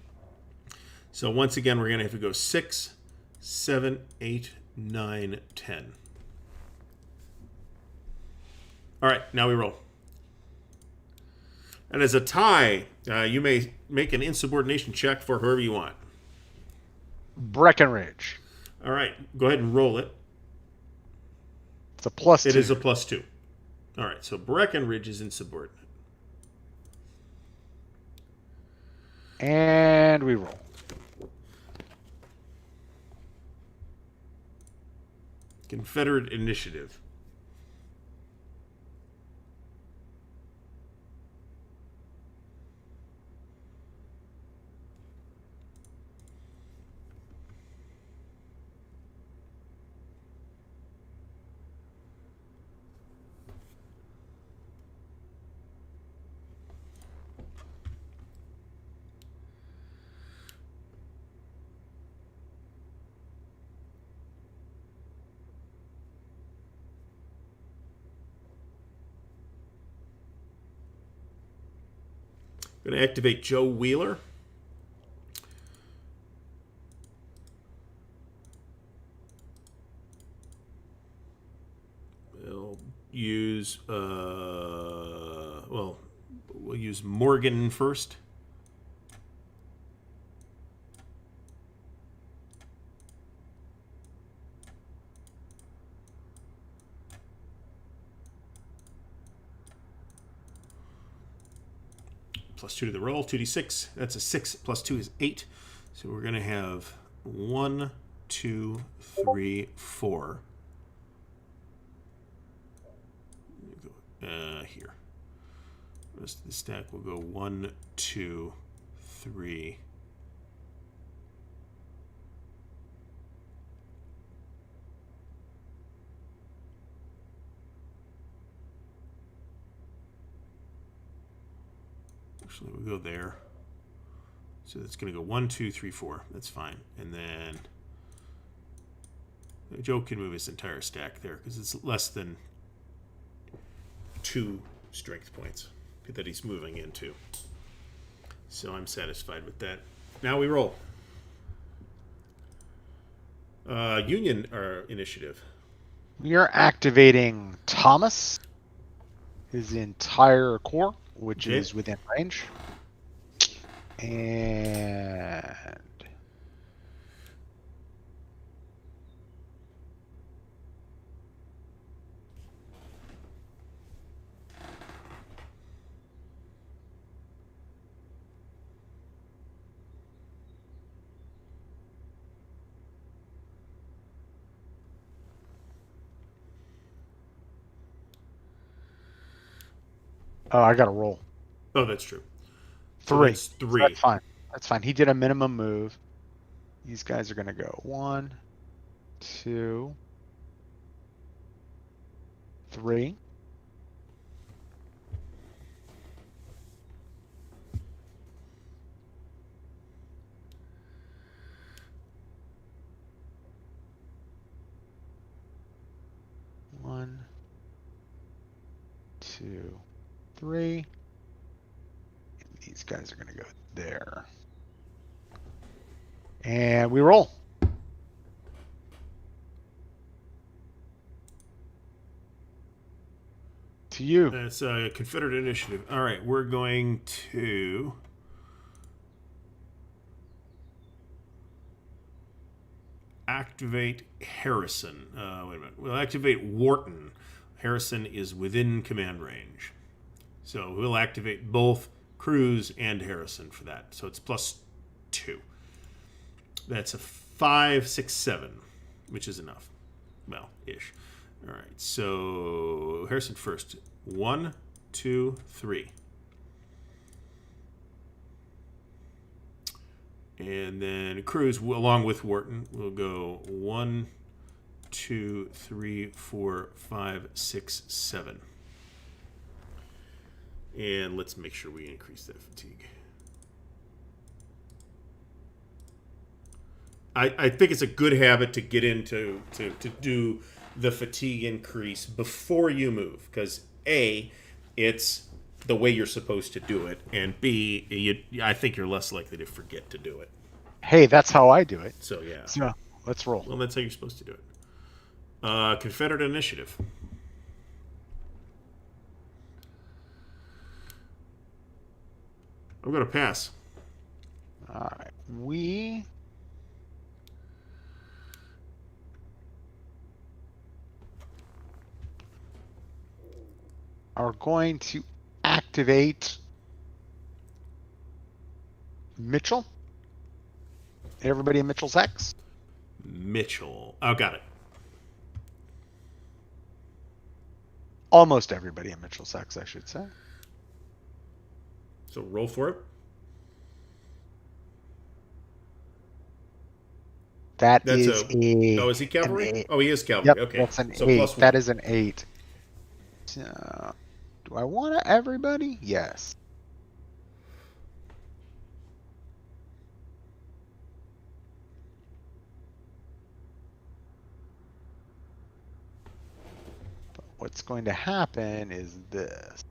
So once again, we're going to have to go 6, 7, 8, 9, 10. All right, now we roll. And as a tie, you may make an insubordination check for whoever you want. Breckenridge. All right, go ahead and roll it. It's a +2. It is a +2. All right, so Breckenridge is insubordinate. And we roll. Confederate initiative. Going to activate Joe Wheeler. We'll use we'll use Morgan first. Plus 2 to the roll, 2d6. That's a 6 plus 2 is 8. So we're going to have 1, 2, 3, 4. Here. The rest of the stack will go 1, 2, 3. Actually, we'll go there. So that's going to go 1, 2, 3, 4. That's fine. And then Joe can move his entire stack there because it's less than 2 strength points that he's moving into. So I'm satisfied with that. Now we roll. Union or initiative. We are activating Thomas, his entire corps, which is within range. And I got to roll. Oh, that's true. 3. So that's 3. So that's fine. That's fine. He did a minimum move. These guys are going to go 1, 2, 3. One, 2, 3. These guys are going to go there. And we roll. To you. That's a Confederate initiative. All right, we're going to activate Harrison. Wait a minute. We'll activate Wharton. Harrison is within command range. So we'll activate both Cruz and Harrison for that. So it's plus 2. That's a 5, 6, 7, which is enough. Well, ish. All right, so Harrison first. 1, 2, 3. And then Cruz, along with Wharton, will go 1, 2, 3, 4, 5, 6, 7. And let's make sure we increase that fatigue. I think it's a good habit to get into to do the fatigue increase before you move, because A, it's the way you're supposed to do it, and B, I think you're less likely to forget to do it. Hey, that's how I do it. So yeah. So let's roll. Well, that's how you're supposed to do it. Confederate initiative. I'm going to pass. All right. We are going to activate Mitchell. Everybody in Mitchell's X. Mitchell. Oh, got it. almost everybody in Middlesex, I should say. So roll for it. That's That's is Oh, is he cavalry? an Oh, he is cavalry. Yep, Okay. that's an So 8. plus 1. That is an 8. Do I want to everybody? Yes. But what's going to happen is this.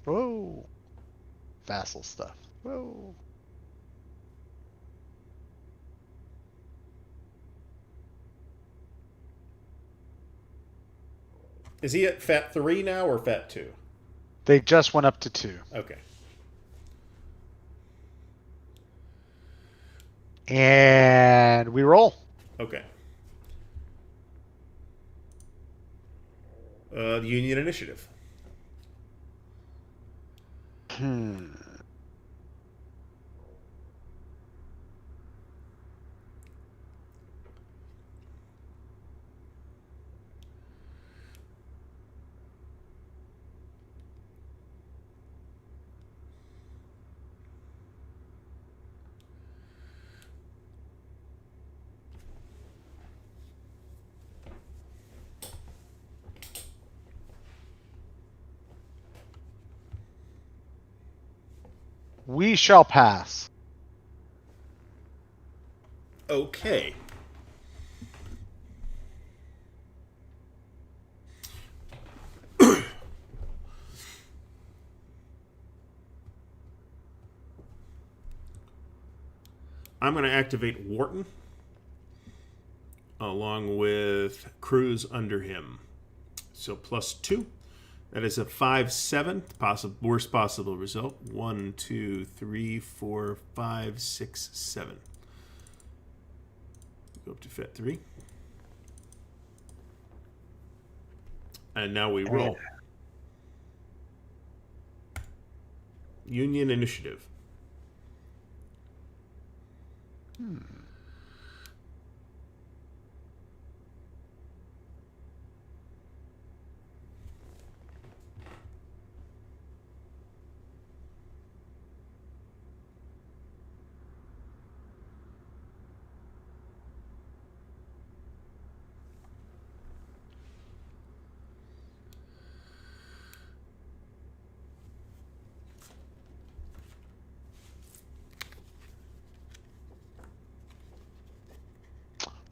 Whoa. Vassal stuff. Whoa. Is he at Fat 3 now or Fat 2? They just went up to 2. Okay. And we roll. Okay. The Union initiative. We shall pass. Okay. I'm going to activate Wharton along with crews under him. So plus 2. That is a 5/7, worst possible result. 1, 2, 3, 4, 5, 6, 7. Go up to Fet 3. And now we roll. Union initiative.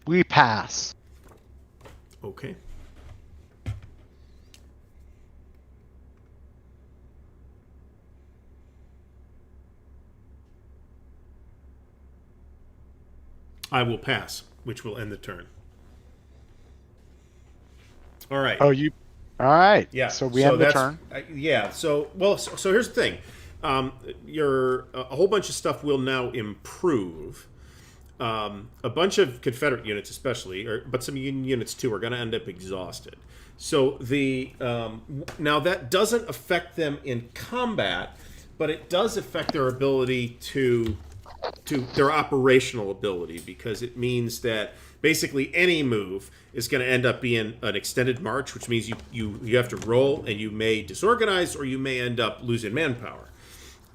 We pass. Okay. I will pass, which will end the turn. All right. Oh, you. All right. Yeah. So we end the turn. Yeah. So here's the thing. Your a whole bunch of stuff will now improve. A bunch of Confederate units, especially, but some Union units too, are going to end up exhausted. So now that doesn't affect them in combat, but it does affect their ability to their operational ability, because it means that basically any move is going to end up being an extended march, which means you have to roll, and you may disorganize, or you may end up losing manpower.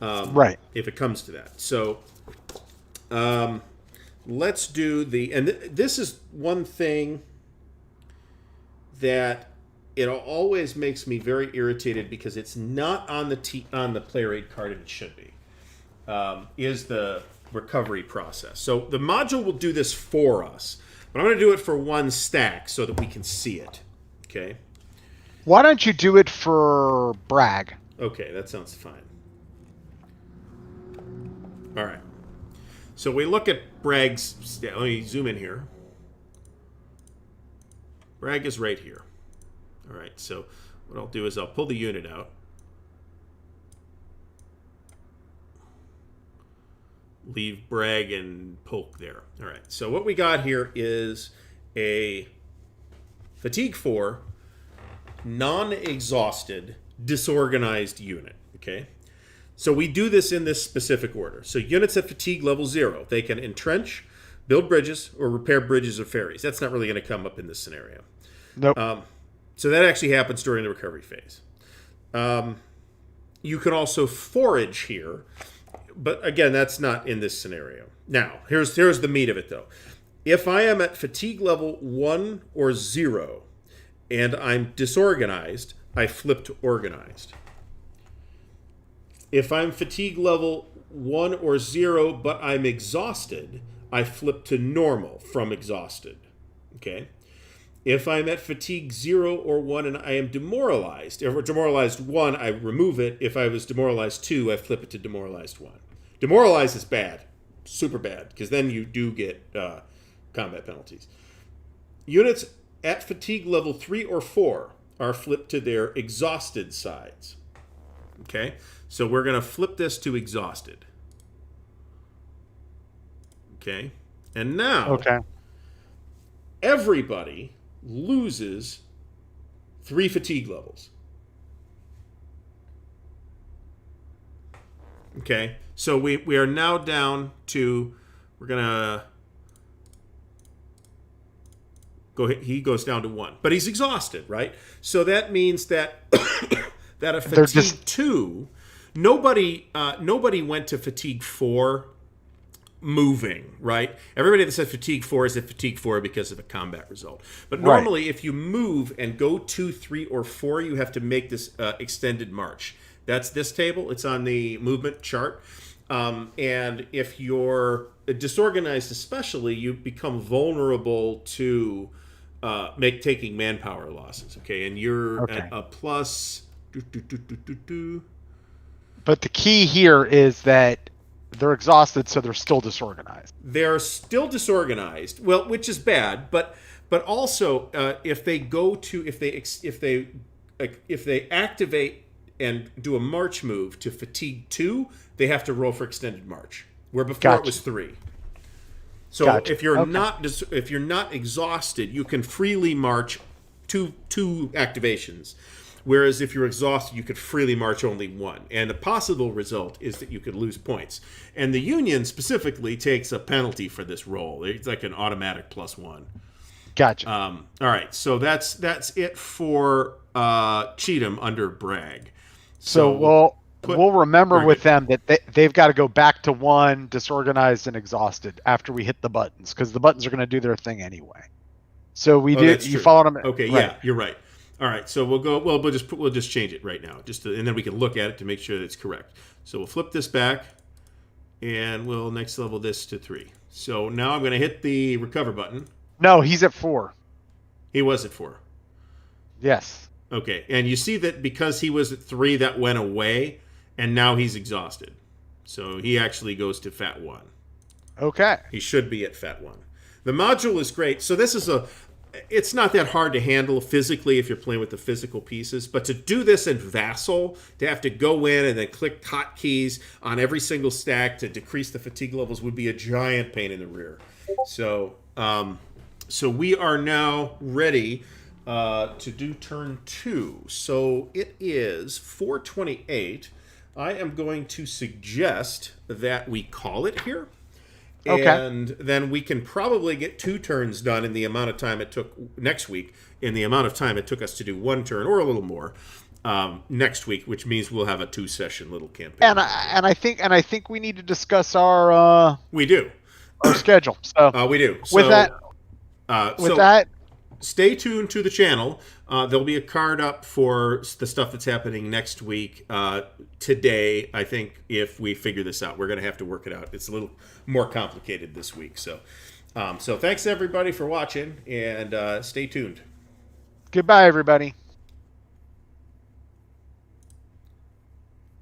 Right. If it comes to that. So let's do this is one thing that it always makes me very irritated, because it's not on the player aid card, and it should be. Is the recovery process. So the module will do this for us, but I'm going to do it for one stack so that we can see it. Okay. Why don't you do it for Bragg? Okay, that sounds fine. All right. So we look at Bragg's. Let me zoom in here. Bragg is right here. All right. So what I'll do is I'll pull the unit out. Leave Bragg and Polk there. All right. So what we got here is a Fatigue 4, non-exhausted, disorganized unit. Okay. So we do this in this specific order. So units at fatigue level 0, they can entrench, build bridges or repair bridges or ferries. That's not really going to come up in this scenario. Nope. So that actually happens during the recovery phase. You can also forage here, but again, that's not in this scenario. Now, here's the meat of it, though. If I am at fatigue level 1 or 0 and I'm disorganized, I flip to organized. If I'm fatigue level 1 or 0 but I'm exhausted, I flip to normal from exhausted. Okay? If I'm at fatigue 0 or 1 and I am demoralized, if we're demoralized 1, I remove it. If I was demoralized 2, I flip it to demoralized 1. Demoralized is bad. Super bad, because then you do get combat penalties. Units at fatigue level 3 or 4 are flipped to their exhausted sides. Okay? So we're going to flip this to exhausted. Okay? And now, everybody loses 3 fatigue levels. Okay? So we are now down to, we're going to go, he goes down to 1. But he's exhausted, right? So that means that that a fatigue 2, nobody went to fatigue 4 moving, right? Everybody that says fatigue 4 is at fatigue 4 because of a combat result. But normally, if you move and go 2, 3, or 4, you have to make this extended march. That's this table. It's on the movement chart. And if you're disorganized especially, you become vulnerable to taking manpower losses, okay? And you're at a plus... But the key here is that they're exhausted, so they're still disorganized. They're still disorganized, well, which is bad. But also, if they activate and do a march move to fatigue 2, they have to roll for extended march, where before it was 3. So if you're not exhausted, you can freely march two activations. Whereas if you're exhausted, you could freely march only 1. And the possible result is that you could lose points. And the Union specifically takes a penalty for this roll. It's like an automatic +1. Gotcha. All right, so that's it for Cheatham under Bragg. So we'll remember with them that they've got to go back to 1, disorganized and exhausted after we hit the buttons, because the buttons are going to do their thing anyway. So you followed them. Okay, right. Yeah, you're right. All right, so we'll go. Well, we'll just change it right now, and then we can look at it to make sure that it's correct. So we'll flip this back, and we'll next level this to 3. So now I'm going to hit the recover button. No, he's at 4. He was at 4. Yes. Okay, and you see that because he was at 3, that went away, and now he's exhausted. So he actually goes to Fat 1. Okay. He should be at Fat 1. The module is great. So this is it's not that hard to handle physically if you're playing with the physical pieces, but to do this in Vassal, to have to go in and then click hotkeys on every single stack to decrease the fatigue levels would be a giant pain in the rear. So we are now ready to do turn 2. So it is 4:28. I am going to suggest that we call it here. Okay. And then we can probably get 2 turns done in the amount of time it took next week, in the amount of time it took us to do 1 turn or a little more next week, which means we'll have a 2-session little campaign. And I think we need to discuss our we do our schedule. So we do. With that, stay tuned to the channel. There'll be a card up for the stuff that's happening next week. Today, I think if we figure this out, we're going to have to work it out. It's a little more complicated this week. So thanks everybody for watching, and stay tuned. Goodbye, everybody.